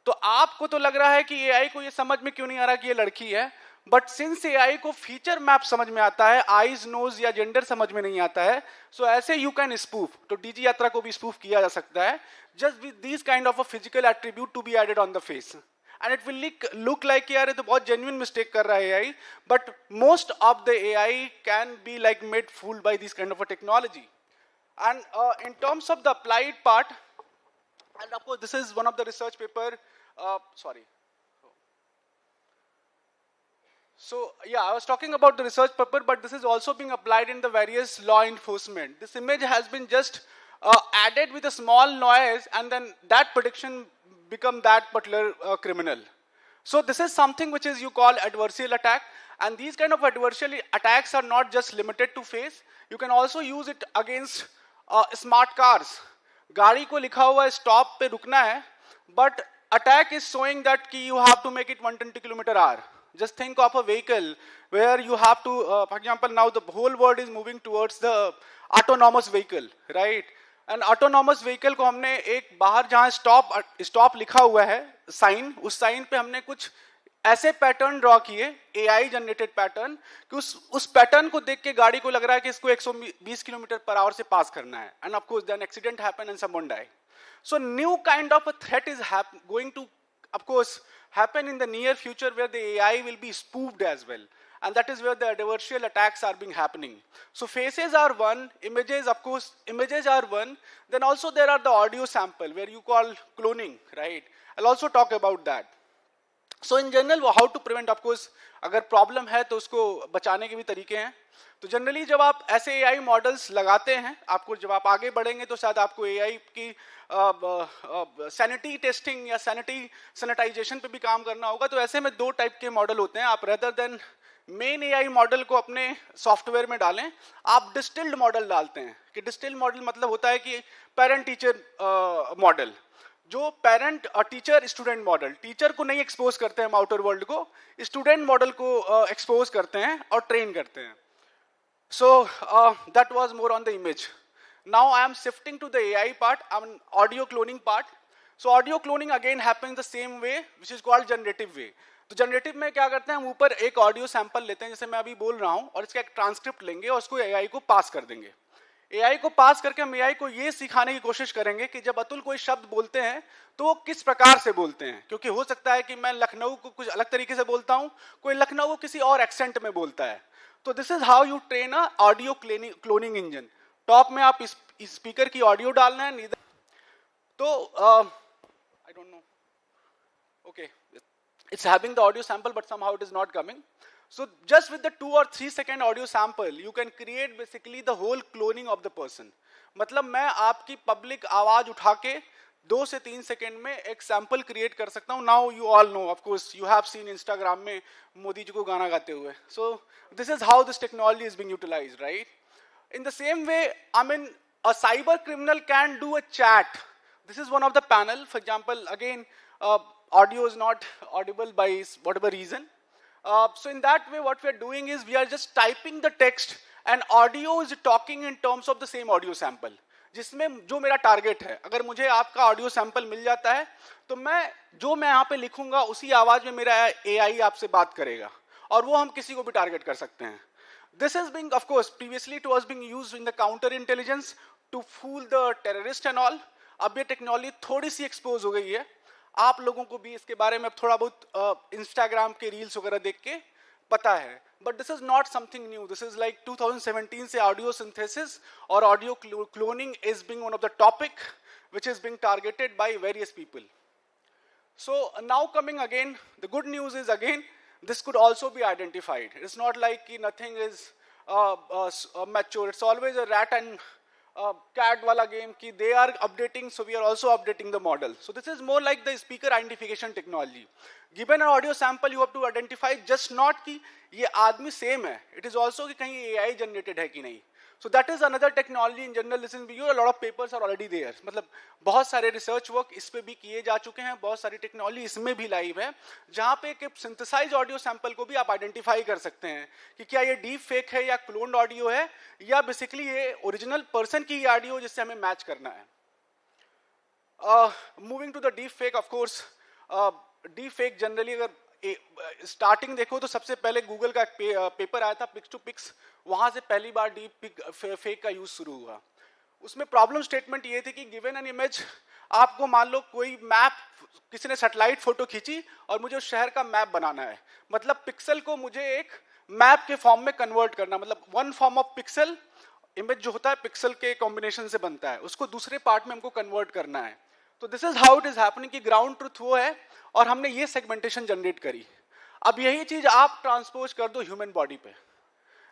तो आपको तो लग रहा है कि एआई को ये समझ में क्यों नहीं आ रहा कि ये लड़की है, बट सिंस एआई को फीचर मैप समझ में आता है, आईज नोज या जेंडर समझ में नहीं आता है, सो ऐसे यू कैन स्पूफ. तो डीजी यात्रा को भी स्पूफ किया जा सकता है just with this kind of a physical attribute to be added on the face, and it will look like यार ये तो बहुत जेन्युइन मिस्टेक कर रहा है AI, but most of the AI can be like made fooled by this kind of a technology. And in terms of the applied part, and of course this is one of the research paper, so yeah, I was talking about the research paper, but this is also being applied in the various law enforcement. This image has been just added with a small noise, and then that prediction become that particular criminal. So this is something which is you call adversarial attack, and these kind of adversarial attacks are not just limited to face. You can also use it against smart cars. गाड़ी को लिखा हुआ है stop पे रुकना है, but attack is showing that कि you have to make it 120 km/h. Just think of a vehicle where you have to, for example, now the whole world is moving towards the autonomous vehicle, right? And autonomous vehicle को हमने एक बाहर जहाँ stop लिखा हुआ है sign, उस sign पे हमने कुछ ऐसे पैटर्न ड्रॉ किए, एआई जनरेटेड पैटर्न, कि उस पैटर्न को देख के गाड़ी को लग रहा है कि इसको 120 km/h से पास करना है, and of course then accident happen and someone die. So new kind of a threat is going to of course happen in the near future where the AI will be spoofed as well, and that is where the adversarial attacks are being happening. So faces are one, images, of course images are one, then also there are the audio sample where you call cloning, right? I'll also talk about that. So in general how to prevent, of course अगर problem है तो उसको बचाने के भी तरीके हैं. तो जनरली जब आप ऐसे एआई मॉडल्स लगाते हैं, आपको जब आप आगे बढ़ेंगे तो शायद आपको एआई की सैनिटी टेस्टिंग या सैनिटाइजेशन पे भी काम करना होगा. तो ऐसे में दो टाइप के मॉडल होते हैं. आप rather than main AI model को अपने सॉफ्टवेयर में डालें, आप डिस्टिल्ड मॉडल डालते हैं. कि डिस्टिल्ड मॉडल मतलब होता है कि पेरेंट टीचर मॉडल, जो पेरेंट और टीचर स्टूडेंट मॉडल, टीचर को नहीं एक्सपोज करते हैं आउटर वर्ल्ड को, स्टूडेंट मॉडल को एक्सपोज करते हैं और ट्रेन करते हैं. So that was more on the image. Now I am shifting to the AI part, audio cloning part. So audio cloning again happens the same way, which is called generative way. तो generative में क्या करते हैं, हम ऊपर एक audio sample लेते हैं जैसे मैं अभी बोल रहा हूँ, और इसका एक ट्रांसक्रिप्ट लेंगे और उसको एआई को पास कर देंगे. एआई को पास करके हम एआई को ये सिखाने की कोशिश करेंगे कि जब अतुल कोई शब्द बोलते हैं तो वो किस प्रकार से बोलते हैं, क्योंकि हो सकता है कि मैं लखनऊ को कुछ अलग तरीके से बोलता हूँ, कोई लखनऊ को किसी और एक्सेंट में बोलता है. तो this is how you train a audio cloning engine. Top में आप स्पीकर की ऑडियो डालना है, तो I don't know, okay, it's having the audio sample but somehow it is not coming. So just with the 2 or 3 second audio sample you can create basically the whole cloning of the person. मतलब मैं आपकी public आवाज उठा के 2 से 3 second में एक sample create कर सकता हूँ. Now you all know, of course you have seen Instagram में मोदी जी को गाना गाते हुए. So this is how this technology is being utilised, right? In the same way I mean a cyber criminal can do a chat. This is one of the panel. For example, again, audio is not audible by whatever reason. So in that way, what we are doing is we are just typing the text, and audio is talking in terms of the same audio sample. जिसमें जो मेरा target है, अगर मुझे आपका audio sample मिल जाता है तो मैं यहाँ पे लिखूंगा उसी आवाज में मेरा एआई आपसे बात करेगा, और वो हम किसी को भी टारगेट कर सकते हैं. This is being, of course, previously it was being used in the counter intelligence to fool the terrorist and all. अब ये टेक्नोलॉजी थोड़ी सी एक्सपोज हो गई है, आप लोगों को भी इसके बारे में थोड़ा बहुत इंस्टाग्राम के रील्स वगैरह देख के पता है, but this is not something new. This is like 2017 से ऑडियो सिंथेसिस और audio cloning is being one of the topic which is being targeted by various people. So now coming again, the good news is again this could also be identified. It's not like nothing is mature. It's always a rat and cat wala game ki they are updating, so we are also updating the model. So this is more like the speaker identification technology. Given an audio sample, you have to identify just not ki ye aadmi same hai, it is also ki kahin AI generated hai ki nahi. So that is another technology in general listening video. A lot of papers are already there. मतलब बहुत सारे research work इस पे भी किए जा चुके हैं, बहुत सारी technology इसमें भी live है, जहाँ पे एक synthesized audio sample को भी आप identify कर सकते हैं कि क्या ये deep fake है या cloned audio है या basically ये original person की audio जिससे हमें match करना है. Moving to the deep fake, of course, deep fake generally अगर स्टार्टिंग देखो तो सबसे पहले गूगल का पेपर आया था पिक्स टू पिक्स, वहां से पहली बार डीप फेक का यूज शुरू हुआ. उसमें प्रॉब्लम स्टेटमेंट ये थी कि गिवन एन इमेज, आपको मान लो कोई मैप, किसी ने सैटेलाइट फोटो खींची और मुझे उस शहर का मैप बनाना है, मतलब पिक्सल को मुझे एक मैप के फॉर्म में कन्वर्ट करना, मतलब one form of pixel, image जो होता है पिक्सल के कॉम्बिनेशन से बनता है, उसको दूसरे पार्ट में हमको कन्वर्ट करना है. तो this is how it is happening कि ग्राउंड ट्रुथ वो है और हमने ये सेगमेंटेशन जनरेट करी. अब यही चीज आप ट्रांसपोज कर दो ह्यूमन बॉडी पे.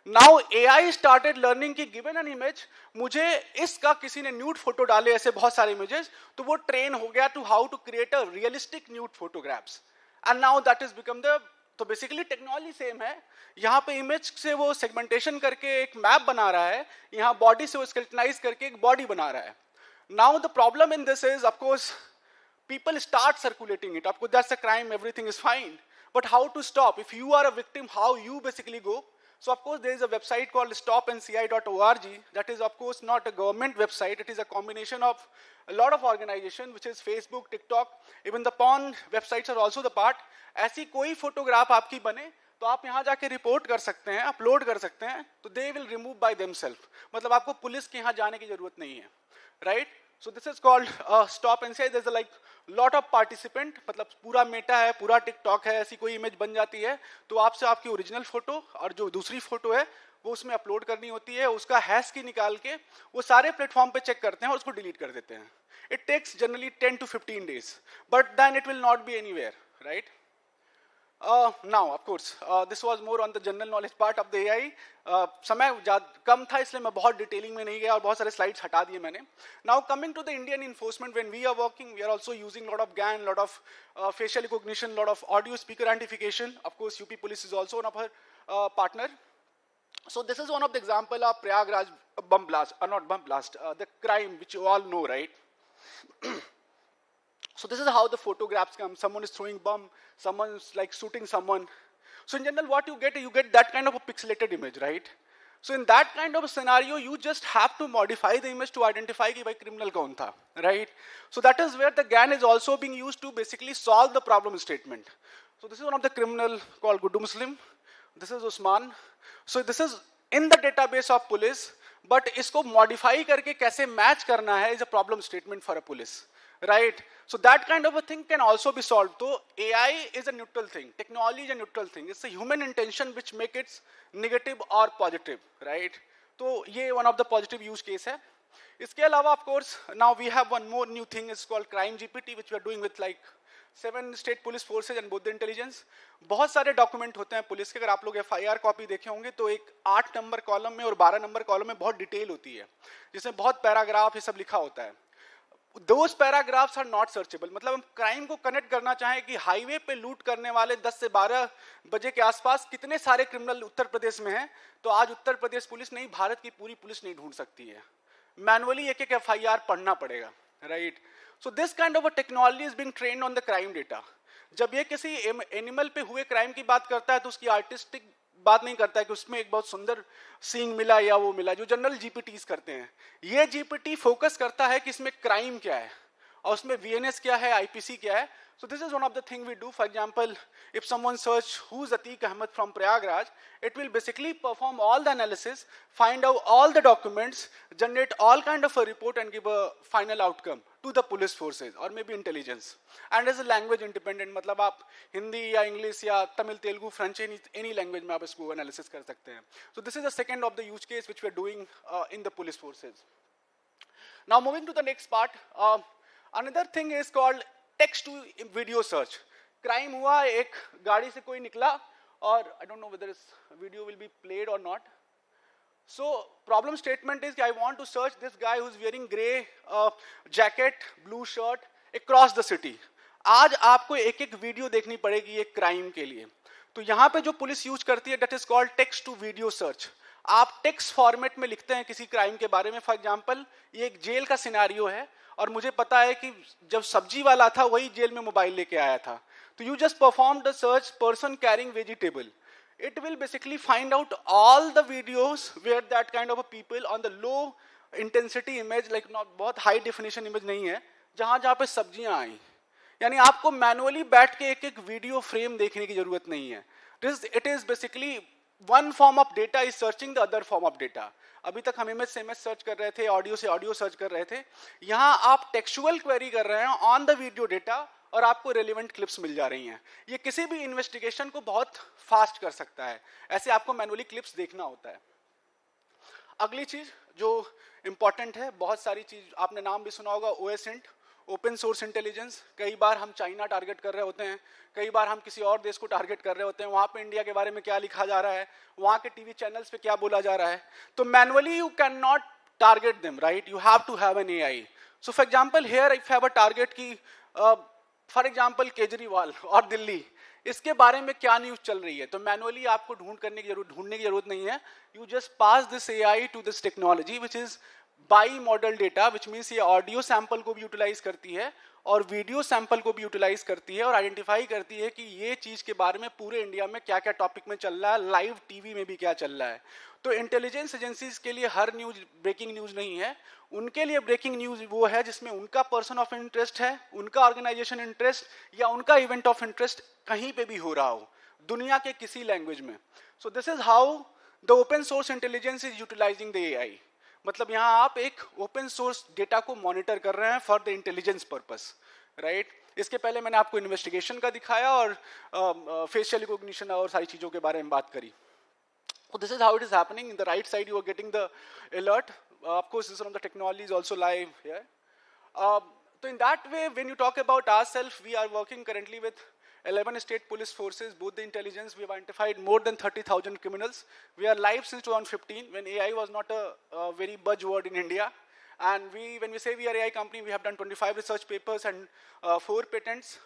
नाउ एआई स्टार्टेड लर्निंग कि गिवन एन इमेज, मुझे इसका किसी ने न्यूड फोटो डाले, ऐसे बहुत सारे इमेजेस, तो वो ट्रेन हो गया to how to create a realistic nude photographs. And now that is become the, तो बेसिकली टेक्नोलॉजी सेम है. यहाँ पे इमेज से वो सेगमेंटेशन करके एक मैप बना रहा है, यहाँ बॉडी से वो स्केलेटनाइज करके एक बॉडी बना रहा है. Now the problem in this is, of course, people start circulating it. Of course, that's a crime, everything is fine. But how to stop? If you are a victim, how you basically go? So of course, there is a website called stopnci.org. That is of course not a government website. It is a combination of a lot of organizations, which is Facebook, TikTok, even the porn websites are also the part. ऐसी कोई photograph आपकी बने तो आप यहाँ जाके report कर सकते हैं, अपलोड कर सकते हैं, तो they will remove by themselves. मतलब आपको पुलिस के यहाँ जाने की जरूरत नहीं है. Right? So this is called stop and say. There's a like lot of participant, मतलब पूरा मेटा है, पूरा टिकटॉक है, ऐसी कोई इमेज बन जाती है तो आपसे आपकी ओरिजिनल फोटो और जो दूसरी फोटो है वो उसमें अपलोड करनी होती है, उसका हैश की निकाल के वो सारे प्लेटफॉर्म पे चेक करते हैं और उसको डिलीट कर देते हैं. It takes generally 10 to 15 days, but then it will not be anywhere, right? Now, of course, this was more on the general knowledge part of the AI. समय कम था इसलिए मैं बहुत डिटेलिंग में नहीं गया और बहुत सारे स्लाइड्स हटा दिए मैंने. Now coming to the Indian enforcement, when we are working, we are also using lot of GAN, lot of facial recognition, lot of audio speaker identification. Of course, UP Police is also one of our partner. So this is one of the example of Prayagraj bomb blast, not bomb blast, the crime which you all know, right? So this is how the photographs come. Someone is throwing bomb, someone's like shooting someone. So in general, what you get that kind of a pixelated image, right? So in that kind of a scenario, you just have to modify the image to identify कि भाई criminal कौन था, right? So that is where the GAN is also being used to basically solve the problem statement. So this is one of the criminal called Guddu Muslim. This is Usman. So this is in the database of police, but इसको modify करके कैसे match करना है is a problem statement for a police. Right? So that kind of a thing can also be solved. So AI is a neutral thing. Technology is a neutral thing. It's a human intention which make it negative or positive. Right? So ये one of the positive use case है. इसके अलावा of course now we have one more new thing. It's called Crime GPT, which we are doing with like 7 state police forces and both the intelligence. बहुत सारे document होते हैं police के. अगर आप लोग FIR कॉपी देखे होंगे तो एक 8 नंबर कॉलम में और 12 नंबर कॉलम में बहुत डिटेल होती है, जिसमें बहुत पैराग्राफ ये सब लिखा होता है. Those paragraphs are not searchable. मतलब हम क्राइम को कनेक्ट करना चाहें कि हाईवे पे लूट करने वाले 10 से 12 बजे के आसपास कितने सारे क्रिमिनल उत्तर प्रदेश में हैं, तो आज उत्तर प्रदेश पुलिस नहीं, भारत की पूरी पुलिस नहीं ढूंढ सकती है. मैनुअली एक एक FIR पढ़ना पड़ेगा, right? So this kind of a technology is being trained on the crime data. जब ये किसी एनिमल पे हुए क्राइम की बात करता है तो उसकी आर्टिस्टिक बात नहीं करता है कि उसमें एक बहुत सुंदर सीन मिला या वो मिला, जो जनरल जीपीटीज करते हैं. ये जीपीटी फोकस करता है कि इसमें क्राइम क्या है और उसमें VNS क्या है, IPC क्या है. So this is one of the thing we do. For example, if someone search who's Atiq Ahmed from Prayagraj, it will basically perform all the analysis, find out all the documents, generate all kind of a report and give a final outcome to the police forces or maybe intelligence. And as a language independent, मतलब आप हिंदी या English या Tamil, Telugu, French, any language में आप इसको analysis कर सकते हैं. So this is the second of the use case which we are doing in the police forces. Now moving to the next part, another thing is called text to video search. Crime हुआ, एक गाड़ी से कोई निकला और I don't know whether this video will be played or not. So problem statement is I want to search this guy who's wearing grey jacket, blue shirt across the city. आज आपको एक एक वीडियो देखनी पड़ेगी एक crime के लिए. तो यहाँ पे जो पुलिस यूज करती है, that is called text to video search. आप टेक्स्ट फॉर्मेट में लिखते हैं किसी क्राइम के बारे में. फॉर एग्जांपल ये एक जेल का सिनेरियो है और मुझे पता है कि जब सब्जी वाला था वही जेल में मोबाइल लेके आया था. तो you just perform the search person carrying vegetable. It will basically find out all the videos where that kind of a people on the low intensity image, like not बहुत high definition image नहीं है, जहाँ जहाँ पे सब्जियाँ आई. यानी आपको manually बैठ के एक एक वीडियो फ्रेम देखने की जरूरत नहीं है. It is basically one form of data is searching the other form of data. अभी तक हम इमेज से इमेज सर्च कर रहे थे, ऑडियो से ऑडियो सर्च कर रहे थे. यहाँ आप टेक्सुअल क्वेरी कर रहे हैं ऑन द वीडियो डेटा और आपको रेलिवेंट क्लिप्स मिल जा रही हैं. ये किसी भी इन्वेस्टिगेशन को बहुत फास्ट कर सकता है. ऐसे आपको मैनुअली क्लिप्स देखना होता है. अगली चीज जो इंपॉर्टेंट है, बहुत सारी चीज आपने नाम भी सुना होगा, OSINT, ओपन सोर्स इंटेलिजेंस. कई बार हम चाइना टारगेट कर रहे होते हैं, कई बार हम किसी और देश को टारगेट कर रहे होते हैं. वहां पे इंडिया के बारे में क्या लिखा जा रहा है, वहां के टीवी चैनल्स पे क्या बोला जा रहा है. तो manually you can not target them, right? You have to have an AI. So for example here if have a target की फॉर एग्जाम्पल केजरीवाल और दिल्ली, इसके बारे में क्या न्यूज चल रही है, तो मैनुअली आपको ढूंढने की जरूरत नहीं है. You just pass this AI to this technology which is bi model data, which means ये ऑडियो सैंपल को भी यूटिलाइज करती है और वीडियो सैंपल को भी यूटिलाइज करती है और आइडेंटिफाई करती है कि ये चीज के बारे में पूरे इंडिया में क्या क्या टॉपिक में चल रहा है, लाइव टीवी में भी क्या चल रहा है. तो इंटेलिजेंस एजेंसीज के लिए हर न्यूज ब्रेकिंग न्यूज नहीं है. उनके लिए ब्रेकिंग न्यूज वो है जिसमें उनका पर्सन ऑफ इंटरेस्ट है, उनका ऑर्गेनाइजेशन इंटरेस्ट या उनका इवेंट ऑफ इंटरेस्ट कहीं पे भी हो रहा हो दुनिया के किसी लैंग्वेज में. So this is how the open source intelligence is utilising the AI. मतलब यहाँ आप एक ओपन सोर्स डेटा को मॉनिटर कर रहे हैं for the intelligence purpose, right? इसके पहले मैंने आपको इन्वेस्टिगेशन का दिखाया और फेशियल रिकॉग्निशन और सारी चीजों के बारे में बात करी. So this is how it is happening. In the right side, you are getting the alert. Of course, this is from the technology is also live here. So in that way, when you talk about ourselves, we are working currently with 11 state police forces, both the intelligence. We have identified more than 30,000 criminals. We are live since 2015, when AI was not a very buzzword in India. And when we say we are AI company, we have done 25 research papers and 4 patents.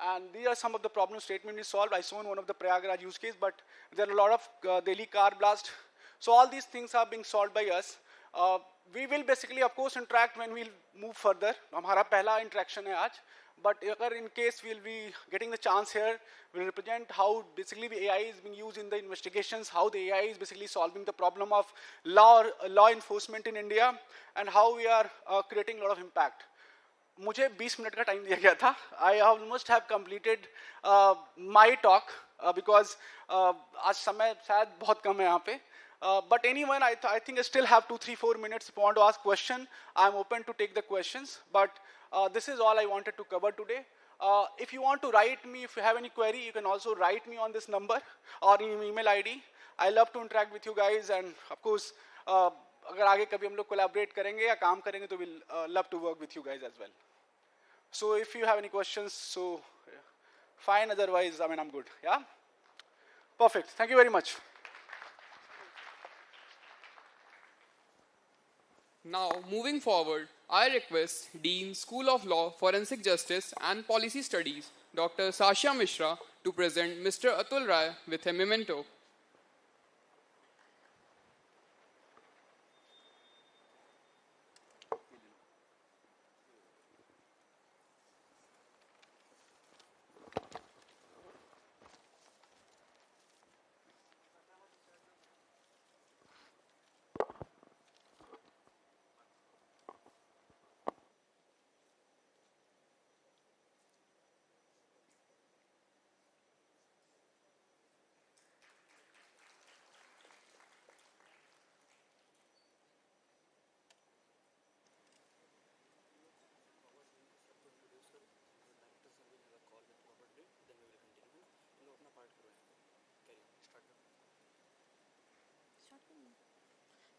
And these are some of the problem statement we solved. I shown one of the Prayagraj use case, but there are a lot of Delhi car blast. So all these things are being solved by us. We will basically, of course, interact when we'll move further. हमारा पहला interaction है आज. But in case we'll be getting the chance here, we'll represent how basically the AI is being used in the investigations, how the AI is basically solving the problem of law enforcement in India, and how we are creating a lot of impact. मुझे 20 minute का time दिया गया था. I almost have completed my talk because आज समय शायद बहुत कम है यहाँ पे. But anyone, I think I still have 2-3-4 minutes. If you want to ask question, I'm open to take the questions. But this is all I wanted to cover today. If you want to write me, if you have any query, you can also write me on this number or in email ID. I love to interact with you guys, and of course, अगर आगे कभी हम लोग collaborate करेंगे या काम करेंगे तो we'll love to work with you guys as well. So if you have any questions, so fine. Otherwise, I mean, I'm good. Yeah. Perfect. Thank you very much. Now, moving forward, I request Dean, School of Law, Forensic Justice and Policy Studies, Dr. Sasha Mishra, to present Mr. Atul Rai with a memento.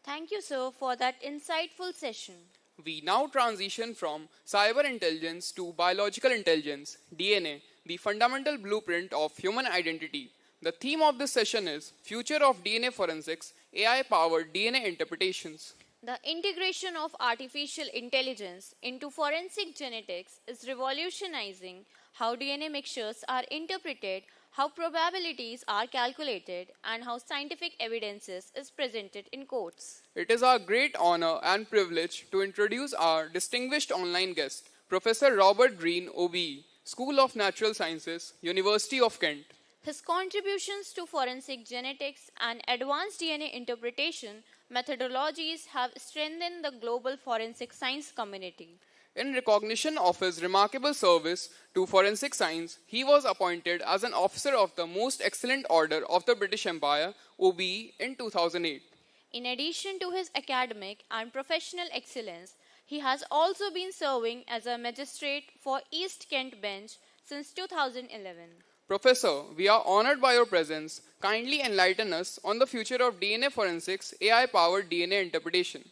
Thank you, sir, for that insightful session. We now transition from cyber intelligence to biological intelligence, DNA, the fundamental blueprint of human identity. The theme of this session is Future of DNA Forensics AI-powered DNA interpretations. The integration of artificial intelligence into forensic genetics is revolutionizing how DNA mixtures are interpreted, how probabilities are calculated, and how scientific evidence is presented in courts. It is our great honor and privilege to introduce our distinguished online guest, Professor Robert Green, OBE, School of Natural Sciences, University of Kent. His contributions to forensic genetics and advanced DNA interpretation methodologies have strengthened the global forensic science community. In recognition of his remarkable service to forensic science, he was appointed as an Officer of the Most Excellent Order of the British Empire, OBE, in 2008. In addition to his academic and professional excellence, he has also been serving as a magistrate for East Kent Bench since 2011. Professor, we are honored by your presence. Kindly enlighten us on the future of DNA forensics, AI-powered DNA interpretation.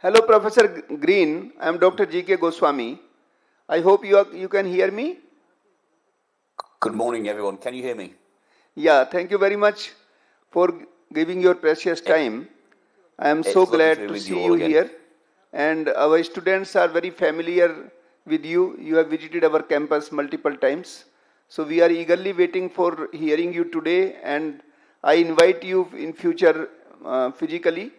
Hello, Professor Green. I am Dr. G.K. Goswami. I hope you can hear me. Good morning, everyone. Can you hear me? Yeah, thank you very much for giving your precious time. I am so glad to see you here. And our students are very familiar with you. You have visited our campus multiple times. So we are eagerly waiting for hearing you today. And I invite you in future physically,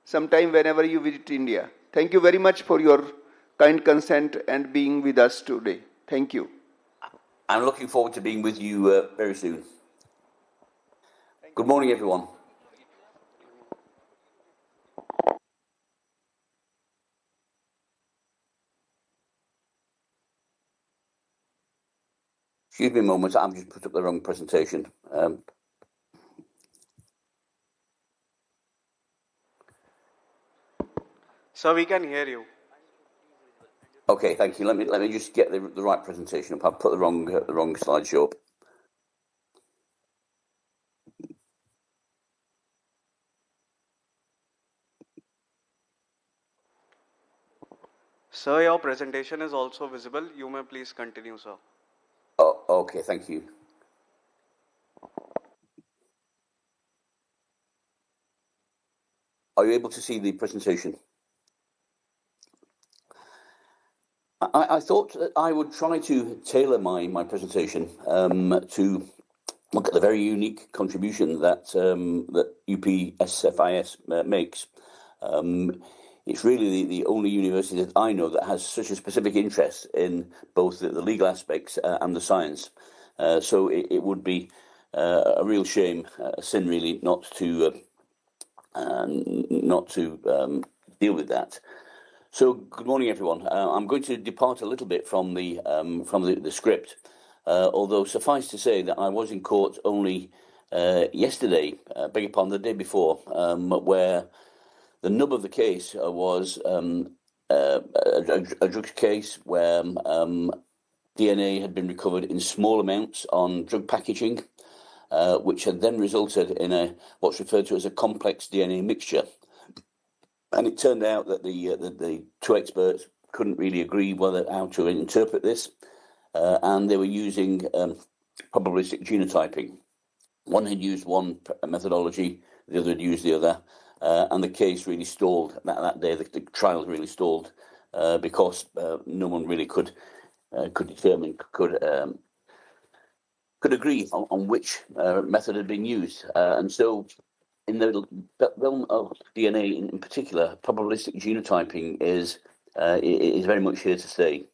sometime whenever you visit India. Thank you very much for your kind consent and being with us today. Thank you. I'm looking forward to being with you very soon. Good morning, everyone. Excuse me a moment, I've just put up the wrong presentation. Sir, we can hear you. Okay, thank you. Let me just get the right presentation up. I've put the wrong slideshow up. Sir, your presentation is also visible. You may please continue, sir. Oh, okay, thank you. Are you able to see the presentation? I thought that I would try to tailor my presentation to look at the very unique contribution that UPSIFS makes. It's really the only university that I know that has such a specific interest in both the legal aspects and the science. So it would be a real shame, a sin really, not to deal with that. So good morning, everyone. I'm going to depart a little bit from the script, although suffice to say that I was in court only yesterday, beg your pardon, the day before, where the nub of the case was a drug case where DNA had been recovered in small amounts on drug packaging, which had then resulted in what's referred to as a complex DNA mixture. And it turned out that the two experts couldn't really agree how to interpret this, and they were using probabilistic genotyping. One had used one methodology, the other had used the other, and the case really stalled that day. The trial really stalled because no one really could determine, could agree on which method had been used, and so. In the realm of DNA in particular, probabilistic genotyping is very much here to stay.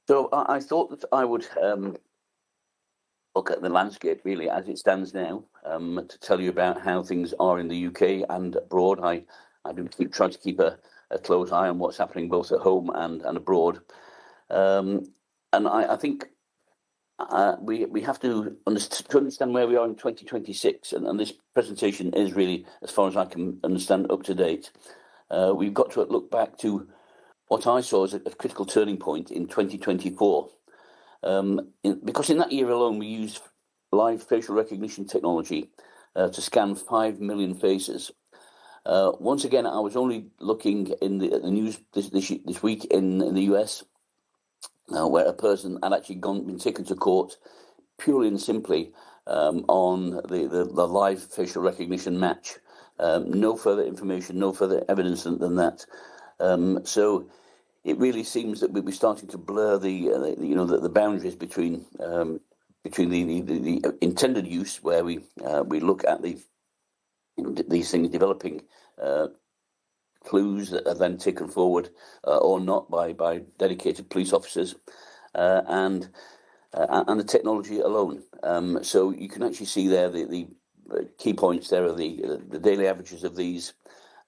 So I thought that I would look at the landscape really as it stands now, to tell you about how things are in the UK and abroad. I do try to keep a close eye on what's happening both at home and abroad. And I think we have to understand where we are in 2026, and this presentation is really, as far as I can understand, up to date. We've got to look back to what I saw as a critical turning point in 2024, because in that year alone we used live facial recognition technology to scan 5 million faces, Once again, I was only looking in the news this week in the US, where a person had actually been taken to court purely and simply on the live facial recognition match. No further information, no further evidence than that. So it really seems that we're starting to blur the boundaries between the intended use, where we look at these things developing clues that are then taken forward or not by dedicated police officers, and the technology alone. So you can actually see there the key points there are the daily averages of these,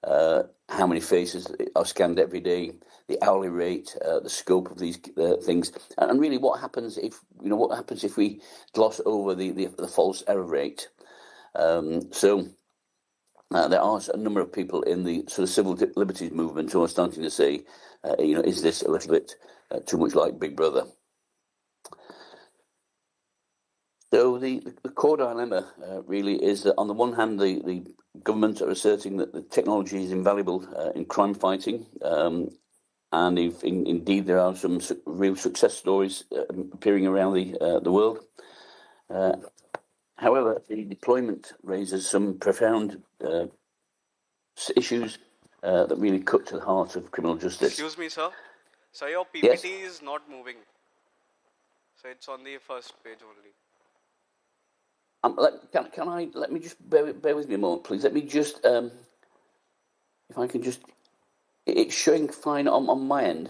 how many faces are scanned every day, the hourly rate, the scope of these things, and really what happens if we gloss over the false error rate. There are a number of people in the sort of civil liberties movement who are starting to say, is this a little bit too much like Big Brother? So the core dilemma really is that on the one hand, the government are asserting that the technology is invaluable in crime fighting, and if indeed there are some real success stories appearing around the world. However, the deployment raises some profound issues that really cut to the heart of criminal justice. Excuse me, sir. So your PPT Yes? is not moving. So it's on the first page only. Let me just bear with me a moment, please. Let me just, if I can just, it's showing fine on my end,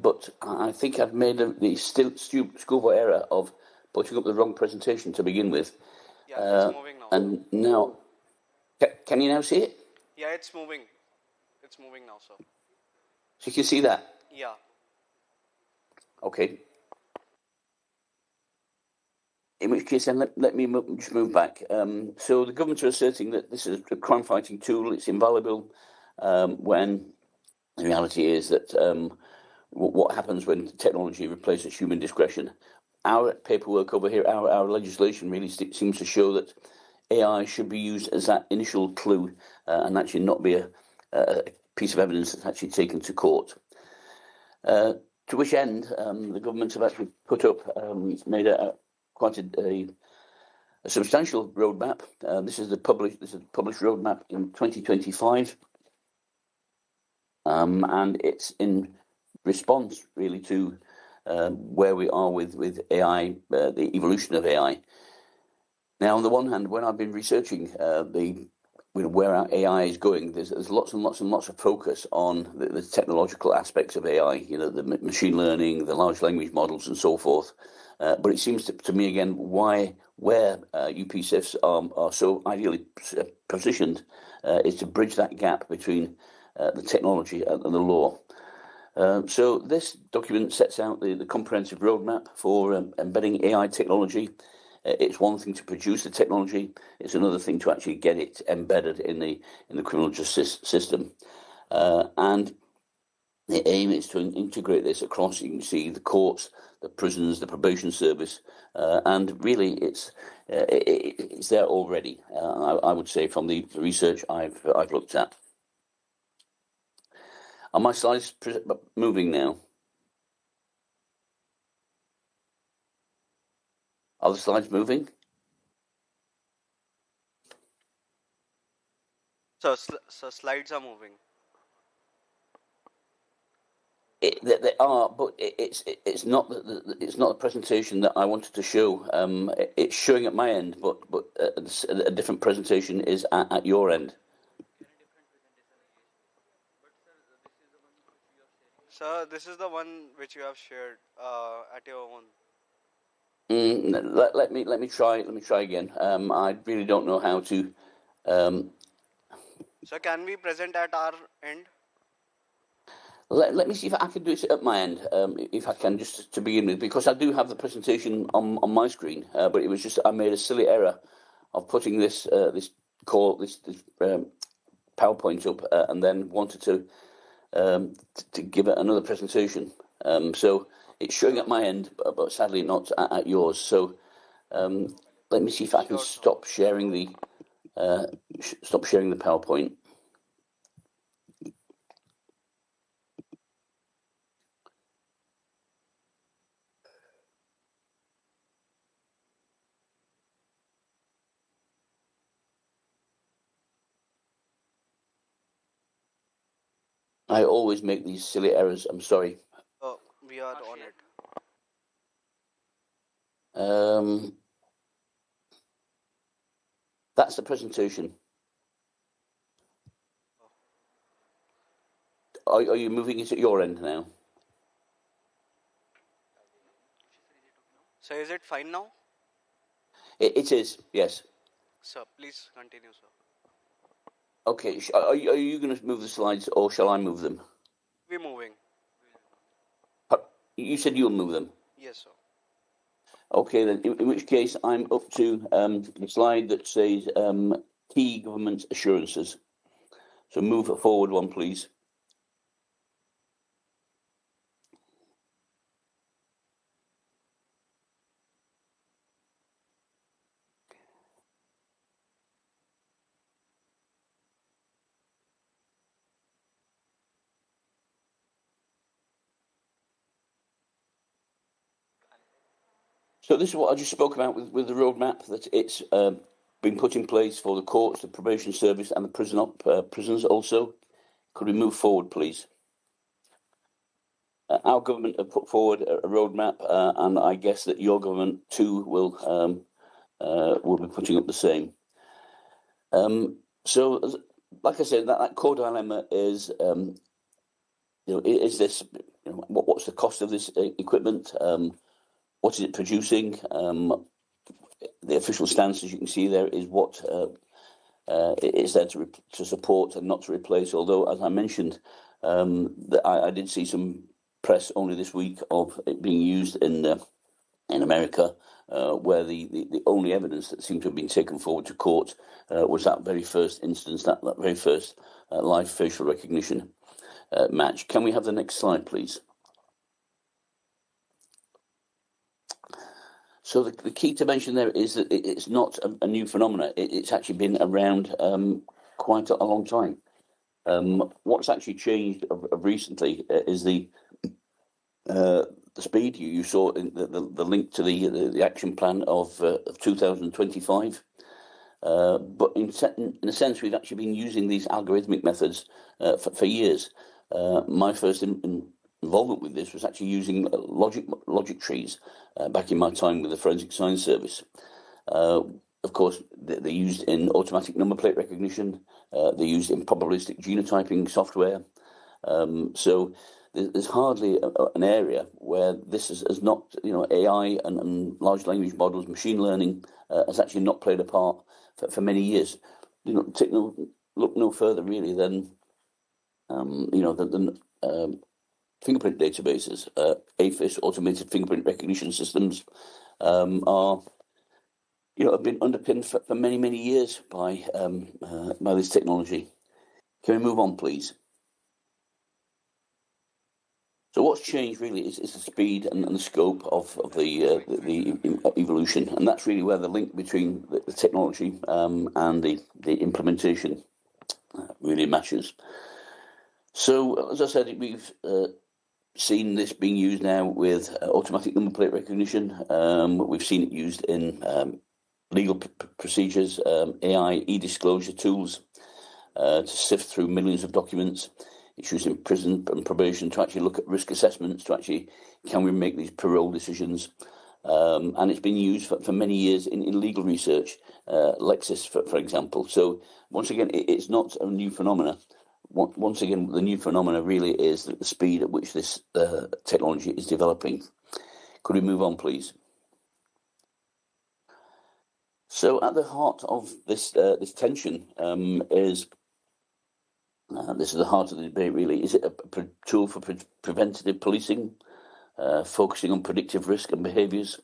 but I think I've made the schoolboy error of putting up the wrong presentation to begin with. Yeah, it's moving now. And now, can you now see it? Yeah, it's moving. It's moving now, sir. So you can see that? Yeah. Okay. In which case, then, let me just move back. So the government are asserting that this is a crime-fighting tool. It's invaluable, when the reality is that what happens when technology replaces human discretion. Our paperwork over here, our legislation really seems to show that AI should be used as that initial clue and actually not be a piece of evidence that's actually taken to court. To which end, the government have actually put up, made quite a substantial roadmap. This is a published roadmap in 2025, and it's in response really to where we are with AI, the evolution of AI. Now, on the one hand, when I've been researching where our AI is going, there's lots and lots and lots of focus on the technological aspects of AI, the machine learning, the large language models, and so forth. But it seems to me again where UPSIFS are so ideally positioned is to bridge that gap between the technology and the law. So this document sets out the comprehensive roadmap for embedding AI technology. It's one thing to produce the technology; it's another thing to actually get it embedded in the criminal justice system. And the aim is to integrate this across. You can see the courts, the prisons, the probation service, and really it's there already. I would say from the research I've looked at. Are my slides moving now? Are the slides moving? So slides are moving. They are, but it's not the presentation that I wanted to show. It's showing at my end, but a different presentation is at your end. Sir, this is the one which you have shared at your own. Let me try again. I really don't know how to. So can we present at our end? Let me see if I can do it at my end, if I can, just to begin with, because I do have the presentation on my screen, but it was just I made a silly error of putting this PowerPoint up and then wanted to give it another presentation. So it's showing at my end, but sadly not at yours. So let me see if I can stop sharing the PowerPoint. I always make these silly errors. I'm sorry. We are on it. That's the presentation. Are you moving it at your end now? So is it fine now? It is, yes. Sir, please continue, sir. Okay, are you going to move the slides or shall I move them? We're moving. You said you'll move them? Yes, sir. Okay, then, in which case I'm up to the slide that says key government assurances. So move forward one, please. So this is what I just spoke about with the roadmap, that it's been put in place for the courts, the probation service and the prisons also. Could we move forward, please? Our government have put forward a roadmap, and I guess that your government too will be putting up the same. So, like I said, that core dilemma is, is this, what's the cost of this equipment? What is it producing? The official stance, as you can see there, is what it's there to support and not to replace. Although, as I mentioned, I did see some press only this week of it being used in America, where the only evidence that seemed to have been taken forward to court was that very first instance, that very first live facial recognition match. Can we have the next slide, please? So the key to mention there is that it's not a new phenomenon. It's actually been around quite a long time. What's actually changed recently is the speed. You saw in the link to the action plan of 2025. But in a sense, we've actually been using these algorithmic methods for years. My first involvement with this was actually using logic trees back in my time with the Forensic Science Service. Of course, they're used in automatic number plate recognition. They're used in probabilistic genotyping software. So there's hardly an area where this has not, AI and large language models, machine learning has actually not played a part for many years. Look no further really than fingerprint databases. AFIS, automated fingerprint recognition systems, are have been underpinned for many years by this technology. Can we move on, please? So what's changed really is the speed and the scope of the evolution, and that's really where the link between the technology and the implementation really matches. So, as I said, we've seen this being used now with automatic number plate recognition. We've seen it used in legal procedures, AI e-disclosure tools to sift through millions of documents. It's used in prison and probation to actually look at risk assessments, to actually, can we make these parole decisions? And it's been used for many years in legal research, Lexis, for example. So once again, it's not a new phenomena. Once again, the new phenomena really is the speed at which this technology is developing. Could we move on, please? So at the heart of this tension is... this is the heart of the debate, really. Is it a tool for preventative policing, focusing on predictive risk and behaviours,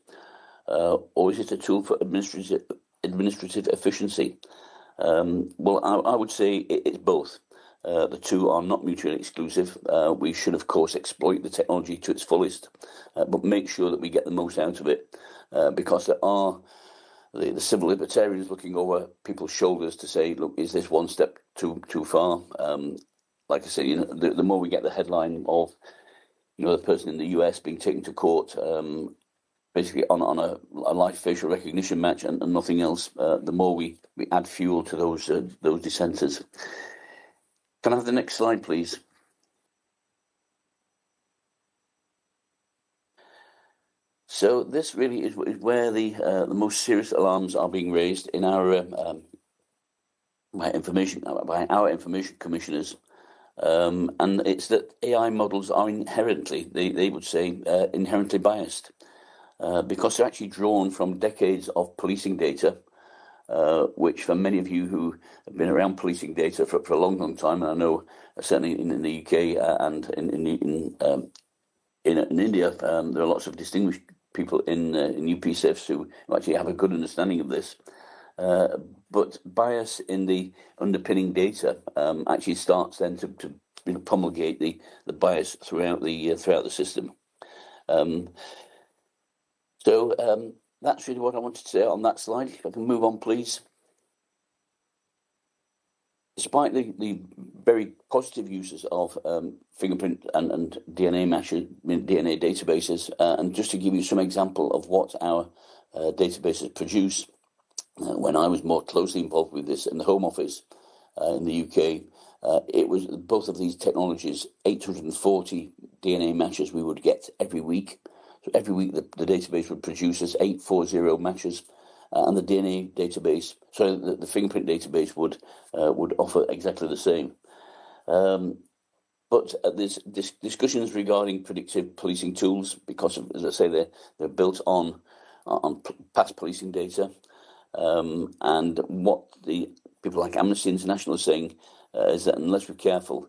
or is it a tool for administrative efficiency? Well, I would say it's both. The two are not mutually exclusive. We should, of course, exploit the technology to its fullest, but make sure that we get the most out of it, because there are the civil libertarians looking over people's shoulders to say, look, is this one step too far? Like I say, the more we get the headline of, the person in the US being taken to court, basically on a live facial recognition match and nothing else, the more we add fuel to those dissenters. Can I have the next slide, please? So this really is where the most serious alarms are being raised in our by our information commissioners, and it's that AI models are inherently, they would say, inherently biased, because they're actually drawn from decades of policing data, which for many of you who have been around policing data for a long, long time, and I know certainly in the UK and in India, there are lots of distinguished people in UPSIFS who actually have a good understanding of this. But bias in the underpinning data actually starts then to promulgate the bias throughout the system. So that's really what I wanted to say on that slide. If I can move on, please. Despite the very positive uses of fingerprint and DNA matches, DNA databases, and just to give you some example of what our databases produce, when I was more closely involved with this in the Home Office in the UK, it was both of these technologies, 840 DNA matches we would get every week. So every week the database would produce us 840 matches. And the DNA database, so the fingerprint database would offer exactly the same. But there's discussions regarding predictive policing tools because, as I say, they're built on past policing data. And what the people like Amnesty International are saying is that unless we're careful,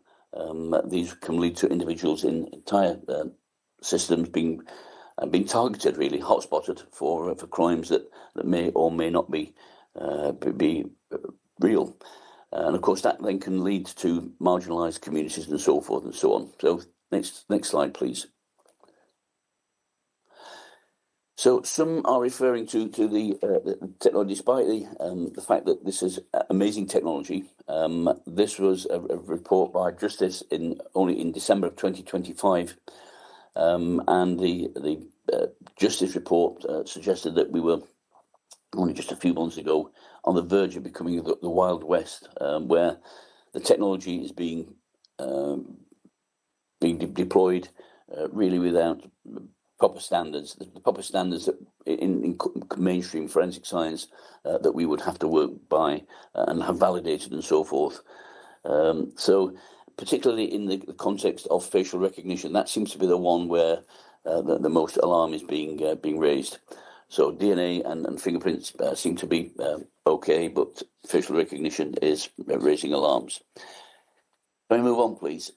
these can lead to individuals in entire systems being targeted, really hotspotted for crimes that may or may not be real, and of course that then can lead to marginalised communities and so forth and so on. So next slide, please. So some are referring to the technology, despite the fact that this is amazing technology. This was a report by Justice only in December of 2025. And the Justice report suggested that we were only just a few months ago on the verge of becoming the Wild West, where the technology is being deployed really without proper standards, the proper standards that in mainstream forensic science that we would have to work by and have validated and so forth. So particularly in the context of facial recognition, that seems to be the one where the most alarm is being raised. So DNA and fingerprints seem to be okay, but facial recognition is raising alarms. Can we move on, please?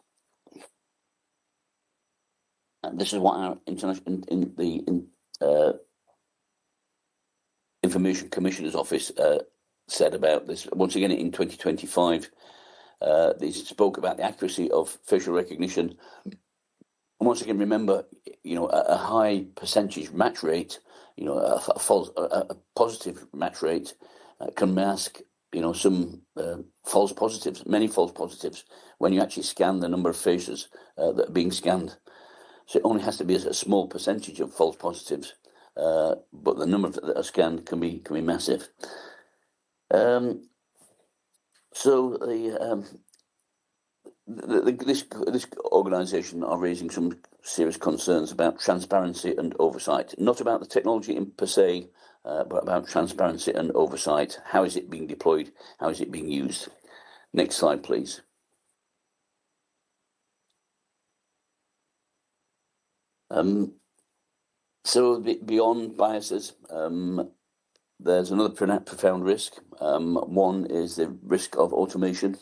And this is what our Information Commissioner's Office said about this. Once again, in 2025. They spoke about the accuracy of facial recognition. And once again, remember, a high percentage match rate, a positive match rate can mask, some false positives, many false positives, when you actually scan the number of faces that are being scanned. So it only has to be a small percentage of false positives, but the number that are scanned can be massive. So this organisation are raising some serious concerns about transparency and oversight, not about the technology per se, but about transparency and oversight. How is it being deployed? How is it being used? Next slide, please. So beyond biases, there's another profound risk. One is the risk of automation.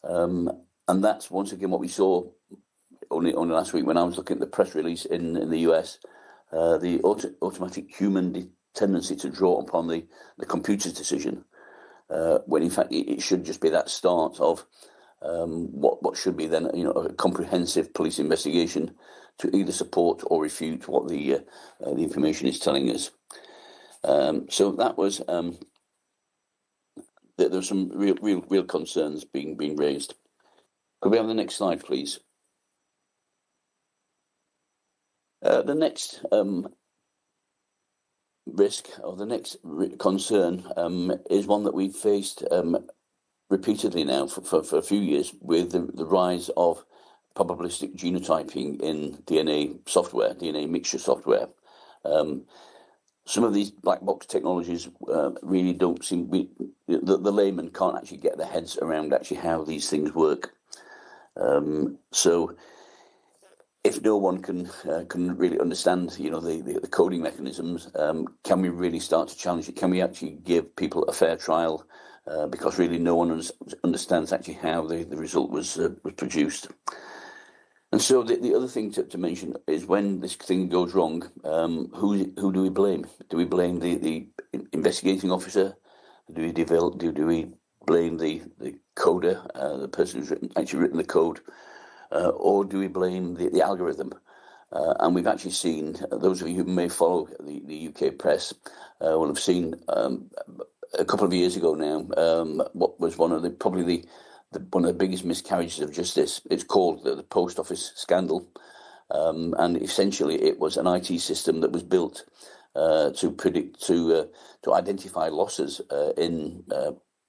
And that's once again what we saw only last week when I was looking at the press release in the US. The automatic human tendency to draw upon the computer's decision, when in fact it should just be that start of what should be then a comprehensive police investigation to either support or refute what the information is telling us. So that was there were some real concerns being raised. Could we have the next slide, please? The next risk or the next concern is one that we've faced repeatedly now for a few years with the rise of probabilistic genotyping in DNA software, DNA mixture software. Some of these black box technologies really don't seem, the layman can't actually get their heads around actually how these things work. So if no one can really understand, the coding mechanisms, can we really start to challenge it? Can we actually give people a fair trial? Because really no one understands actually how the result was produced. And so the other thing to mention is when this thing goes wrong, who do we blame? Do we blame the investigating officer? Do we blame the coder, the person who's actually written the code? Or do we blame the algorithm? And we've actually seen, those of you who may follow the UK press will have seen a couple of years ago now what was one of the biggest miscarriages of justice. It's called the post office scandal, and essentially it was an IT system that was built to identify losses in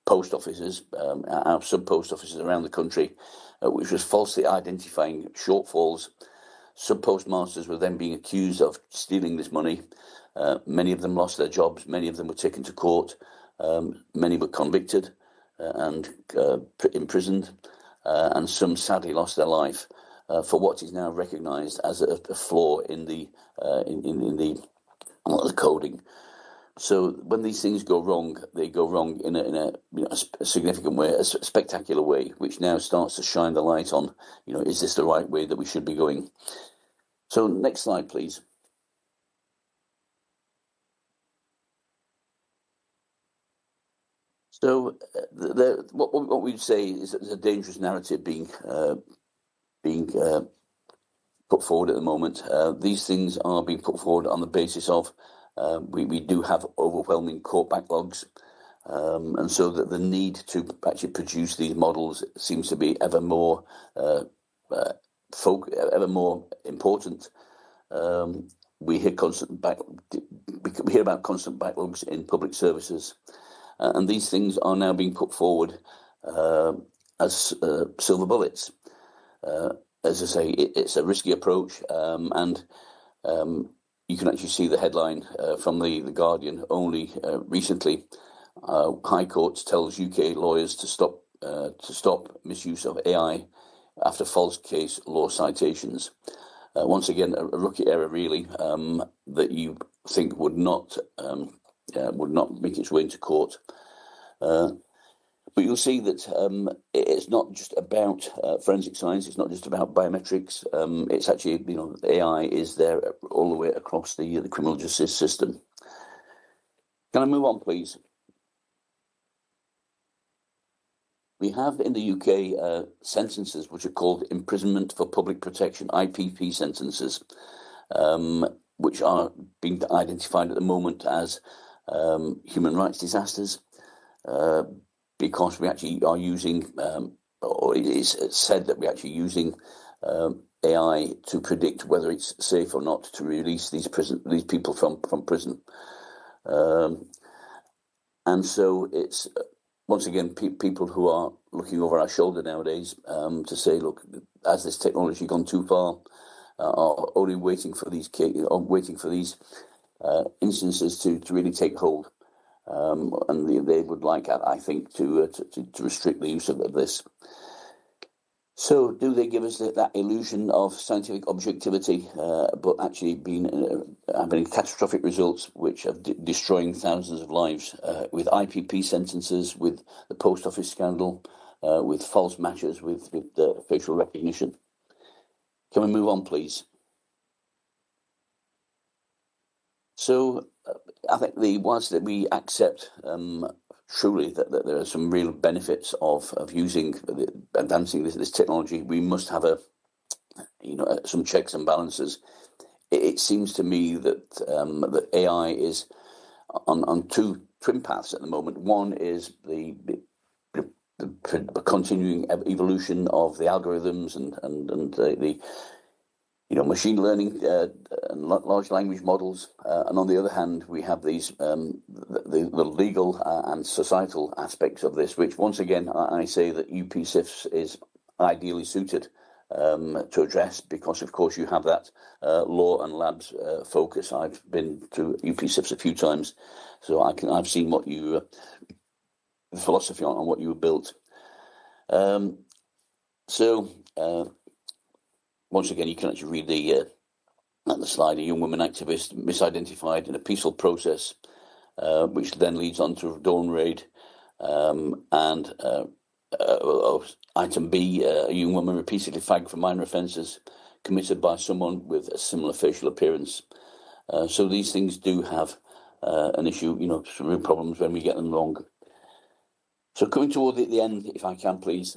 post offices, our sub post offices around the country, which was falsely identifying shortfalls. Sub postmasters were then being accused of stealing this money. Many of them lost their jobs. Many of them were taken to court. Many were convicted and imprisoned, and some sadly lost their life for what is now recognised as a flaw in the coding. So when these things go wrong, they go wrong in a significant way, a spectacular way, which now starts to shine the light on, is this the right way that we should be going? So next slide, please. So what we'd say is that there's a dangerous narrative being put forward at the moment. These things are being put forward on the basis of we do have overwhelming court backlogs, and so that the need to actually produce these models seems to be ever more important. We hear about constant backlogs in public services, and these things are now being put forward as silver bullets. As I say, it's a risky approach, and you can actually see the headline from the Guardian only recently. High Court tells UK lawyers to stop misuse of AI after false case law citations. Once again, a rookie error, really, that you think would not make its way into court. But you'll see that it's not just about forensic science. It's not just about biometrics. It's actually, AI is there all the way across the criminal justice system. Can I move on, please? We have in the UK sentences which are called imprisonment for public protection, IPP sentences, which are being identified at the moment as human rights disasters. Because we actually are using, or it is said that we're actually using AI to predict whether it's safe or not to release these people from prison. And so it's, once again, people who are looking over our shoulder nowadays to say, look, has this technology gone too far? Are only waiting for these instances to really take hold. And they would like, I think, to restrict the use of this. So, do they give us that illusion of scientific objectivity, but actually having catastrophic results which are destroying thousands of lives with IPP sentences, with the post office scandal, with false matches, with facial recognition? Can we move on, please? So, I think whilst that we accept truly that there are some real benefits of advancing this technology, we must have some checks and balances. It seems to me that AI is on two twin paths at the moment. One is the continuing evolution of the algorithms and the machine learning and large language models, and on the other hand, we have these the legal and societal aspects of this, which once again I say that UPSIFS is ideally suited to address, because of course you have that law and labs focus. I've been to UPSIFS a few times, so I've seen what you the philosophy on what you built. So once again, you can actually read the slide. A young woman activist misidentified in a peaceful process, which then leads on to a dawn raid, and item B, a young woman repeatedly flagged for minor offences committed by someone with a similar facial appearance. So these things do have an issue, some real problems when we get them wrong. So coming toward the end, if I can please,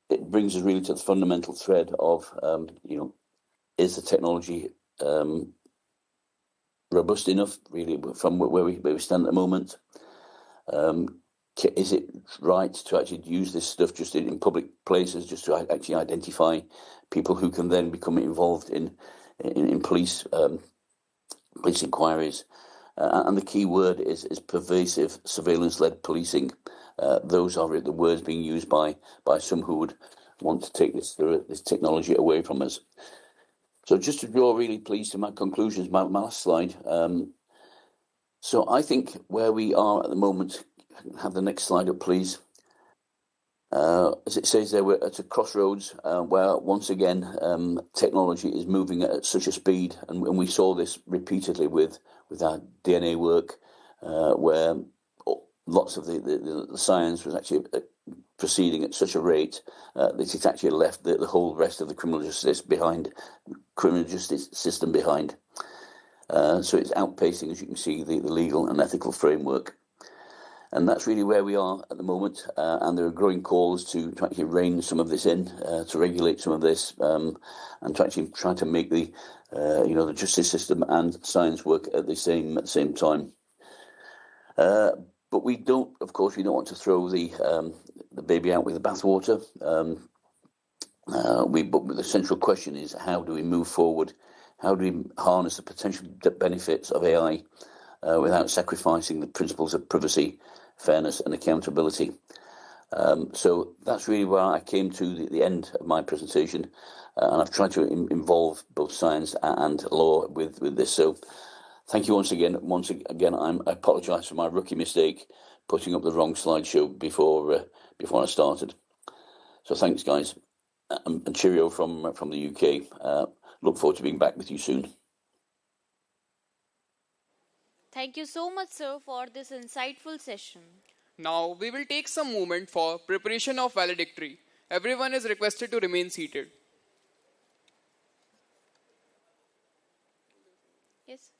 it brings us really to the fundamental thread of, is the technology robust enough, really, from where we stand at the moment? Is it right to actually use this stuff just in public places, just to actually identify people who can then become involved in police inquiries? And the key word is pervasive surveillance-led policing. Those are the words being used by some who would want to take this technology away from us. So just to draw really please to my conclusions, my last slide. So I think where we are at the moment, have the next slide up please. As it says there, we're at a crossroads where once again technology is moving at such a speed, and we saw this repeatedly with our DNA work, where lots of the science was actually proceeding at such a rate that it actually left the whole rest of the criminal justice system behind. So it's outpacing, as you can see, the legal and ethical framework. And that's really where we are at the moment. And there are growing calls to actually rein some of this in, to regulate some of this, and to actually try to make the justice system and science work at the same time. But we don't want to throw the baby out with the bathwater. But the central question is, how do we move forward? How do we harness the potential benefits of AI without sacrificing the principles of privacy, fairness and accountability? So that's really where I came to the end of my presentation, and I've tried to involve both science and law with this. So thank you once again. I apologise for my rookie mistake, putting up the wrong slideshow before I started. So thanks, guys, and cheerio from the UK. Look forward to being back with you soon. Thank you so much, sir, for this insightful session. Now we will take some moment for preparation of valedictory. Everyone is requested to remain seated. Yes.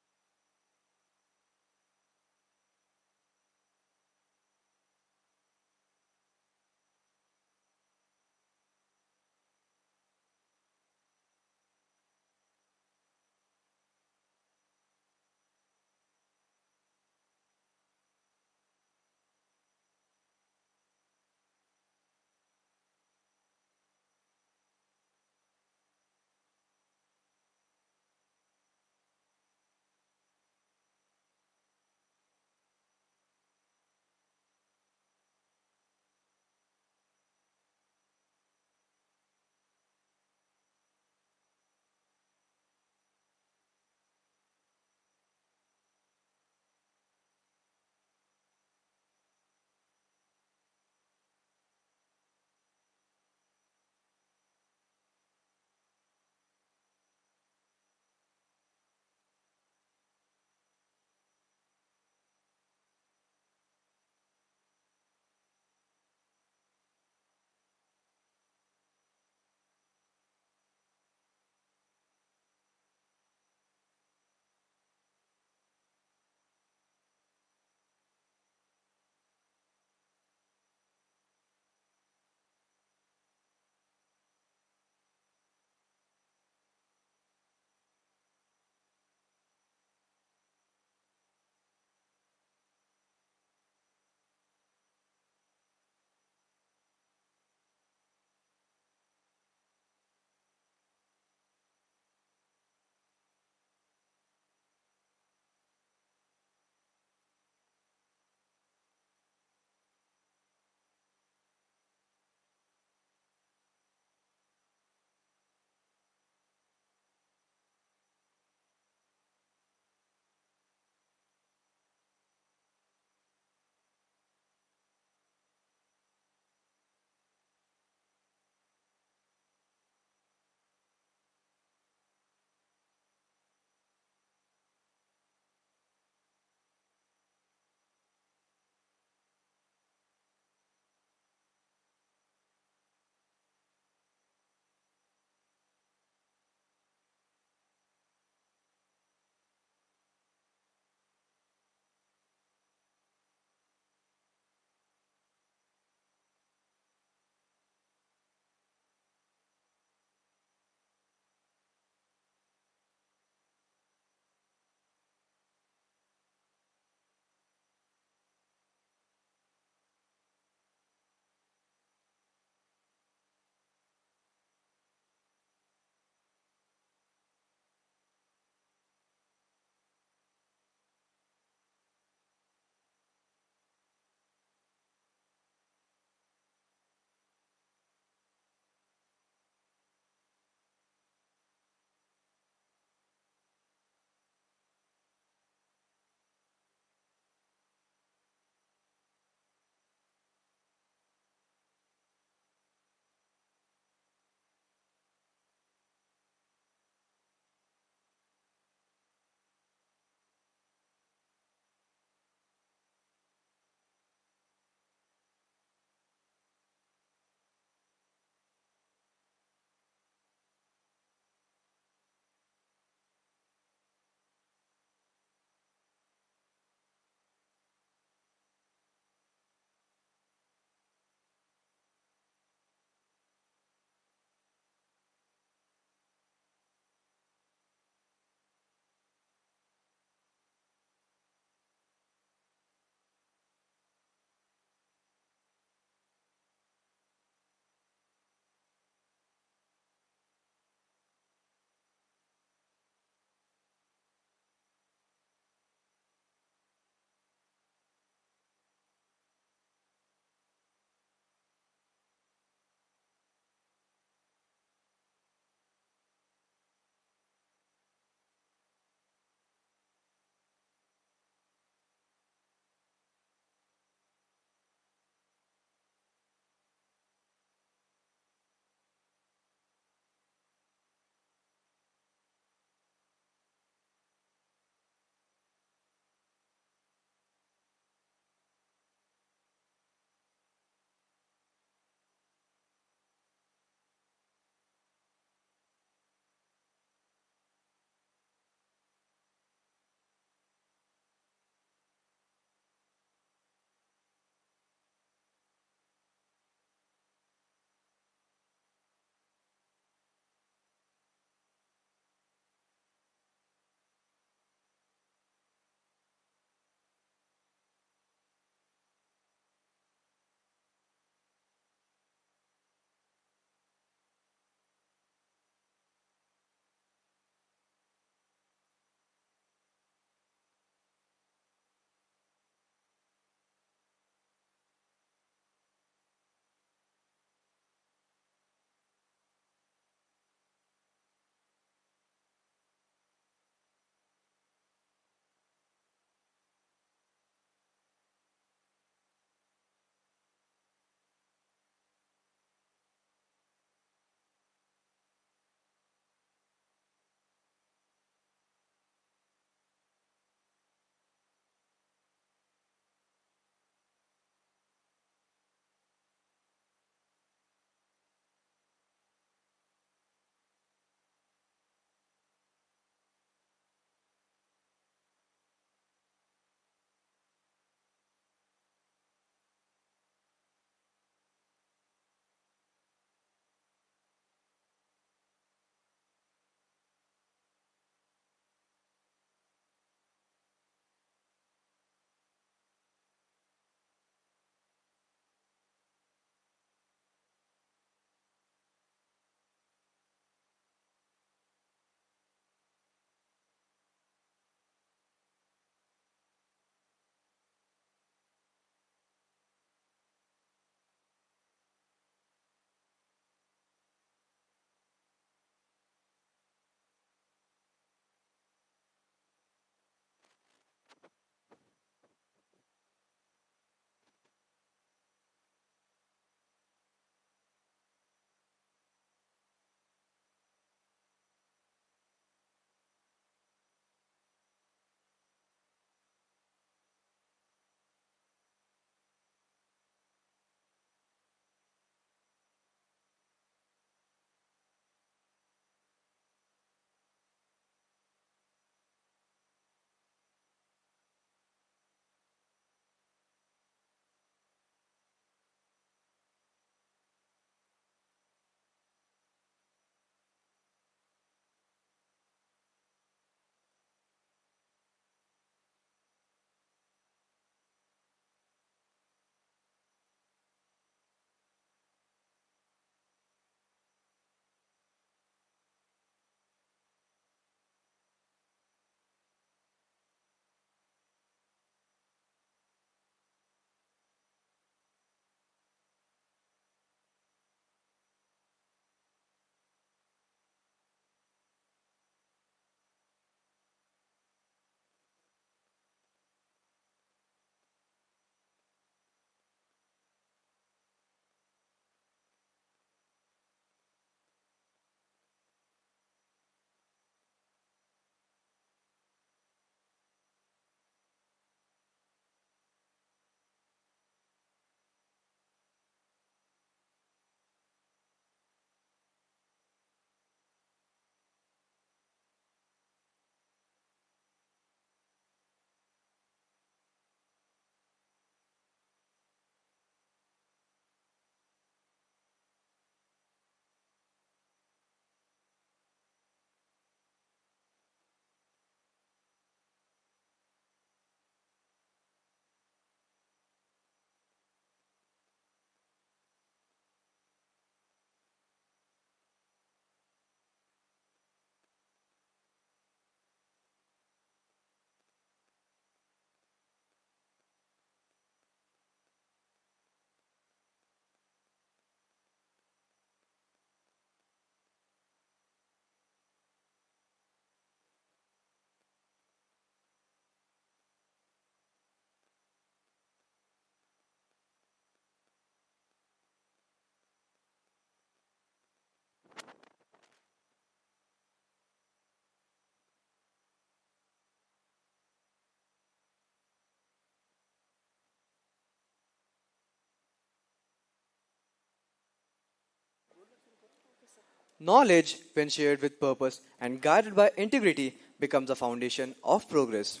Knowledge, when shared with purpose and guided by integrity, becomes the foundation of progress.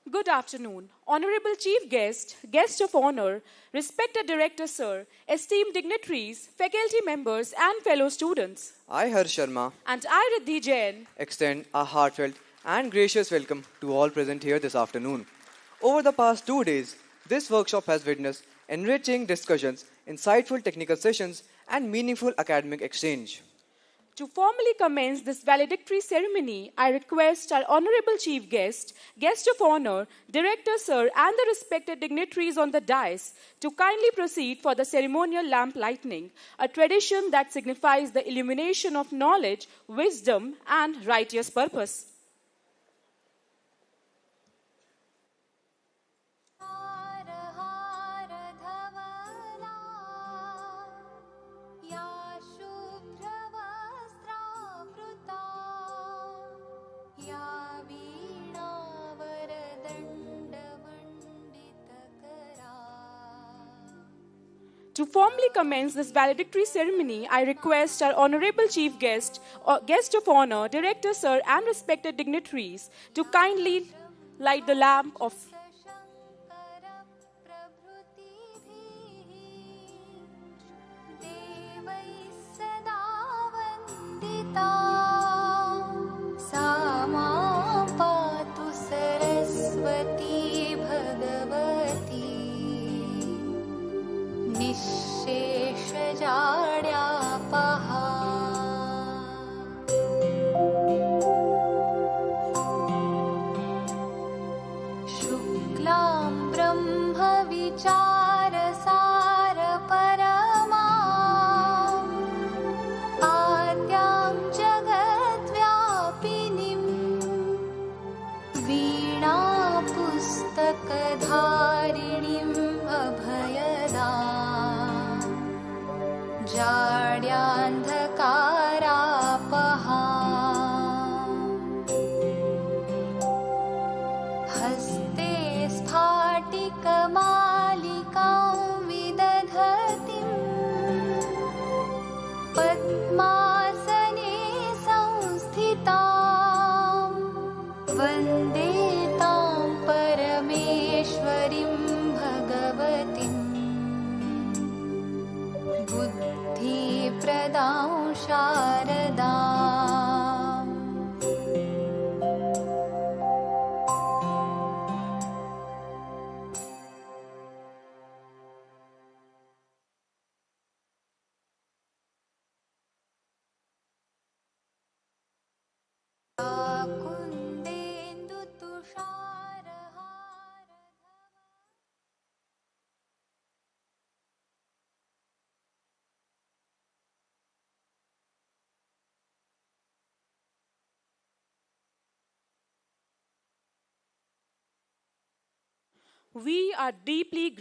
Good afternoon, Honorable Chief Guest, Guest of Honor, respected Director Sir, esteemed dignitaries, faculty members and fellow students. I, Harsh Sharma, And I, Riddhi Jain, extend a heartfelt and gracious welcome to all present here this afternoon. Over the past 2 days, this workshop has witnessed enriching discussions, insightful technical sessions, and meaningful academic exchange. To formally commence this valedictory ceremony, I request our Honorable Chief Guest, Guest of Honor, Director Sir, and the respected dignitaries on the dais to kindly proceed for the ceremonial lamp lighting, a tradition that signifies the illumination of knowledge, wisdom, and righteous purpose. To formally commence this valedictory ceremony, I request our Honorable Chief Guest, Guest of Honor, Director Sir, and respected dignitaries to kindly light the lamp of We are deeply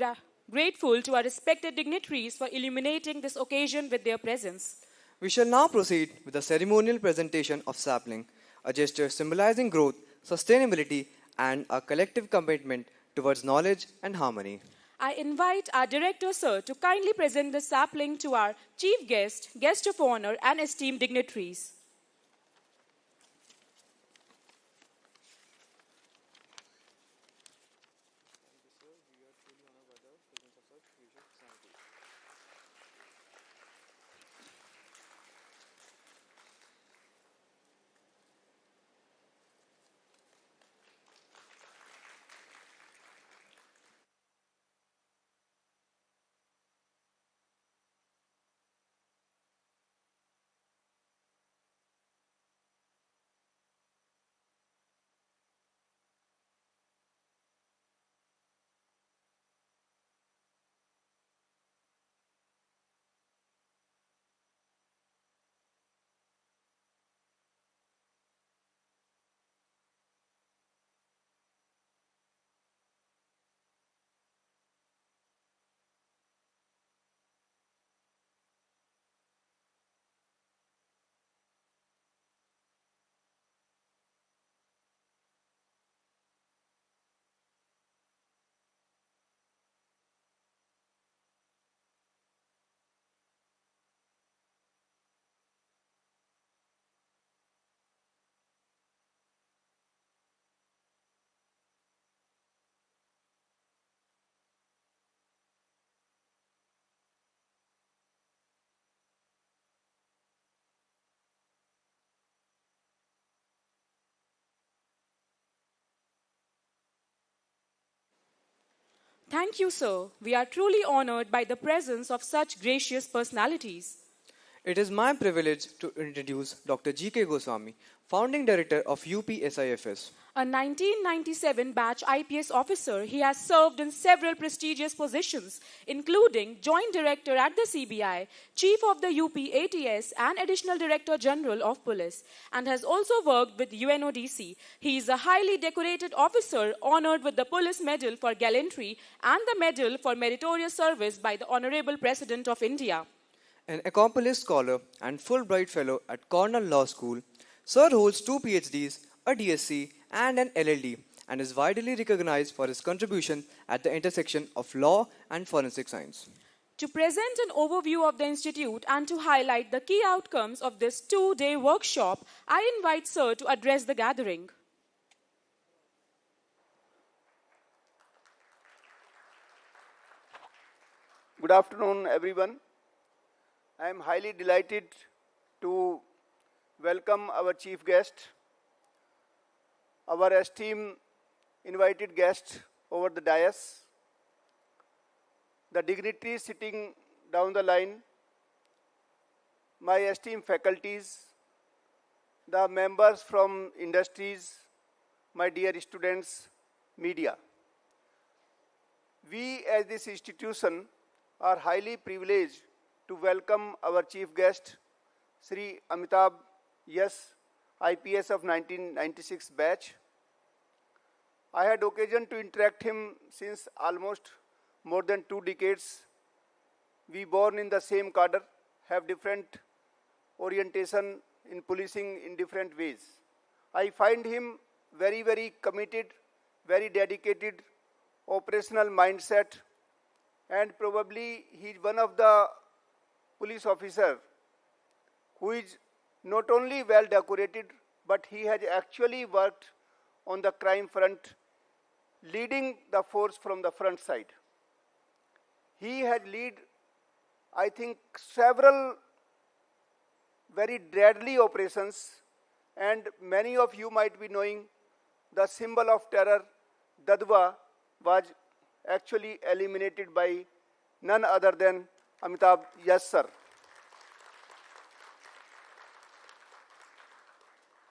grateful to our respected dignitaries for illuminating this occasion with their presence. We shall now proceed with the ceremonial presentation of sapling, a gesture symbolizing growth, sustainability, and a collective commitment towards knowledge and harmony. I invite our Director Sir to kindly present the sapling to our Chief Guest, Guest of Honor, and esteemed dignitaries. Thank you, sir. We are truly honored by the presence of such gracious personalities. It is my privilege to introduce Dr. G.K. Goswami, Founding Director of UPSIFS. A 1997 batch IPS officer, he has served in several prestigious positions, including Joint Director at the CBI, Chief of the UP ATS, and Additional Director General of Police, and has also worked with UNODC. He is a highly decorated officer honored with the Police Medal for Gallantry and the Medal for Meritorious Service by the Honorable President of India. An accomplished scholar and Fulbright Fellow at Cornell Law School, Sir holds 2 PhDs, a DSc, and an LLD, and is widely recognized for his contribution at the intersection of law and forensic science. To present an overview of the Institute and to highlight the key outcomes of this 2-day workshop, I invite Sir to address the gathering. Good afternoon, everyone. I am highly delighted to welcome our chief guest, our esteemed invited guest over the dais, the dignitaries sitting down the line, my esteemed faculties, the members from industries, my dear students, media. We as this institution are highly privileged to welcome our chief guest, Shri Amitabh Yas, IPS of 1996 batch. I had occasion to interact him since almost more than 2 decades. We born in the same cadre, have different orientation in policing in different ways. I find him very, very committed, very dedicated, operational mindset, and probably he is one of the police officer who is not only well decorated, but he has actually worked on the crime front, leading the force from the front side. He has led, I think, several very deadly operations, and many of you might be knowing the symbol of terror, Dadwa, was actually eliminated by none other than Amitabh Yas sir.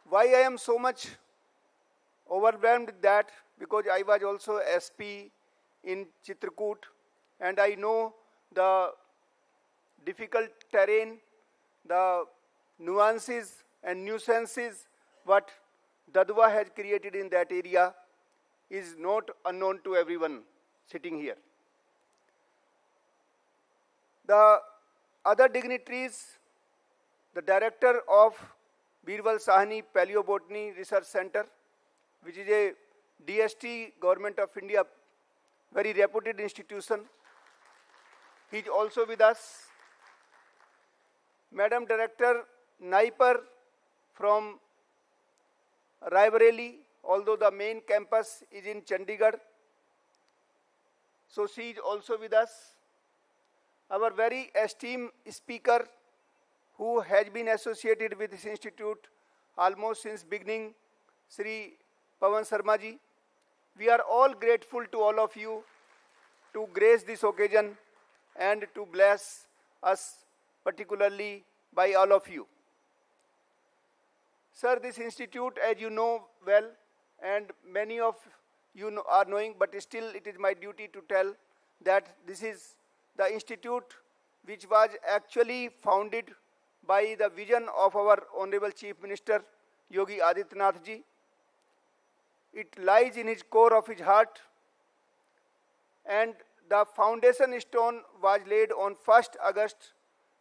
Why I am so much overwhelmed with that? Because I was also SP in Chitrakoot, and I know the difficult terrain, the nuances and nuisances what Dadwa has created in that area is not unknown to everyone sitting here. The other dignitaries, the director of Birbal Sahni Paleobotany Research Center, which is a DST Government of India, very reputed institution. He is also with us. Madam Director Naipar from Raebareli, although the main campus is in Chandigarh. So she is also with us. Our very esteemed speaker, who has been associated with this institute almost since beginning, Shri Pawan Sharma ji. We are all grateful to all of you to grace this occasion and to bless us particularly by all of you. Sir, this institute, as you know well, and many of you are knowing, but still it is my duty to tell that this is the institute which was actually founded by the vision of our Honorable Chief Minister, Yogi Adityanath ji. It lies in his core of his heart, and the foundation stone was laid on 1st August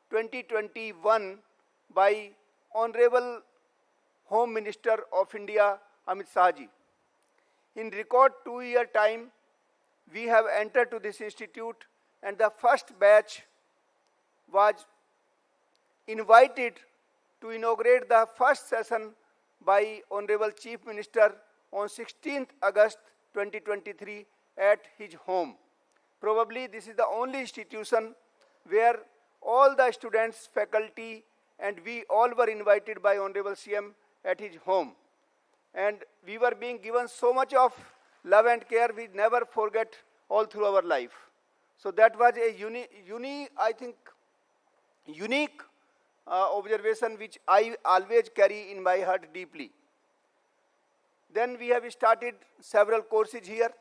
2021 by Honorable Home Minister of India, Amit Shah ji. In record 2-year time, we have entered to this institute, and the first batch was invited to inaugurate the first session by Honorable Chief Minister on 16th August 2023 at his home. Probably this is the only institution where all the students, faculty, and we all were invited by Honorable CM at his home. And we were being given so much of love and care, we never forget all through our life. So that was a unique observation which I always carry in my heart deeply. Then we have started several courses here.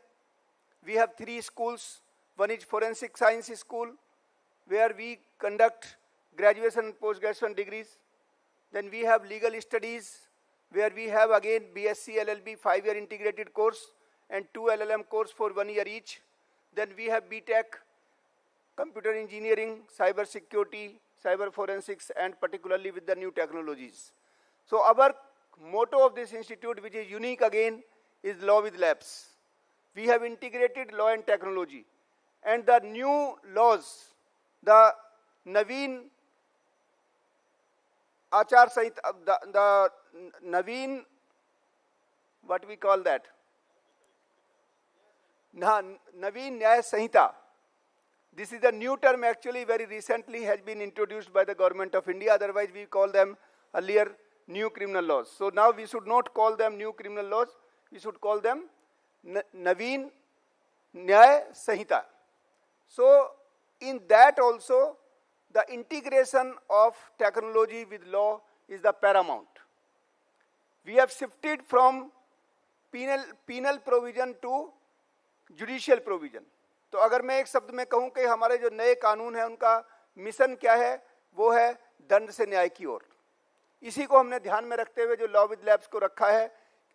We have 3 schools. One is Forensic Science School, where we conduct graduation and post-graduation degrees. Then we have Legal Studies, where we have again BSc LLB 5-year integrated course and 2 LLM course for 1 year each. Then we have BTech, Computer Engineering, Cyber Security, Cyber Forensics, and particularly with the new technologies. So our motto of this institute, which is unique again, is Law with Labs. We have integrated law and technology. And the new laws, the Naveen Achar Sanhita, the Naveen, what we call that? Naveen Nyaya Sanhita. This is a new term, actually very recently has been introduced by the government of India. Otherwise we call them earlier new criminal laws. So now we should not call them new criminal laws. We should call them Naveen Nyaya Sanhita. So in that also, the integration of technology with law is the paramount. We have shifted from penal provision to judicial provision. तो अगर मैं एक शब्द में कहूं कि हमारे जो नए कानून हैं उनका मिशन क्या है, वो है दंड से न्याय की ओर. इसी को हमने ध्यान में रखते हुए जो लॉ विद लैब्स को रखा है,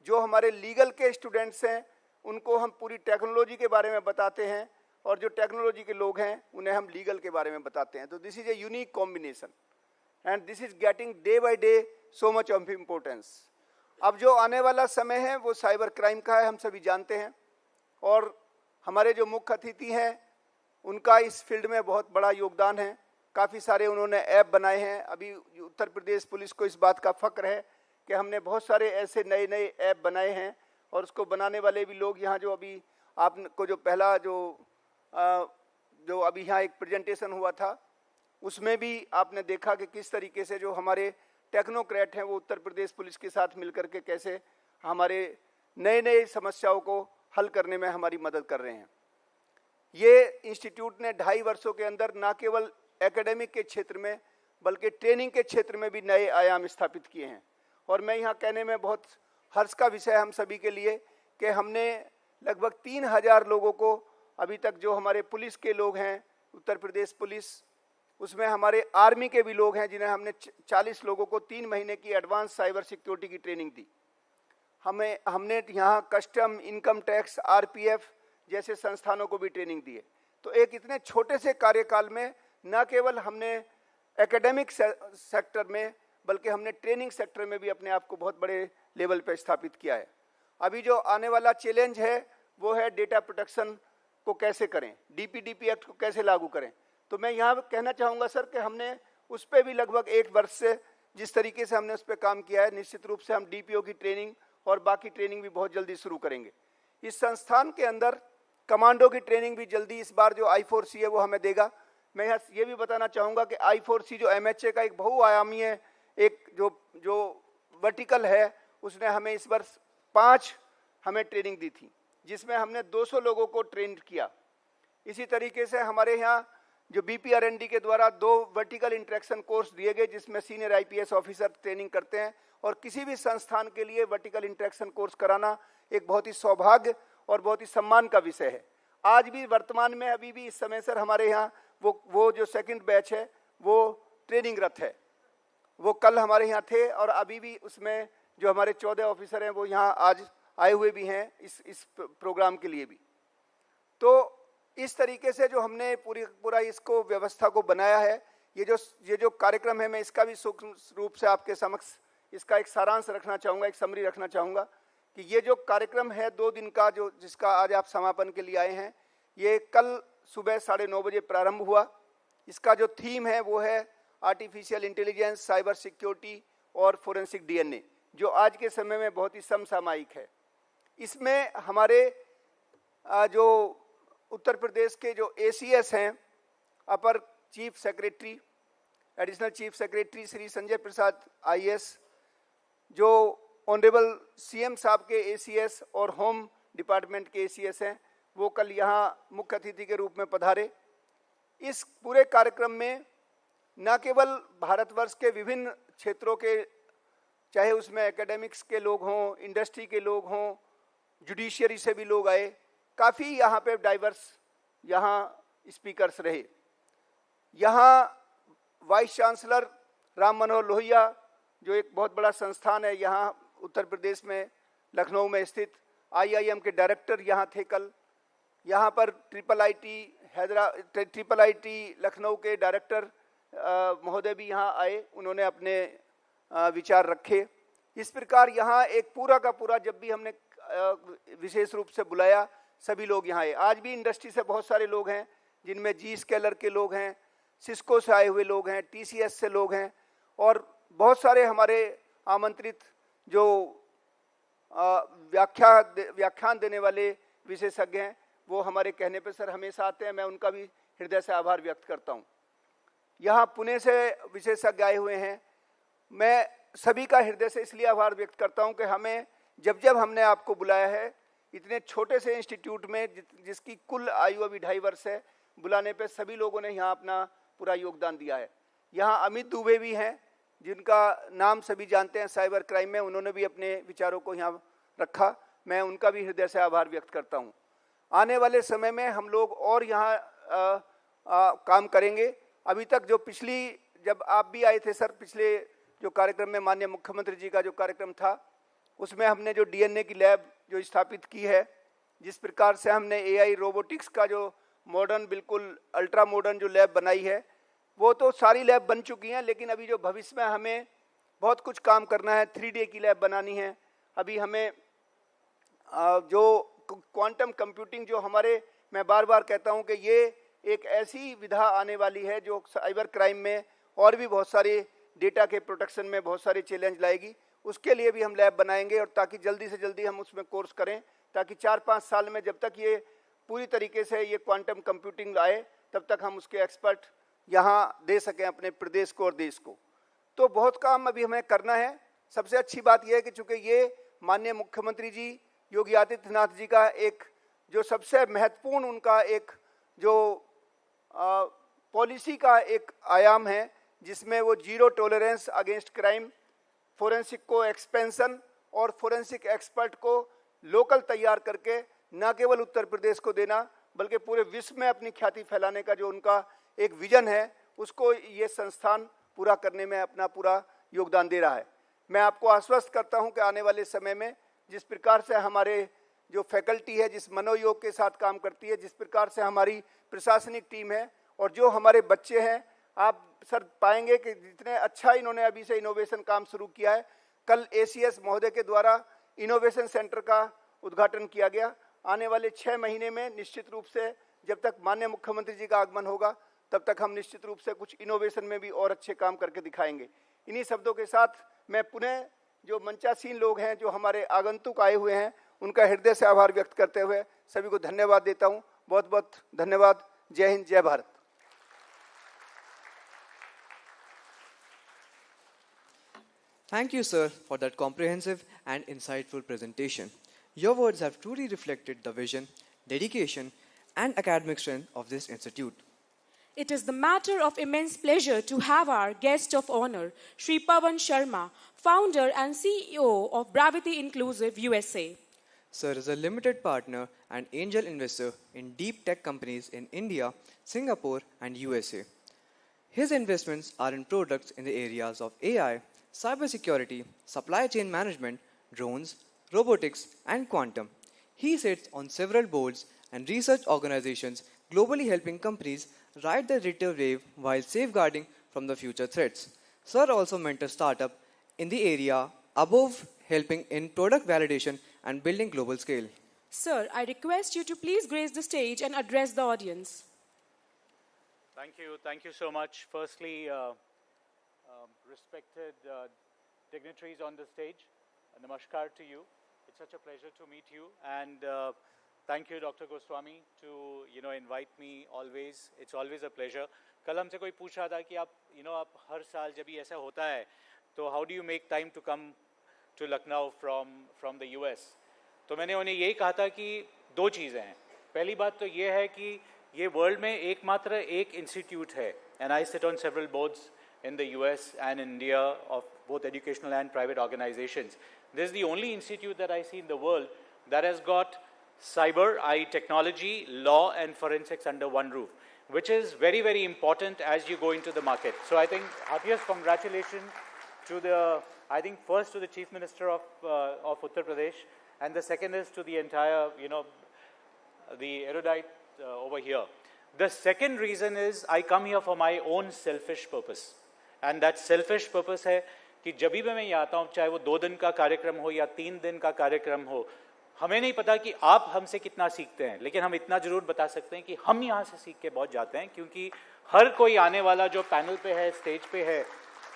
जो हमारे लीगल के स्टूडेंट्स हैं उनको हम पूरी टेक्नोलॉजी के बारे में बताते हैं और जो टेक्नोलॉजी के लोग हैं उन्हें हम लीगल के बारे में बताते हैं. तो this is a unique combination and this is getting day by day so much of importance. अब जो आने वाला समय है वो साइबर क्राइम का है, हम सभी जानते हैं. और हमारे जो मुख्य अतिथि हैं उनका इस फील्ड में बहुत बड़ा योगदान है. काफ़ी सारे उन्होंने ऐप बनाए हैं. अभी उत्तर प्रदेश पुलिस को इस बात का फ़ख्र है कि हमने बहुत सारे ऐसे नए नए ऐप बनाए हैं और उसको बनाने वाले भी लोग यहाँ जो अभी आपको जो पहला जो अभी यहाँ एक प्रेजेंटेशन हुआ था उसमें भी आपने देखा कि किस तरीके से जो हमारे टेक्नोक्रेट हैं वो उत्तर प्रदेश पुलिस के साथ मिलकर के कैसे हमारे नए नए समस्याओं को हल करने में हमारी मदद कर रहे हैं. ये इंस्टीट्यूट ने 2.5 वर्षों के अंदर न केवल एकेडमिक के क्षेत्र में बल्कि ट्रेनिंग के क्षेत्र में भी नए आयाम स्थापित किए हैं. और मैं यहाँ कहने में बहुत हर्ष का विषय हम सभी के लिए कि हमने लगभग 3000 लोगों को अभी तक, जो हमारे पुलिस के लोग हैं उत्तर प्रदेश पुलिस, उसमें हमारे आर्मी के भी लोग हैं जिन्हें हमने 40 लोगों को 3 महीने की एडवांस साइबर सिक्योरिटी की ट्रेनिंग दी. हमने यहाँ कस्टम, इनकम टैक्स, आरपीएफ जैसे संस्थानों को भी ट्रेनिंग दी है. तो एक इतने छोटे से कार्यकाल में न केवल हमने एकेडमिक सेक्टर में बल्कि हमने ट्रेनिंग सेक्टर में भी अपने आप को बहुत बड़े लेवल पर स्थापित किया है. अभी जो आने वाला चैलेंज है वो है डेटा प्रोटेक्शन को कैसे करें, डीपीडीपी एक्ट को कैसे लागू करें. तो मैं यहाँ कहना चाहूँगा सर कि हमने उस पर भी लगभग 1 वर्ष से जिस तरीके से हमने उस पर काम किया है, निश्चित रूप से हम डीपीओ की ट्रेनिंग और बाकी ट्रेनिंग भी बहुत जल्दी शुरू करेंगे. इस संस्थान के अंदर कमांडो की ट्रेनिंग भी जल्दी इस बार जो I4C है वो हमें देगा. मैं यहाँ ये भी बताना चाहूँगा कि I4C जो MHA का एक बहुआयामी है, एक जो वर्टिकल है, उसने हमें इस वर्ष 5 हमें ट्रेनिंग दी थी जिसमें हमने 200 लोगों को ट्रेंड किया. इसी तरीके से हमारे यहाँ जो BPRND के द्वारा 2 वर्टिकल इंटरेक्शन कोर्स दिए गए जिसमें सीनियर IPS ऑफिसर ट्रेनिंग करते हैं. और किसी भी संस्थान के लिए वर्टिकल इंटरेक्शन कोर्स कराना एक बहुत ही सौभाग्य और बहुत ही सम्मान का विषय है. आज भी वर्तमान में अभी भी इस समय सर हमारे यहाँ वो जो सेकंड बैच है वो ट्रेनिंग रत है. वो कल हमारे यहाँ थे और अभी भी उसमें जो हमारे 14 ऑफिसर हैं वो यहाँ आज आए हुए भी हैं इस प्रोग्राम के लिए भी. तो इस तरीके से जो हमने पूरा इसको व्यवस्था को बनाया है, ये जो कार्यक्रम है, मैं इसका भी सूक्ष्म रूप से आपके समक्ष इसका एक सारांश रखना चाहूँगा, एक समरी रखना चाहूँगा कि ये जो कार्यक्रम है 2 दिन का जिसका आज आप समापन के लिए आए हैं, ये कल सुबह 9:30 बजे प्रारंभ हुआ. इसका जो थीम है वो है आर्टिफिशियल इंटेलिजेंस, साइबर सिक्योरिटी और फोरेंसिक DNA, जो आज के समय में बहुत ही समसामयिक है. इसमें हमारे जो उत्तर प्रदेश के जो ACS हैं, upper chief secretary, additional chief secretary Shri Sanjay Prasad IAS, जो ऑनरेबल CM साहब के ACS और होम डिपार्टमेंट के ACS हैं, वो कल यहाँ मुख्य अतिथि के रूप में पधारे। इस पूरे कार्यक्रम में न केवल भारतवर्ष के विभिन्न क्षेत्रों के, चाहे उसमें एकेडमिक्स के लोग हों, इंडस्ट्री के लोग हों, जुडिशियरी से भी लोग आए, काफ़ी यहाँ पे डाइवर्स यहाँ स्पीकर्स रहे। यहाँ वाइस चांसलर राम मनोहर लोहिया, जो एक बहुत बड़ा संस्थान है यहाँ उत्तर प्रदेश में लखनऊ में स्थित, IIM के डायरेक्टर यहाँ थे कल। यहाँ पर ट्रिपल आईटी लखनऊ के डायरेक्टर महोदय भी यहाँ आए, उन्होंने अपने विचार रखे। इस प्रकार यहाँ एक पूरा का पूरा, जब भी हमने विशेष रूप से बुलाया, सभी लोग यहाँ आए। आज भी इंडस्ट्री से बहुत सारे लोग हैं, जिनमें जी स्केलर के लोग हैं, सिस्को से आए हुए लोग हैं, TCS से लोग हैं, और बहुत सारे हमारे आमंत्रित जो व्याख्यान देने वाले विशेषज्ञ हैं, वो हमारे कहने पे सर हमेशा आते हैं। मैं उनका भी हृदय से आभार व्यक्त करता हूँ। यहाँ पुणे से विशेषज्ञ आए हुए हैं, मैं सभी का हृदय से इसलिए आभार व्यक्त करता हूँ कि हमें जब हमने आपको बुलाया है, इतने छोटे से इंस्टीट्यूट में जिसकी कुल आयु अभी 2.5 वर्ष है, बुलाने पे सभी लोगों ने यहाँ अपना पूरा योगदान दिया है। यहाँ अमित दुबे भी हैं, जिनका नाम सभी जानते हैं साइबर क्राइम में, उन्होंने भी अपने विचारों को यहाँ रखा। मैं उनका भी हृदय से आभार व्यक्त करता हूँ। आने वाले समय में हम लोग और यहाँ काम करेंगे। अभी तक जो जब आप भी आए थे सर, पिछले जो कार्यक्रम में माननीय मुख्यमंत्री जी का जो कार्यक्रम था, उसमें हमने जो DNA की लैब जो स्थापित की है, जिस प्रकार से हमने AI रोबोटिक्स का जो मॉडर्न, बिल्कुल अल्ट्रा मॉडर्न जो लैब बनाई है, वो तो सारी लैब बन चुकी हैं, लेकिन अभी जो भविष्य में हमें बहुत कुछ काम करना है। 3D की लैब बनानी है। अभी हमें जो क्वांटम कंप्यूटिंग, जो हमारे, मैं बार बार कहता हूं कि ये एक ऐसी विधा आने वाली है जो साइबर क्राइम में और भी बहुत सारे डेटा के प्रोटेक्शन में बहुत सारे चैलेंज लाएगी। उसके लिए भी हम लैब बनाएंगे, और ताकि जल्दी से जल्दी हम उसमें कोर्स करें, ताकि 4-5 साल में जब तक ये पूरी तरीके से ये क्वांटम कंप्यूटिंग आए, तब तक हम उसके एक्सपर्ट यहाँ दे सकें अपने प्रदेश को और देश को। तो बहुत काम अभी हमें करना है। सबसे अच्छी बात यह है कि चूँकि ये माननीय मुख्यमंत्री जी योगी आदित्यनाथ जी का एक जो सबसे महत्वपूर्ण उनका एक जो पॉलिसी का एक आयाम है, जिसमें वो zero tolerance against crime, forensic को एक्सपेंशन और फोरेंसिक एक्सपर्ट को लोकल तैयार करके न केवल उत्तर प्रदेश को देना, बल्कि पूरे विश्व में अपनी ख्याति फैलाने का जो उनका एक विजन है, उसको ये संस्थान पूरा करने में अपना पूरा योगदान दे रहा है। मैं आपको आश्वस्त करता हूं कि आने वाले समय में जिस प्रकार से हमारे जो फैकल्टी है, जिस मनोयोग के साथ काम करती है, जिस प्रकार से हमारी प्रशासनिक टीम है और जो हमारे बच्चे हैं, आप सर पाएंगे कि जितने अच्छा इन्होंने अभी से इनोवेशन काम शुरू किया है। कल ACS महोदय के द्वारा इनोवेशन सेंटर का उद्घाटन किया गया। आने वाले 6 महीने में निश्चित रूप से, जब तक माननीय मुख्यमंत्री जी का आगमन होगा, तब तक हम निश्चित रूप से कुछ इनोवेशन में भी और अच्छे काम करके दिखाएंगे। इन्हीं शब्दों के साथ मैं पुनः जो मंचासीन लोग हैं, जो हमारे आगंतुक आए हुए हैं, उनका हृदय से आभार व्यक्त करते हुए सभी को धन्यवाद देता हूं। बहुत बहुत धन्यवाद। जय हिंद, जय Bharat. Thank you, sir, for that comprehensive and insightful presentation. Your words have truly reflected the vision, dedication, and academic strength of this institute. It is the matter of immense pleasure to have our guest of honor, Shri Pawan Sharma, founder and CEO of Bravity Inclusive USA. Sir is a limited partner and angel investor in deep tech companies in India, Singapore, and USA. His investments are in products in the areas of AI, cybersecurity, supply chain management, drones, robotics, and quantum. He sits on several boards and research organizations globally helping companies ride the digital wave while safeguarding from the future threats. Sir also mentors startups in the area above, helping in product validation and building global scale. Sir, I request you to please grace the stage and address the audience. Thank you so much. Firstly, respected dignitaries on the stage, namaskar to you. It's such a pleasure to meet you, and thank you, Dr. Goswami, to invite me always. It's always a pleasure. कल हमसे कोई पूछ रहा था कि आप हर साल जब भी ऐसा होता है, तो how do you make time to come to Lucknow from the US? तो मैंने उन्हें यही कहा था कि 2 चीज़ें हैं. पहली बात तो ये है कि ये वर्ल्ड में एकमात्र एक इंस्टीट्यूट है, and I sit on several boards in the US and India of both educational and private organizations. This is the only institute that I see in the world that has got cyber, i.e. technology, law and forensics under one roof, which is very, very important as you go into the market. So I think happiest congratulations to the, I think first to the Chief Minister of Uttar Pradesh, and the second is to the entire, the erudite over here. The second reason is I come here for my own selfish purpose. And that selfish purpose है कि जब भी मैं यहाँ आता हूँ, चाहे वो 2 दिन का कार्यक्रम हो या 3 दिन का कार्यक्रम हो, हमें नहीं पता कि आप हमसे कितना सीखते हैं, लेकिन हम इतना जरूर बता सकते हैं कि हम यहाँ से सीख के बहुत जाते हैं, क्योंकि हर कोई आने वाला जो पैनल पे है, स्टेज पे है,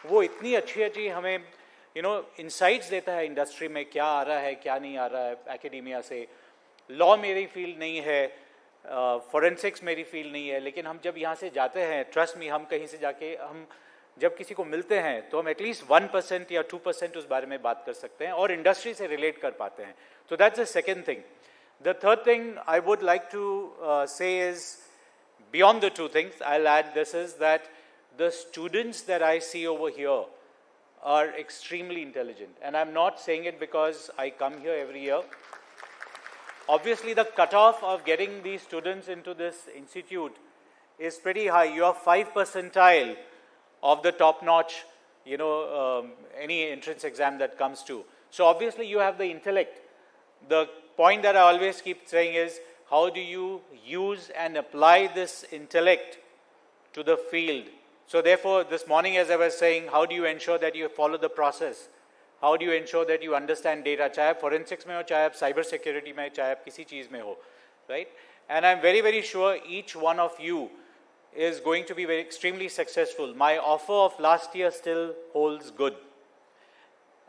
वो इतनी अच्छी हमें इंसाइट्स देता है इंडस्ट्री में क्या आ रहा है, क्या नहीं आ रहा है, एकेडेमिया से. लॉ मेरी फील्ड नहीं है, फोरेंसिक्स मेरी फील्ड नहीं है, लेकिन हम जब यहाँ से जाते हैं, ट्रस्ट मी, हम कहीं से जाके हम जब किसी को मिलते हैं तो हम एटलीस्ट 1% या 2% उस बारे में बात कर सकते हैं और इंडस्ट्री से रिलेट कर पाते हैं. So that's the second thing. The third thing I would like to say is, beyond the 2 things, I'll add this is that the students that I see over here are extremely intelligent. And I'm not saying it because I come here every year. Obviously, the cutoff of getting these students into this institute is pretty high. You are 5 percentile of the top-notch, any entrance exam that comes to. So obviously, you have the intellect. The point that I always keep saying is, how do you use and apply this intellect to the field? So therefore, this morning as I was saying, how do you ensure that you follow the process? How do you ensure that you understand data? चाहे आप forensics में हो, चाहे आप cyber security में, चाहे आप किसी चीज़ में हो, right? And I'm very, very sure each one of you is going to be extremely successful. My offer of last year still holds good.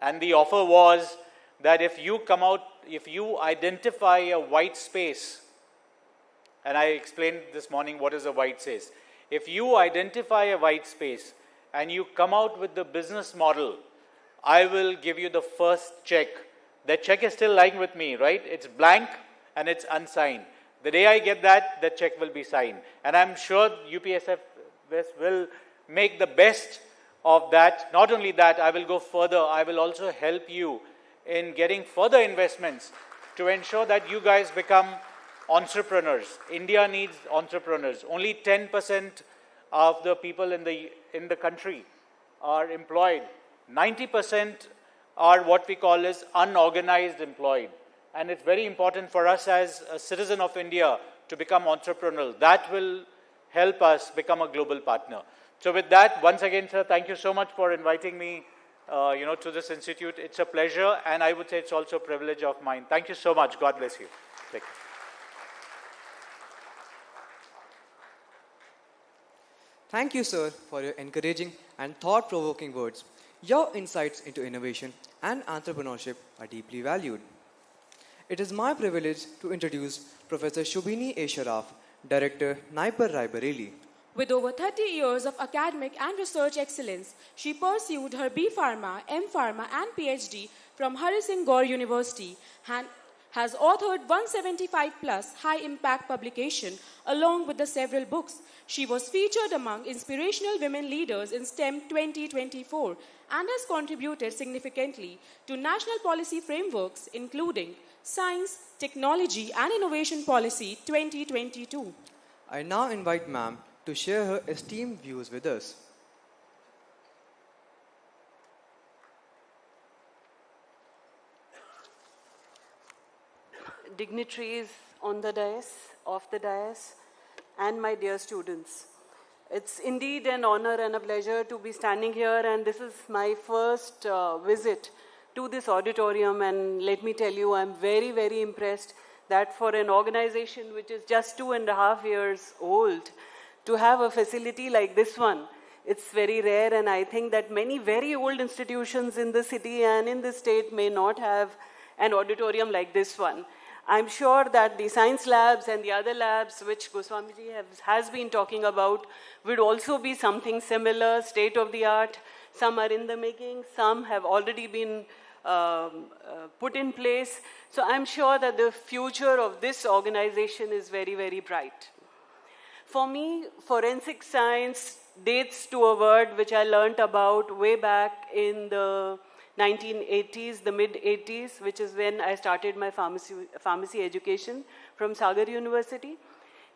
And the offer was that if you come out, if you identify a white space, and I explained this morning what is a white space. If you identify a white space and you come out with the business model, I will give you the first check. That check is still lying with me, right? It's blank and it's unsigned. The day I get that, the check will be signed. And I'm sure UPSIFS will make the best of that. Not only that, I will go further. I will also help you in getting further investments to ensure that you guys become entrepreneurs. India needs entrepreneurs. Only 10% of the people in the country are employed. 90% are what we call as unorganized employed. And it's very important for us as a citizen of India to become entrepreneurial. That will help us become a global partner. So with that, once again, sir, thank you so much for inviting me to this institute. It's a pleasure, and I would say it's also a privilege of mine. Thank you so much. God bless you. Take care. Thank you, sir, for your encouraging and thought-provoking words. Your insights into innovation and entrepreneurship are deeply valued. It is my privilege to introduce Professor Shubhini A. Sharaf, Director, Naipar Rai Bareilly. With over 30 years of academic and research excellence, she pursued her B Pharma, M Pharma and PhD from Hari Singh Gaur University and has authored 175 plus high-impact publication along with the several books. She was featured among Inspirational Women Leaders in STEM 2024 and has contributed significantly to national policy frameworks including Science, Technology and Innovation Policy 2022. I now invite ma'am to share her esteemed views with us. Dignitaries on the dais, off the dais, and my dear students. It's indeed an honor and a pleasure to be standing here, and this is my first visit to this auditorium, and let me tell you, I'm very, very impressed that for an organization which is just 2.5 years old, to have a facility like this one, it's very rare, and I think that many very old institutions in the city and in the state may not have an auditorium like this one. I'm sure that the science labs and the other labs which Goswamiji has been talking about would also be something similar, state of the art. Some are in the making, some have already been put in place. So I'm sure that the future of this organization is very, very bright. For me, forensic science dates to a word which I learnt about way back in the 1980s, the mid-80s, which is when I started my pharmacy education from Sagar University.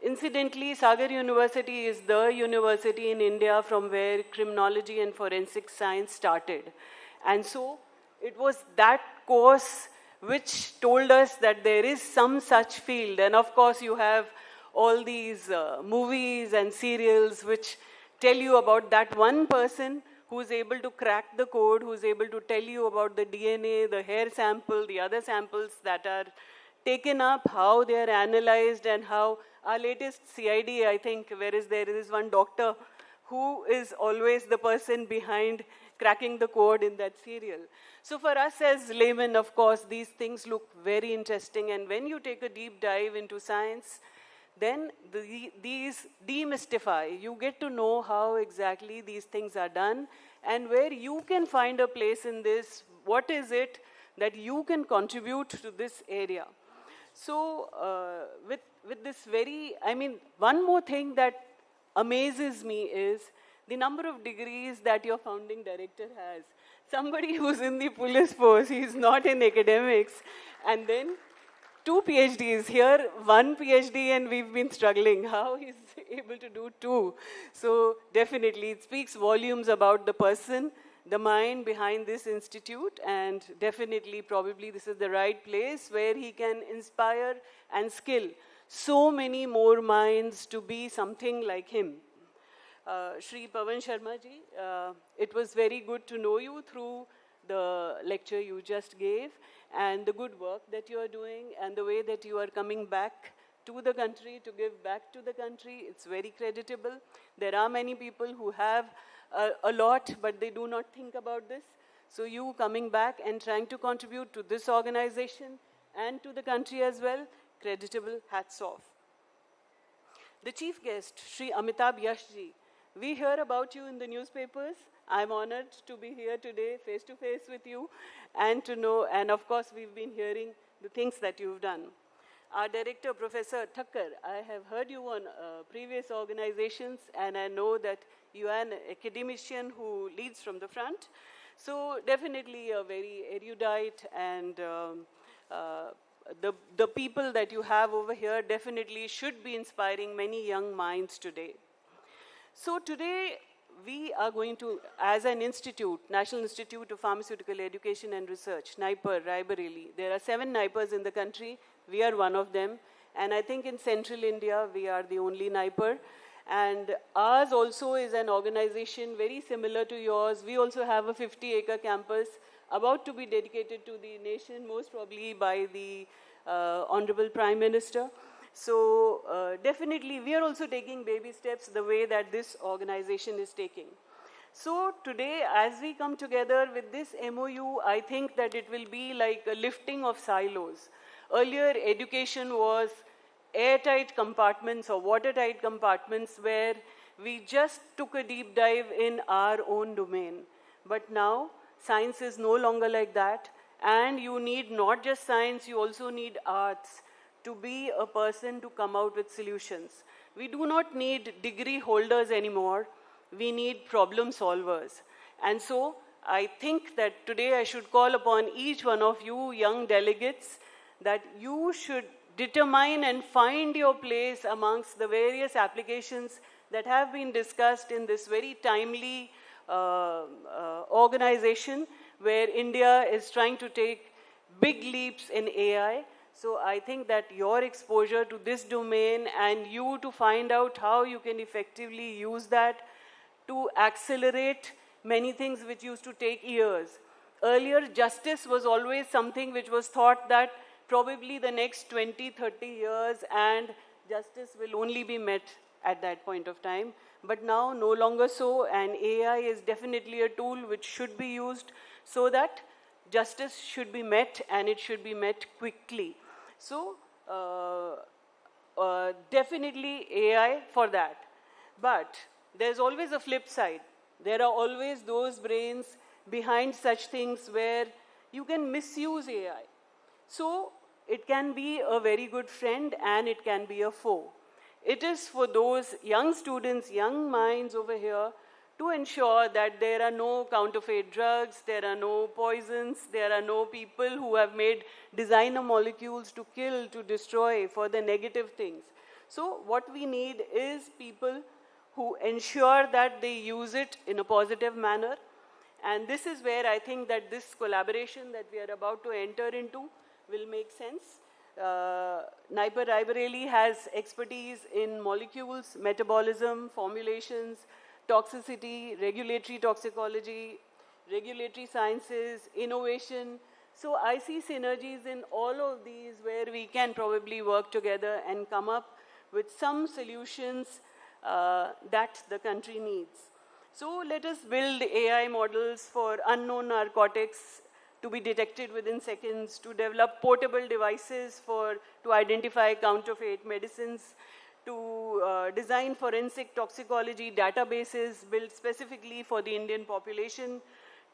Incidentally, Sagar University is the university in India from where criminology and forensic science started. And so it was that course which told us that there is some such field. And of course, you have all these movies and serials which tell you about that one person who is able to crack the code, who is able to tell you about the DNA, the hair sample, the other samples that are taken up, how they are analyzed, and how our latest CID, I think, whereas there is one doctor who is always the person behind cracking the code in that serial. So for us as laymen, of course, these things look very interesting. And when you take a deep dive into science, then these demystify. You get to know how exactly these things are done and where you can find a place in this. What is it that you can contribute to this area? So with this one more thing that amazes me is the number of degrees that your founding director has. Somebody who's in the police force, he's not in academics, and then 2 PhDs here, 1 PhD, and we've been struggling. How he's able to do 2? So definitely it speaks volumes about the person, the mind behind this institute, and definitely probably this is the right place where he can inspire and skill so many more minds to be something like him. Shri Pawan Sharma ji, it was very good to know you through the lecture you just gave, and the good work that you are doing, and the way that you are coming back to the country, to give back to the country. It's very creditable. There are many people who have a lot, but they do not think about this. So you coming back and trying to contribute to this organization and to the country as well, creditable, hats off. The chief guest, Shri Amitabh Yash ji, we hear about you in the newspapers. I'm honored to be here today, face to face with you, and to know, and of course, we've been hearing the things that you've done. Our director, Professor Thakkar, I have heard you on previous organizations, and I know that you are an academician who leads from the front. So definitely a very erudite, and the people that you have over here definitely should be inspiring many young minds today. So today, we are going to, as an institute, National Institute of Pharmaceutical Education and Research, NIPER, Raebareli. There are 7 NIPERs in the country. We are one of them. And I think in central India, we are the only NIPER. And ours also is an organization very similar to yours. We also have a 50-acre campus about to be dedicated to the nation, most probably by the Honorable Prime Minister. So definitely, we are also taking baby steps the way that this organization is taking. So today, as we come together with this MOU, I think that it will be like a lifting of silos. Earlier, education was airtight compartments or watertight compartments where we just took a deep dive in our own domain. But now, science is no longer like that. And you need not just science, you also need arts to be a person to come out with solutions. We do not need degree holders anymore. We need problem solvers. And so I think that today I should call upon each one of you young delegates that you should determine and find your place amongst the various applications that have been discussed in this very timely organization where India is trying to take big leaps in AI. So I think that your exposure to this domain and you to find out how you can effectively use that to accelerate many things which used to take years. Earlier, justice was always something which was thought that probably the next 20, 30 years and justice will only be met at that point of time. But now, no longer so, and AI is definitely a tool which should be used so that justice should be met and it should be met quickly. So, definitely AI for that. But there's always a flip side. There are always those brains behind such things where you can misuse AI. So it can be a very good friend and it can be a foe. It is for those young students, young minds over here, to ensure that there are no counterfeit drugs, there are no poisons, there are no people who have made designer molecules to kill, to destroy for the negative things. So what we need is people who ensure that they use it in a positive manner. And this is where I think that this collaboration that we are about to enter into will make sense. Naipur Raebareli has expertise in molecules, metabolism, formulations, toxicity, regulatory toxicology, regulatory sciences, innovation. So I see synergies in all of these where we can probably work together and come up with some solutions that the country needs. So let us build AI models for unknown narcotics to be detected within seconds, to develop portable devices to identify counterfeit medicines, to design forensic toxicology databases built specifically for the Indian population,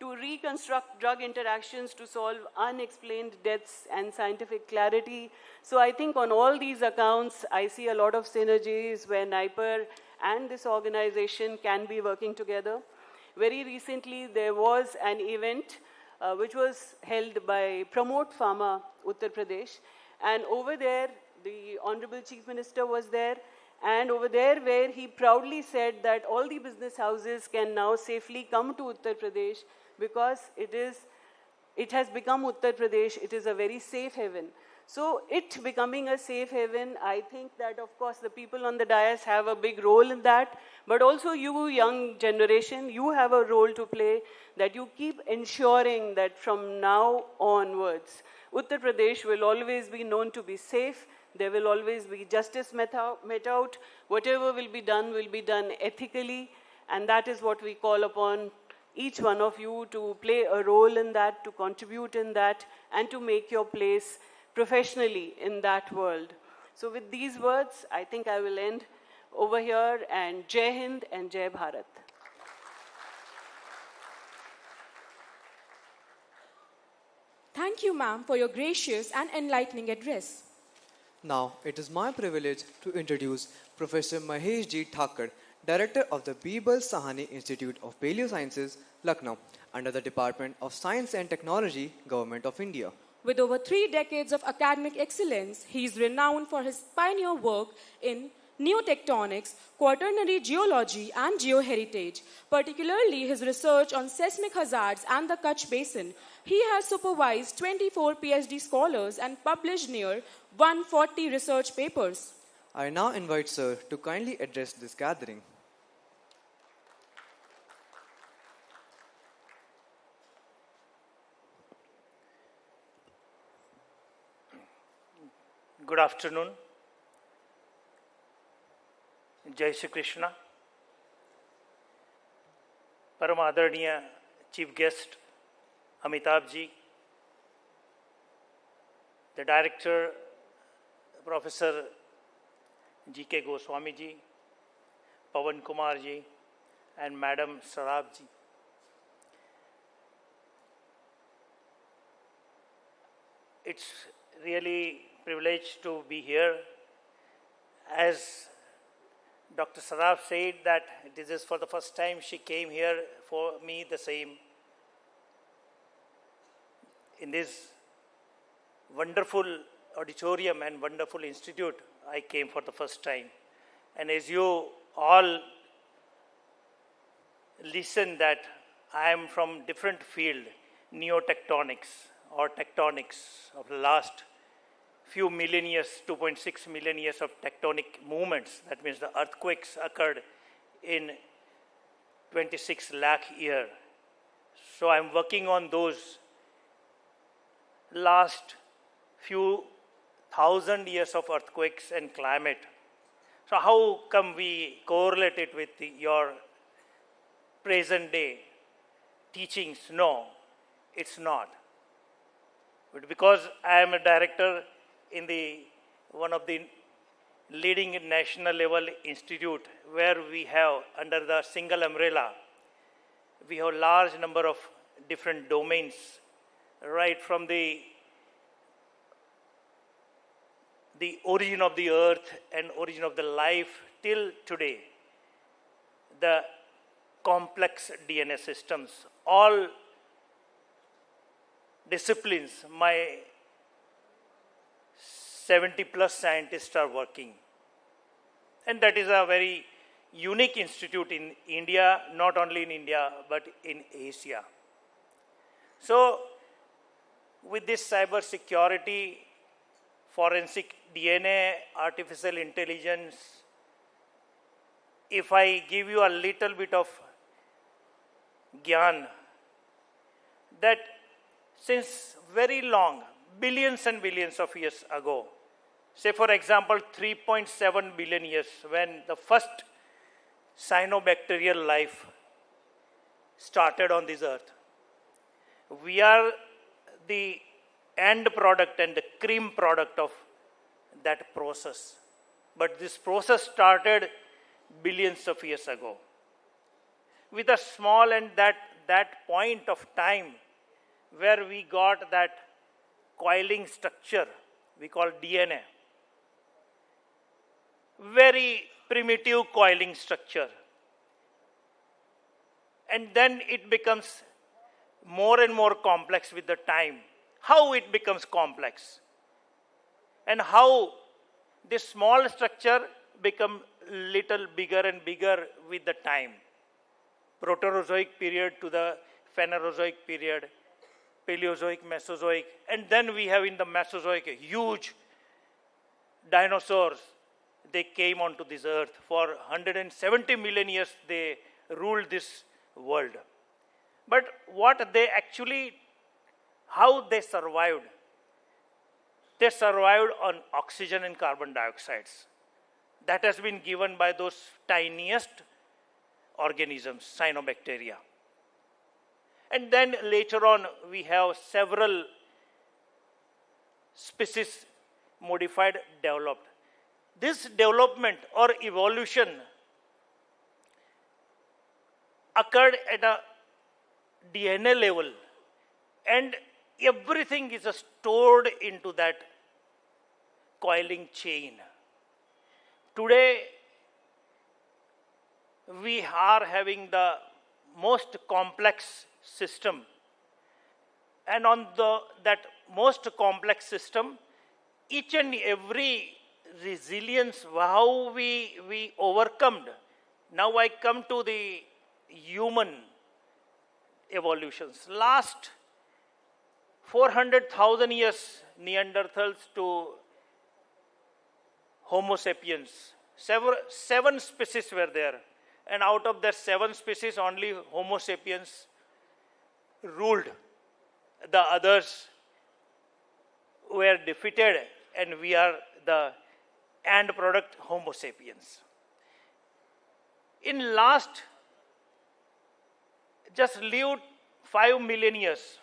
to reconstruct drug interactions to solve unexplained deaths and scientific clarity. So I think on all these accounts, I see a lot of synergies where NIPER and this organization can be working together. Very recently, there was an event which was held by Promote Pharma, Uttar Pradesh, and over there, the Hon'ble Chief Minister was there, and over there where he proudly said that all the business houses can now safely come to Uttar Pradesh because it has become Uttar Pradesh, it is a very safe haven. So it becoming a safe haven, I think that of course the people on the dais have a big role in that, but also you young generation, you have a role to play, that you keep ensuring that from now onwards, Uttar Pradesh will always be known to be safe. There will always be justice met out. Whatever will be done ethically. And that is what we call upon each one of you to play a role in that, to contribute in that, and to make your place professionally in that world. So with these words, I think I will end over here, and Jai Hind and Jai Bharat. Thank you, ma'am, for your gracious and enlightening address. Now, it is my privilege to introduce Professor Mahesh G. Thakkar, Director of the Birbal Sahani Institute of Paleosciences, Lucknow, under the Department of Science and Technology, Government of India. With over 3 decades of academic excellence, he is renowned for his pioneer work in neotectonics, quaternary geology, and geoheritage, particularly his research on seismic hazards and the Kutch Basin. He has supervised 24 PhD scholars and published near 140 research papers. I now invite Sir to kindly address this gathering. Good afternoon. Jai Shri Krishna. Paramadharaniya Chief Guest Amitabh Ji, the Director Professor G.K. Goswami Ji, Pawan Kumar Ji, and Madam Sarab Ji. It's really privilege to be here. As Dr. Sarab said that this is for the first time she came here, for me the same. In this wonderful auditorium and wonderful institute, I came for the first time. And as you all listen that I am from different field, neotectonics or tectonics of the last few million years, 2.6 million years of tectonic movements. That means the earthquakes occurred in 26 lakh years. So I'm working on those last few thousand years of earthquakes and climate. So how come we correlate it with your present day teachings? No, it's not. But because I am a director in one of the leading national level institute where we have under the single umbrella, we have large number of different domains right from the origin of the earth and origin of the life till today, the complex DNA systems, all disciplines, my 70 plus scientists are working. And that is a very unique institute in India, not only in India, but in Asia. So, with this cyber security, forensic DNA, artificial intelligence, if I give you a little bit of gyan, that since very long, billions and billions of years ago, say for example 3.7 billion years, when the first cyanobacterial life started on this earth, we are the end product and the cream product of that process. But this process started billions of years ago. With a small and that point of time where we got that coiling structure we call DNA. Very primitive coiling structure. And then it becomes more and more complex with the time. How it becomes complex? And how this small structure become little bigger and bigger with the time. Proterozoic period to the Phanerozoic period, Paleozoic, Mesozoic, and then we have in the Mesozoic a huge dinosaurs. They came onto this earth. For 170 million years they ruled this world. But what they actually, how they survived? They survived on oxygen and carbon dioxides. That has been given by those tiniest organisms, cyanobacteria. And then later on we have several species modified, developed. This development or evolution occurred at a DNA level, and everything is stored into that coiling chain. Today, we are having the most complex system, and on that most complex system, each and every resilience, how we overcome. Now I come to the human evolutions. Last 400,000 years, Neanderthals to Homo sapiens, seven species were there. And out of that 7 species, only Homo sapiens ruled. The others were defeated, and we are the end product Homo sapiens. In last, just lived 5 million years,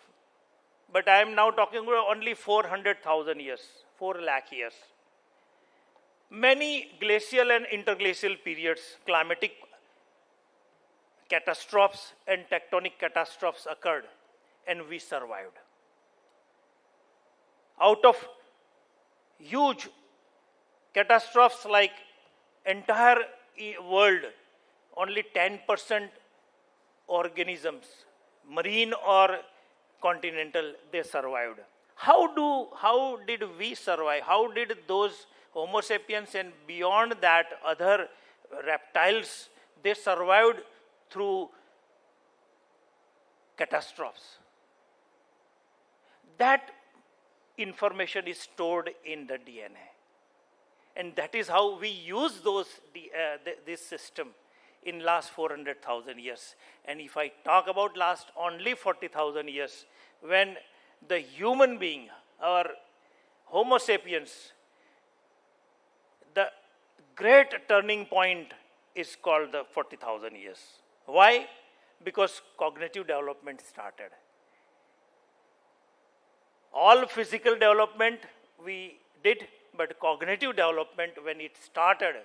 but I am now talking about only 400,000 years, 4 lakh years. Many glacial and interglacial periods, climatic catastrophes and tectonic catastrophes occurred, and we survived. Out of huge catastrophes like entire world, only 10% organisms, marine or continental, they survived. How did we survive? How did those Homo sapiens and beyond that other reptiles, they survived through catastrophes? That information is stored in the DNA. And that is how we use this system in last 400,000 years. And if I talk about last only 40,000 years, when the human being, our Homo sapiens, the great turning point is called the 40,000 years. Why? Because cognitive development started. All physical development we did, but cognitive development, when it started,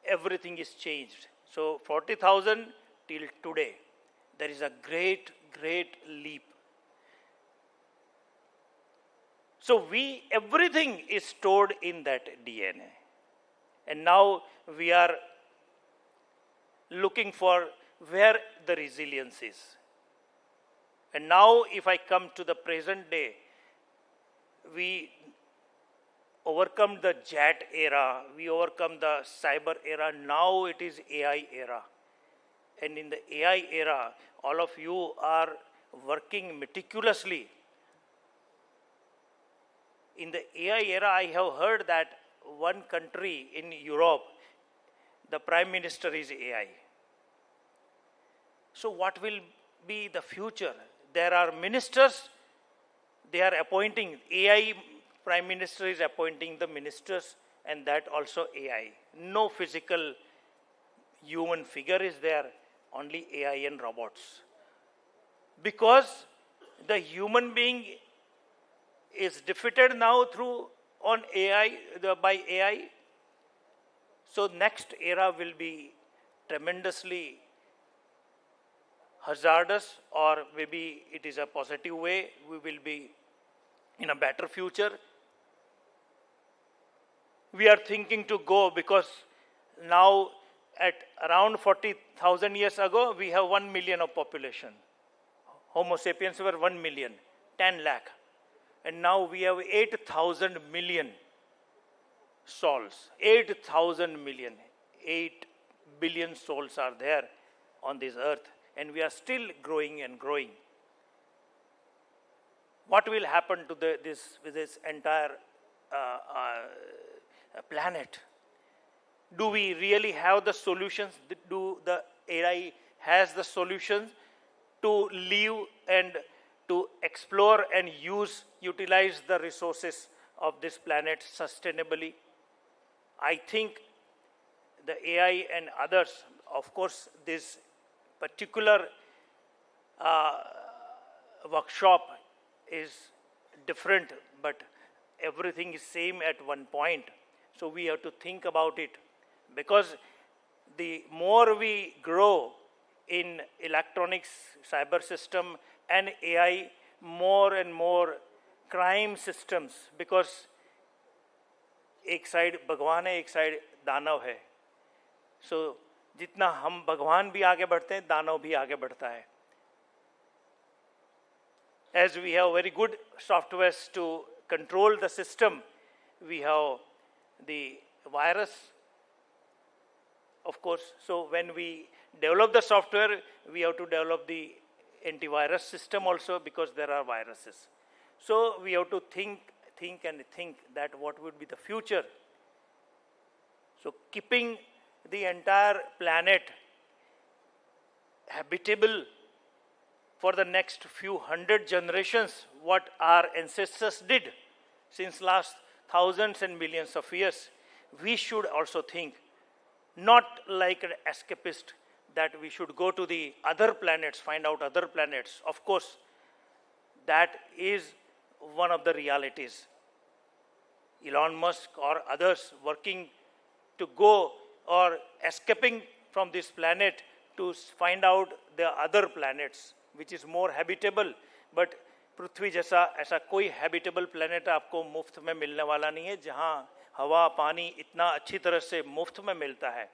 everything is changed. So 40,000 till today, there is a great leap. So everything is stored in that DNA. And now we are looking for where the resilience is. And now if I come to the present day, we overcome the jet era, we overcome the cyber era, now it is AI era. And in the AI era, all of you are working meticulously. In the AI era, I have heard that one country in Europe, the Prime Minister is AI. So what will be the future? There are ministers, they are appointing, AI Prime Minister is appointing the ministers, and that also AI. No physical human figure is there, only AI and robots. Because the human being is defeated now by AI. So next era will be tremendously hazardous, or maybe it is a positive way. We will be in a better future. We are thinking to go, because now at around 40,000 years ago, we have 1 million of population. Homo sapiens were 1 million, 10 lakh. And now we have 8,000 million souls. 8,000 million. 8 billion souls are there on this earth. And we are still growing and growing. What will happen to this entire planet? Do we really have the solutions? Do the AI has the solutions to live and to explore and utilize the resources of this planet sustainably? I think the AI and others, of course, this particular workshop is different, but everything is same at one point. So we have to think about it, because the more we grow in electronics, cyber system and AI, more and more crime systems, because एक side भगवान है, एक side दानव है. So जितना हम भगवान भी आगे बढ़ते हैं, दानव भी आगे बढ़ता है. As we have very good softwares to control the system, we have the virus, of course. So when we develop the software, we have to develop the antivirus system also, because there are viruses. So we have to think that what would be the future. So keeping the entire planet habitable for the next few hundred generations, what our ancestors did since last thousands and millions of years, we should also think, not like an escapist, that we should go to the other planets, find out other planets. Of course, that is one of the realities. Elon Musk or others working to go or escaping from this planet to find out the other planets, which is more habitable. But पृथ्वी जैसा ऐसा कोई habitable planet आपको मुफ्त में मिलने वाला नहीं है, जहां हवा पानी इतना अच्छी तरह से मुफ्त में मिलता है.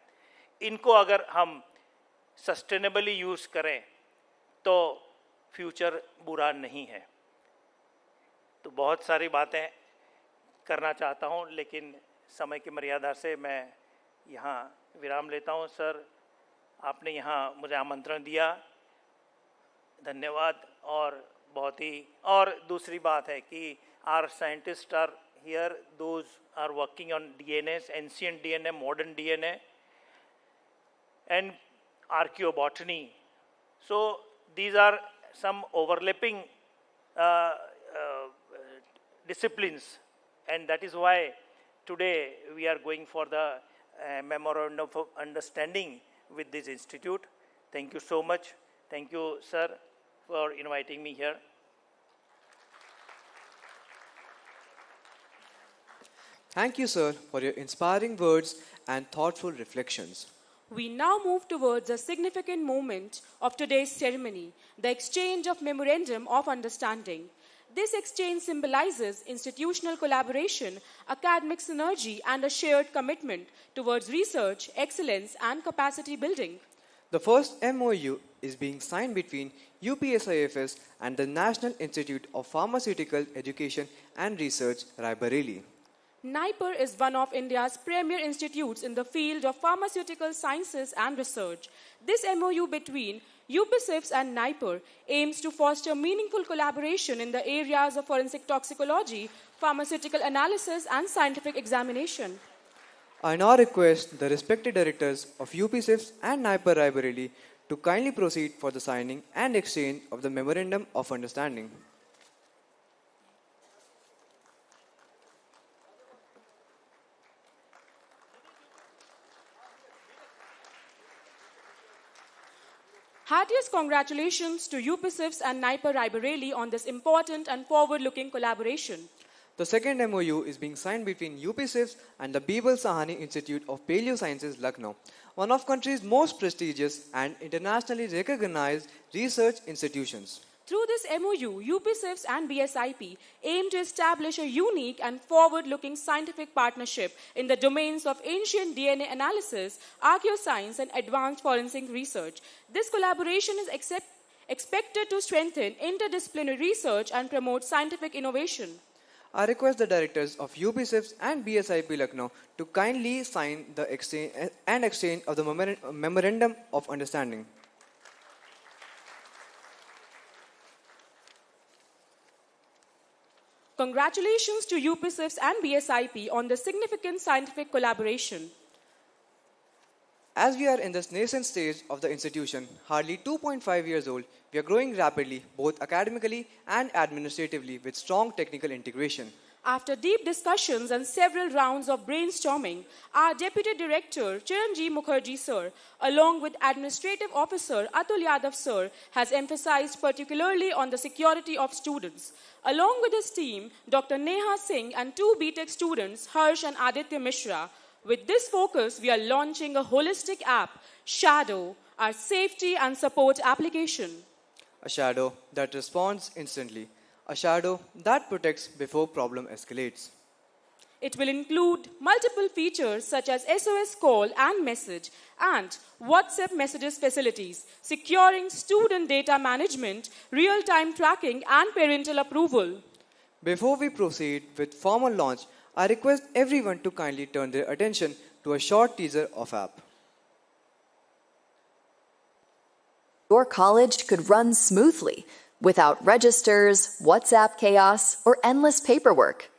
इनको अगर हम सस्टेनेबली यूज करें तो फ्यूचर बुरा नहीं है. तो बहुत सारी बातें करना चाहता हूं, लेकिन समय की मर्यादा से मैं यहाँ विराम लेता हूं. सर, आपने यहाँ मुझे आमंत्रण दिया, धन्यवाद. और दूसरी बात है कि our scientist are here, those are working on DNS, ancient DNA, modern DNA and archaeobotany. So these are some overlapping disciplines, and that is why today we are going for the memorandum of understanding with this institute. Thank you so much. Thank you, sir, for inviting me here. Thank you, sir, for your inspiring words and thoughtful reflections. We now move towards a significant moment of today's ceremony, the exchange of Memorandum of Understanding. This exchange symbolizes institutional collaboration, academic synergy, and a shared commitment towards research, excellence, and capacity building. The first MOU is being signed between UPSIFS and the National Institute of Pharmaceutical Education and Research, Raebareli. NIPER is one of India's premier institutes in the field of pharmaceutical sciences and research. This MOU between UPSIFS and NIPER aims to foster meaningful collaboration in the areas of forensic toxicology, pharmaceutical analysis, and scientific examination. I now request the respected directors of UPSIFS and NIPER Raebareli to kindly proceed for the signing and exchange of the Memorandum of Understanding. Heartiest congratulations to UPSIFS and NIPER Raebareli on this important and forward-looking collaboration. The second MOU is being signed between UPSIFS and the Birbal Sahani Institute of Paleosciences, Lucknow, one of country's most prestigious and internationally recognized research institutions. Through this MOU, UPSIFS and BSIP aim to establish a unique and forward-looking scientific partnership in the domains of ancient DNA analysis, archaeoscience, and advanced forensic research. This collaboration is expected to strengthen interdisciplinary research and promote scientific innovation. I request the directors of UPSIFS and BSIP Lucknow to kindly sign the exchange of the Memorandum of Understanding. Congratulations to UPSIFS and BSIP on the significant scientific collaboration. As we are in this nascent stage of the institution, hardly 2.5 years old, we are growing rapidly, both academically and administratively, with strong technical integration. After deep discussions and several rounds of brainstorming, our Deputy Director, Chiranjeev Mukherjee Sir, along with Administrative Officer Atul Yadav Sir, has emphasized particularly on the security of students. Along with his team, Dr. Neha Singh and two BTech students, Harsh and Aditya Mishra. With this focus, we are launching a holistic app, Shadow, our safety and support application. A shadow that responds instantly. A shadow that protects before problem escalates. It will include multiple features such as SOS call and message and WhatsApp messages facilities, securing student data management, real-time tracking, and parental approval. Before we proceed with formal launch, I request everyone to kindly turn their attention to a short teaser of app. Your college could run smoothly without registers, WhatsApp chaos, or endless paperwork.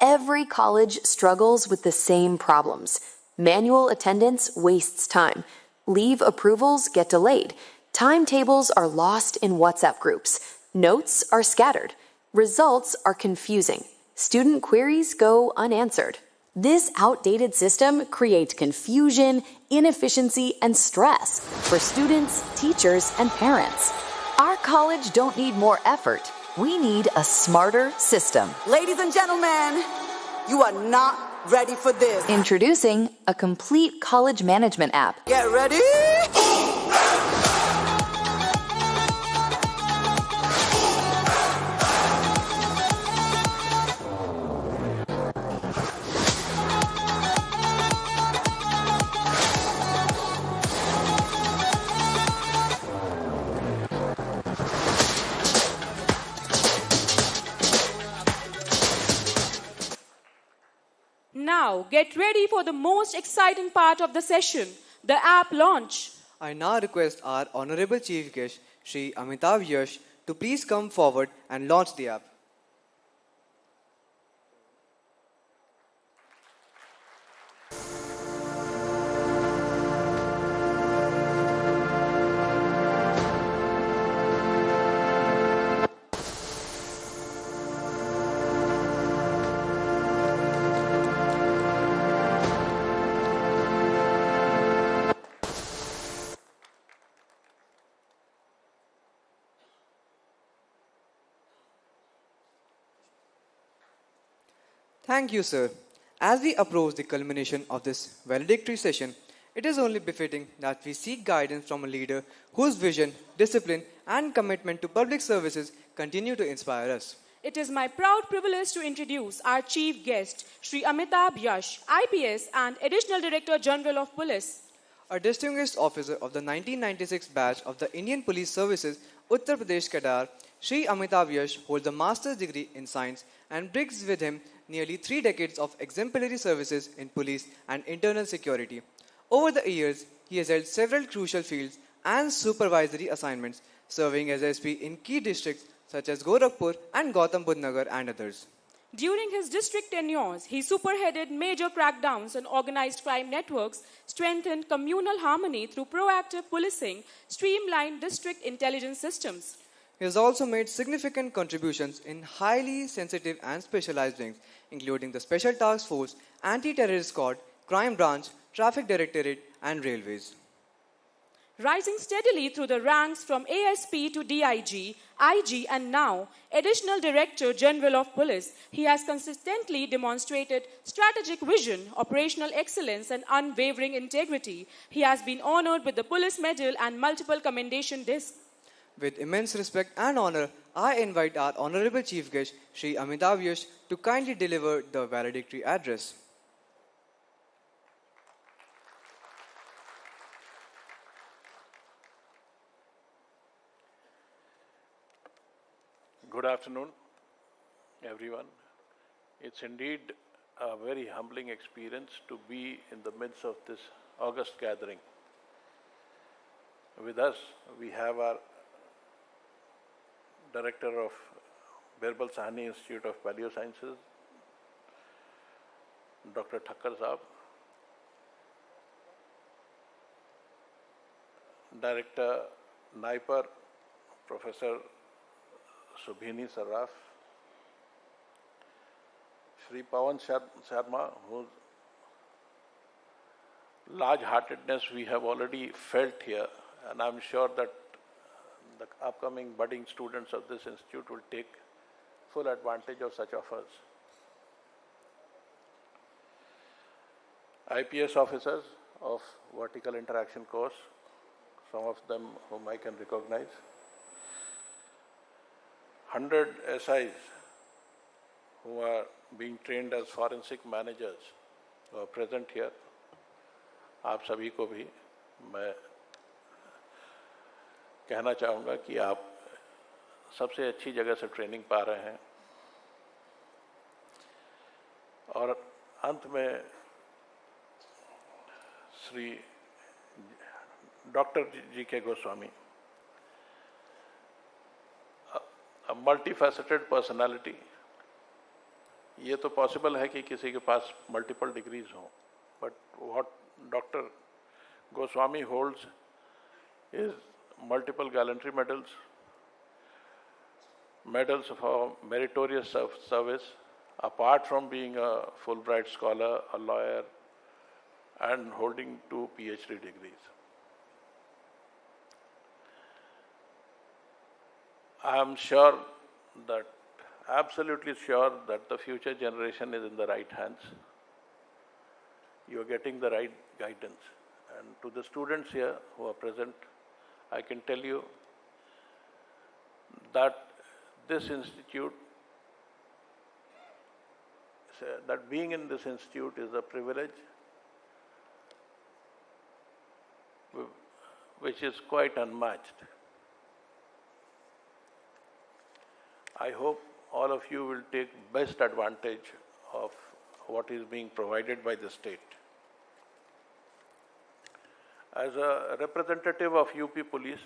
Every college struggles with the same problems. Manual attendance wastes time. Leave approvals get delayed. Timetables are lost in WhatsApp groups. Notes are scattered. Results are confusing. Student queries go unanswered. This outdated system creates confusion, inefficiency, and stress for students, teachers, and parents. Our college don't need more effort. We need a smarter system. Ladies and gentlemen, you are not ready for this. Introducing a complete college management app. Get ready. Now, get ready for the most exciting part of the session, the app launch. I now request our Honorable Chief Guest, Shri Amitav Yash, to please come forward and launch the app. Thank you, sir. As we approach the culmination of this valedictory session, it is only befitting that we seek guidance from a leader whose vision, discipline, and commitment to public services continue to inspire us. It is my proud privilege to introduce our chief guest, Shri Amitabh Yash, IPS and Additional Director General of Police. A distinguished officer of the 1996 batch of the Indian Police Services, Uttar Pradesh cadre, Shri Amitabh Yash holds a master's degree in science and brings with him nearly 3 decades of exemplary services in police and internal security. Over the years, he has held several crucial fields and supervisory assignments, serving as SP in key districts such as Gorakhpur and Gautam Budh Nagar and others. During his district tenures, he superheaded major crackdowns on organized crime networks, strengthened communal harmony through proactive policing, streamlined district intelligence systems. He has also made significant contributions in highly sensitive and specialized wings, including the Special Task Force, Anti-Terrorist Squad, Crime Branch, Traffic Directorate, and Railways. Rising steadily through the ranks from ASP to DIG, IG, and now Additional Director General of Police, he has consistently demonstrated strategic vision, operational excellence, and unwavering integrity. He has been honored with the Police Medal and multiple commendation discs. With immense respect and honor, I invite our Honorable Chief Guest, Shri Amitabh Yash, to kindly deliver the valedictory address. Good afternoon, everyone. It's indeed a very humbling experience to be in the midst of this august gathering. With us, we have our Director of Birbal Sahni Institute of Paleosciences, Dr. Thakkar Saab, Director NIPER, Professor Subhini Saraf, Shri Pawan Sharma, whose large-heartedness we have already felt here, and I'm sure that the upcoming budding students of this institute will take full advantage of such offers. IPS officers of Vertical Interaction course, some of them whom I can recognize, 100 SIs who are being trained as forensic managers who are present here. आप सभी को भी मैं कहना चाहूँगा कि आप सबसे अच्छी जगह से ट्रेनिंग पा रहे हैं और अंत में श्री डॉक्टर जी के गोस्वामी, a multifaceted personality. ये तो possible है कि किसी के पास multiple degrees हों, but what Dr. Goswami holds is multiple gallantry medals, medals for meritorious service, apart from being a Fulbright scholar, a lawyer, and holding 2 PhD degrees. I am sure that, absolutely sure that the future generation is in the right hands. You are getting the right guidance. And to the students here who are present, I can tell you that this institute, that being in this institute is a privilege which is quite unmatched. I hope all of you will take best advantage of what is being provided by the state. As a representative of UP Police,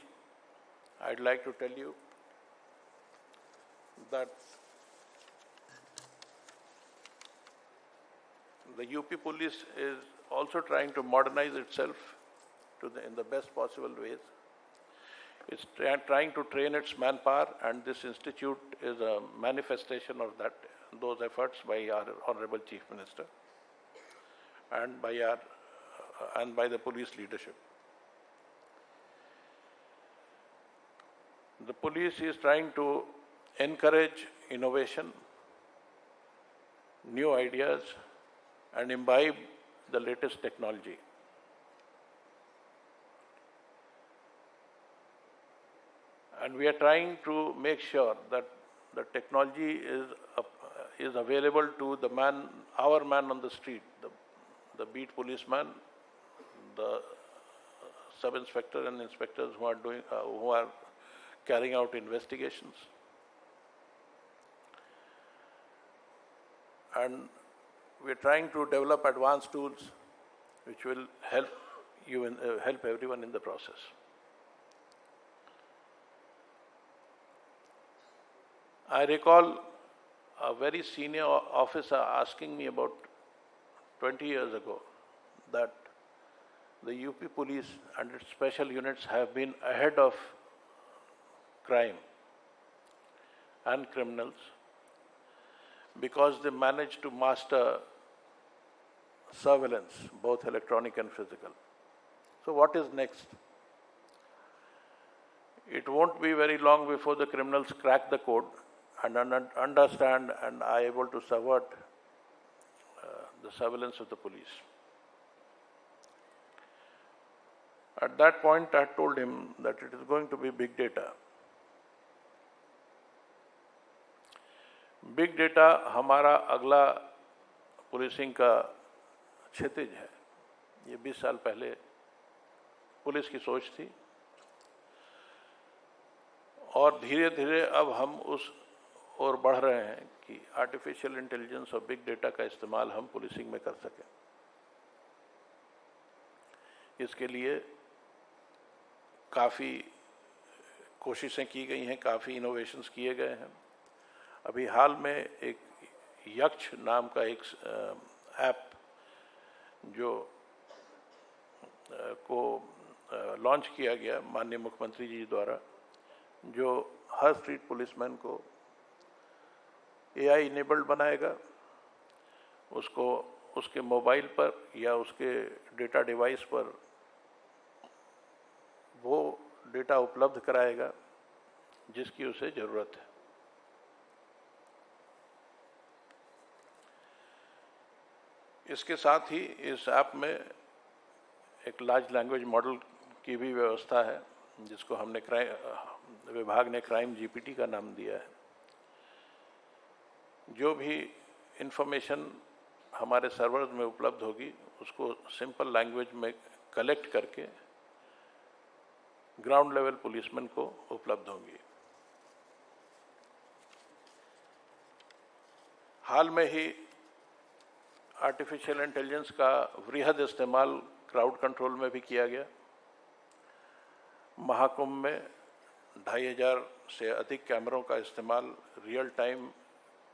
I'd like to tell you that the UP Police is also trying to modernize itself in the best possible ways. It's trying to train its manpower, and this institute is a manifestation of those efforts by our Hon'ble Chief Minister and by the police leadership. The police is trying to encourage innovation, new ideas, and imbibe the latest technology. And we are trying to make sure that the technology is available to the man, our man on the street, the beat policeman, the sub-inspector and inspectors who are carrying out investigations. And we're trying to develop advanced tools which will help help everyone in the process. I recall a very senior officer asking me about 20 years ago that the UP police and its special units have been ahead of crime and criminals because they managed to master surveillance, both electronic and physical. So what is next? It won't be very long before the criminals crack the code and understand and are able to subvert the surveillance of the police. At that point, I told him that it is going to be big data. Big data हमारा अगला policing का क्षितिज है. ये 20 साल पहले police की सोच थी और धीरे धीरे अब हम उस ओर बढ़ रहे हैं कि आर्टिफिशियल इंटेलिजेंस और बिग डेटा का इस्तेमाल हम पुलिसिंग में कर सकें. इसके लिए काफ़ी कोशिशें की गई हैं, काफ़ी इनोवेशंस किए गए हैं. अभी हाल में एक यक्ष नाम का एक ऐप जो को लॉन्च किया गया माननीय मुख्यमंत्री जी द्वारा, जो हर स्ट्रीट पुलिसमैन को AI इनेबल्ड बनाएगा, उसको उसके मोबाइल पर या उसके डेटा डिवाइस पर वो डेटा उपलब्ध कराएगा जिसकी उसे ज़रूरत है. इसके साथ ही इस ऐप में एक लार्ज लैंग्वेज मॉडल की भी व्यवस्था है जिसको हमने विभाग ने क्राइम GPT का नाम दिया है. जो भी इंफॉर्मेशन हमारे सर्वर्स में उपलब्ध होगी उसको सिंपल लैंग्वेज में कलेक्ट करके ग्राउंड लेवल पुलिसमैन को उपलब्ध होंगी. हाल में ही आर्टिफिशियल इंटेलिजेंस का वृहद इस्तेमाल क्राउड कंट्रोल में भी किया गया. महाकुंभ में 2500 से अधिक कैमरों का इस्तेमाल रियल टाइम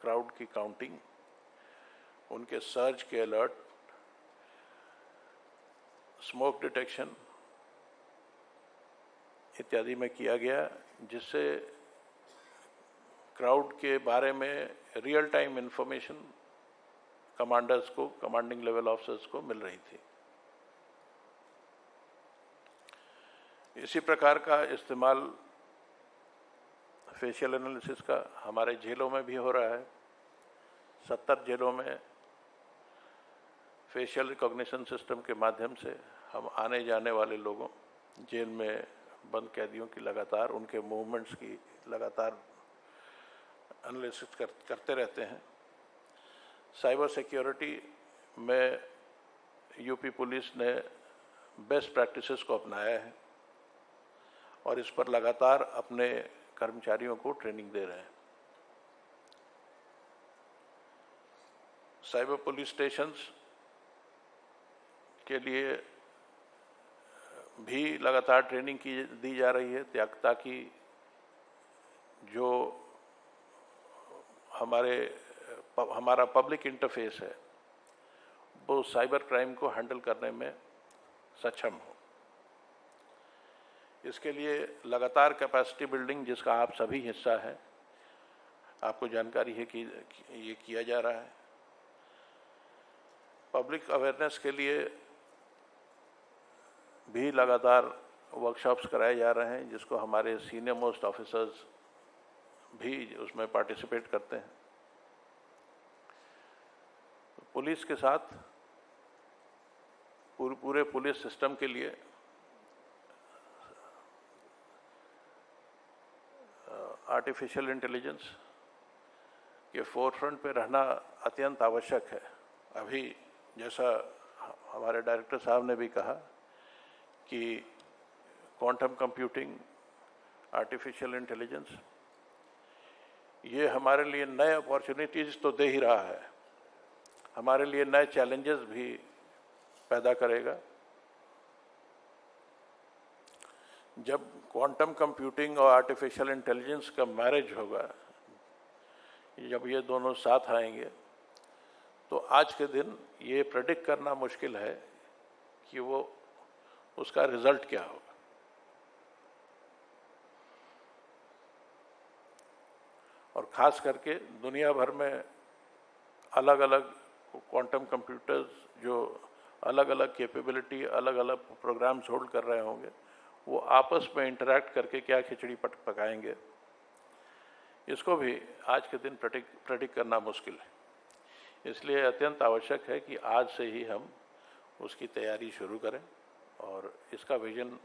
क्राउड की काउंटिंग, उनके सर्च के अलर्ट, स्मोक डिटेक्शन इत्यादि में किया गया, जिससे क्राउड के बारे में रियल टाइम इंफॉर्मेशन कमांडर्स को, कमांडिंग लेवल ऑफिसर्स को मिल रही थी. इसी प्रकार का इस्तेमाल फेशियल एनालिसिस का हमारे जेलों में भी हो रहा है. 70 जेलों में फेशियल रिकॉग्निशन सिस्टम के माध्यम से हम आने जाने वाले लोगों, जेल में बंद कैदियों की लगातार उनके मूवमेंट्स की लगातार एनालिसिस करते रहते हैं. साइबर सिक्योरिटी में यूपी पुलिस ने बेस्ट प्रैक्टिसेस को अपनाया है और इस पर लगातार अपने कर्मचारियों को ट्रेनिंग दे रहे हैं. साइबर पुलिस स्टेशंस के लिए भी लगातार ट्रेनिंग दी जा रही है ताकि जो हमारा पब्लिक इंटरफेस है वो साइबर क्राइम को हैंडल करने में सक्षम हो. इसके लिए लगातार कैपेसिटी बिल्डिंग, जिसका आप सभी हिस्सा हैं, आपको जानकारी है कि ये किया जा रहा है. पब्लिक अवेयरनेस के लिए भी लगातार वर्कशॉप्स कराए जा रहे हैं, जिसको हमारे सीनियर मोस्ट ऑफिसर्स भी उसमें पार्टिसिपेट करते हैं. पुलिस के साथ पूरे पुलिस सिस्टम के लिए आर्टिफिशियल इंटेलिजेंस के फोरफ्रंट पे रहना अत्यंत आवश्यक है। अभी जैसा हमारे डायरेक्टर साहब ने भी कहा कि क्वांटम कंप्यूटिंग, आर्टिफिशियल इंटेलिजेंस, ये हमारे लिए नए अपॉर्चुनिटीज़ तो दे ही रहा है, हमारे लिए नए चैलेंजेस भी पैदा करेगा। जब क्वांटम कंप्यूटिंग और आर्टिफिशियल इंटेलिजेंस का मैरिज होगा, जब ये दोनों साथ आएंगे, तो आज के दिन ये प्रेडिक्ट करना मुश्किल है कि वो उसका रिजल्ट क्या होगा। और ख़ास करके दुनिया भर में अलग अलग क्वांटम कंप्यूटर्स जो अलग अलग कैपेबिलिटी, अलग अलग प्रोग्राम्स होल्ड कर रहे होंगे, वो आपस में इंटरैक्ट करके क्या खिचड़ी पकाएंगे, इसको भी आज के दिन प्रेडिक्ट करना मुश्किल है। इसलिए अत्यंत आवश्यक है कि आज से ही हम उसकी तैयारी शुरू करें। और इसका विजन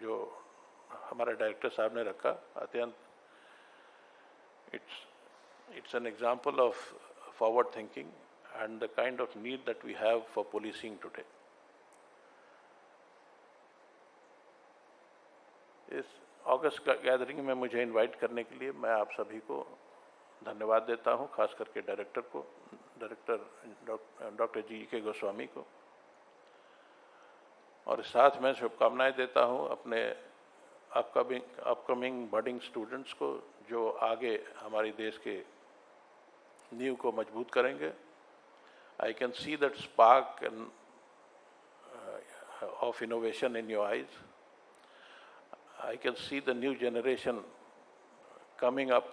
जो हमारे डायरेक्टर साहब ने रखा, अत्यंत it's an example of forward thinking and the kind of need that we have for policing today. इस अगस्त गैदरिंग में मुझे इनवाइट करने के लिए मैं आप सभी को धन्यवाद देता हूं, खास करके डायरेक्टर को, डायरेक्टर डॉक्टर जी के गोस्वामी को, और साथ में शुभकामनाएं देता हूं अपने अपकमिंग बडिंग स्टूडेंट्स को, जो आगे हमारे देश के नींव को मजबूत करेंगे। I can see that spark of innovation in your eyes. I can see the new generation coming up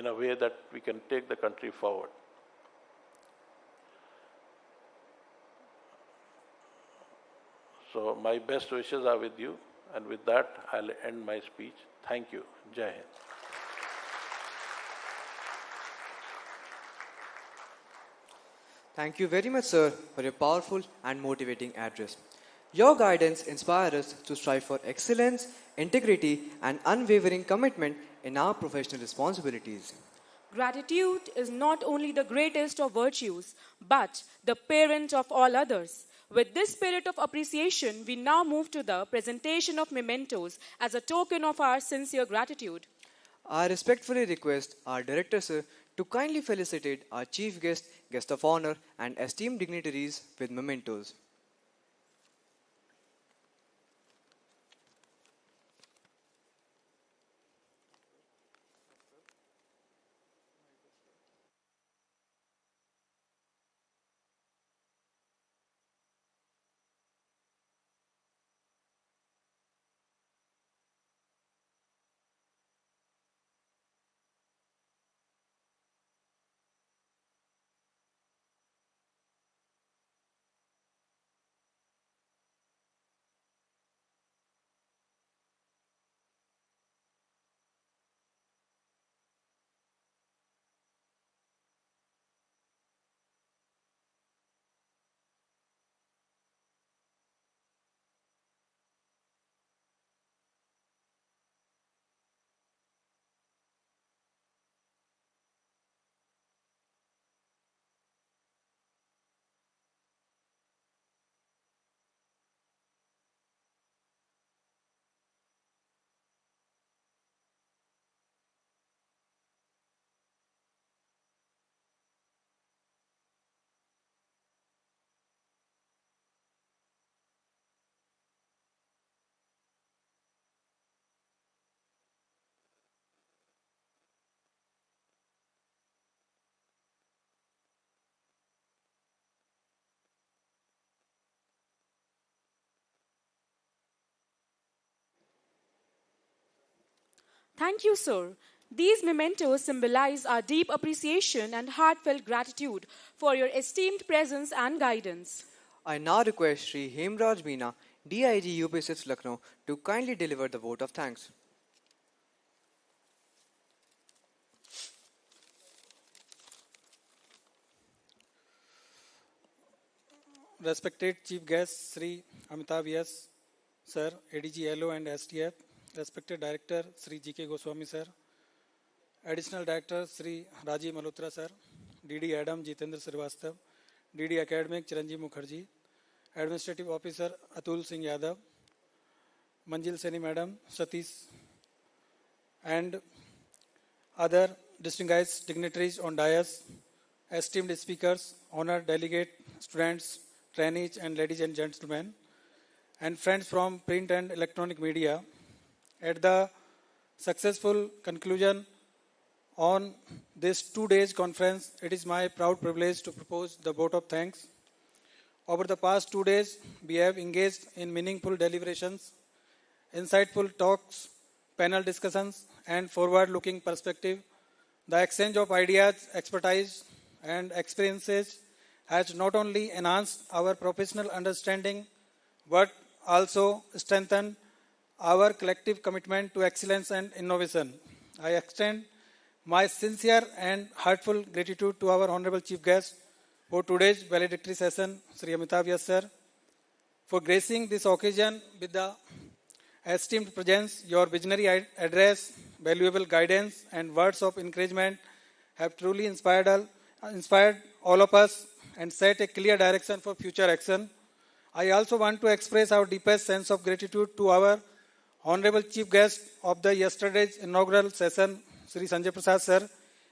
in a way that we can take the country forward. So my best wishes are with you, and with that I'll end my speech. Thank you. Jai Hind. Thank you very much, sir, for your powerful and motivating address. Your guidance inspires us to strive for excellence, integrity, and unwavering commitment in our professional responsibilities. Gratitude is not only the greatest of virtues, but the parent of all others. With this spirit of appreciation, we now move to the presentation of mementos as a token of our sincere gratitude. I respectfully request our Director, sir, to kindly felicitate our Chief Guest, Guest of Honor, and esteemed dignitaries with mementos. Thank you, sir. These mementos symbolize our deep appreciation and heartfelt gratitude for your esteemed presence and guidance. I now request Shri Hemraj Meena, DIG UPSIFS Lucknow, to kindly deliver the vote of thanks. Respected Chief Guest Shri Amitabh S. Sir, ADG LO and STF, respected Director Shri GK Goswami Sir, Additional Director Shri Rajiv Malhotra sir, DD Adam Jitendra Srivastava, DD Academic Chiranjeev Mukherjee, Administrative Officer Atul Singh Yadav, Manjil Seni Madam, Satish, and other distinguished dignitaries on dais, esteemed speakers, honored delegate, students, trainees, and ladies and gentlemen, and friends from print and electronic media. At the successful conclusion on this 2 days conference, it is my proud privilege to propose the vote of thanks. Over the past 2 days, we have engaged in meaningful deliberations, insightful talks, panel discussions, and forward-looking perspective. The exchange of ideas, expertise, and experiences has not only enhanced our professional understanding, but also strengthened our collective commitment to excellence and innovation. I extend my sincere and heartfelt gratitude to our Honorable Chief Guest for today's valedictory session, Shri Amitabh Vyas sir, for gracing this occasion with the esteemed presence. Your visionary address, valuable guidance, and words of encouragement have truly inspired all of us and set a clear direction for future action. I also want to express our deepest sense of gratitude to our Honorable Chief Guest of the yesterday's inaugural session, Shri Sanjay Prasad sir,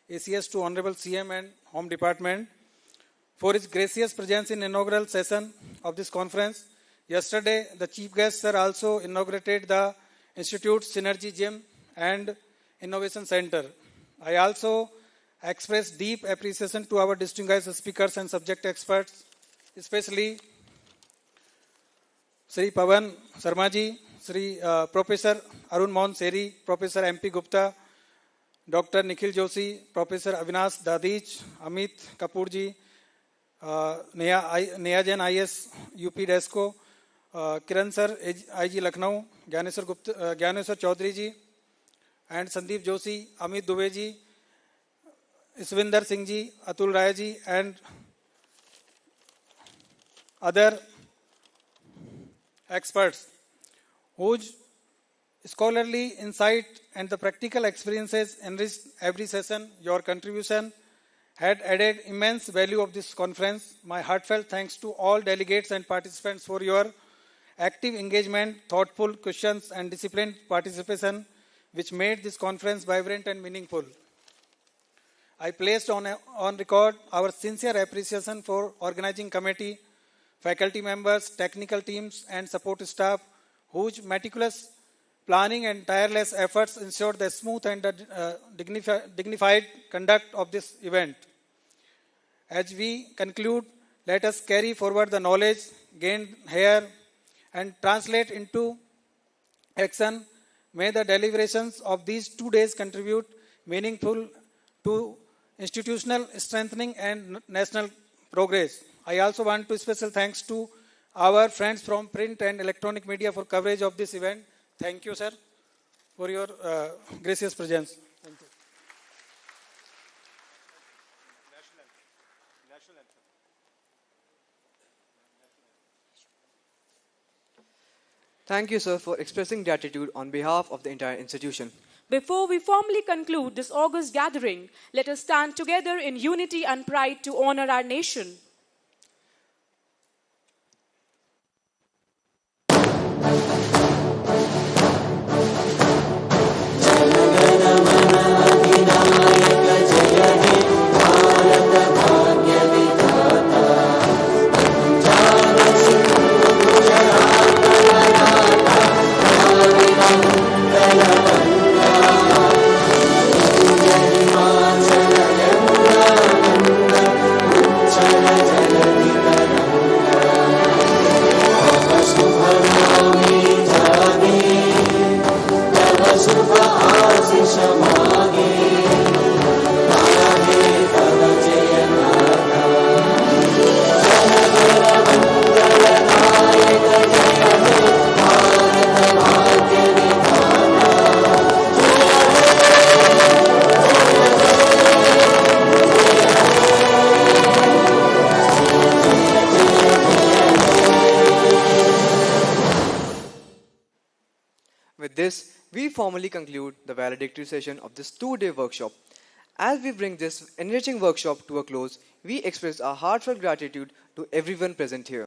ACS to Honorable CM and Home Department, for his gracious presence in inaugural session of this conference. Yesterday, the Chief Guest sir also inaugurated the Institute's Synergy Gym and Innovation Center. I also express deep appreciation to our distinguished speakers and subject experts, especially Shri Pavan Sharma ji, Shri Professor Arun Mohan Seri, Professor MP Gupta, Dr. Nikhil Joshi, Professor Avinash Dadij, Amit Kapoor ji, Neha Jain IS UP Desco, Kiran sir IG Lucknow, Gyaneswar Chaudhary ji, and Sandeep Joshi, Amit Dubey ji, Iswinder Singh ji, Atul Rai ji, and other experts whose scholarly insight and the practical experiences enriched every session. Your contribution had added immense value of this conference. My heartfelt thanks to all delegates and participants for your active engagement, thoughtful questions, and disciplined participation, which made this conference vibrant and meaningful. I placed on record our sincere appreciation for organizing committee, faculty members, technical teams, and support staff, whose meticulous planning and tireless efforts ensured the smooth and dignified conduct of this event. As we conclude, let us carry forward the knowledge gained here and translate into action. May the deliberations of these 2 days contribute meaningful to institutional strengthening and national progress. I also want to special thanks to our friends from print and electronic media for coverage of this event. Thank you, sir, for your gracious presence. Thank you. Thank you, sir, for expressing gratitude on behalf of the entire institution. Before we formally conclude this August gathering, let us stand together in unity and pride to honor our nation. With this, we formally conclude the valedictory session of this 2-day workshop. As we bring this enriching workshop to a close, we express our heartfelt gratitude to everyone present here.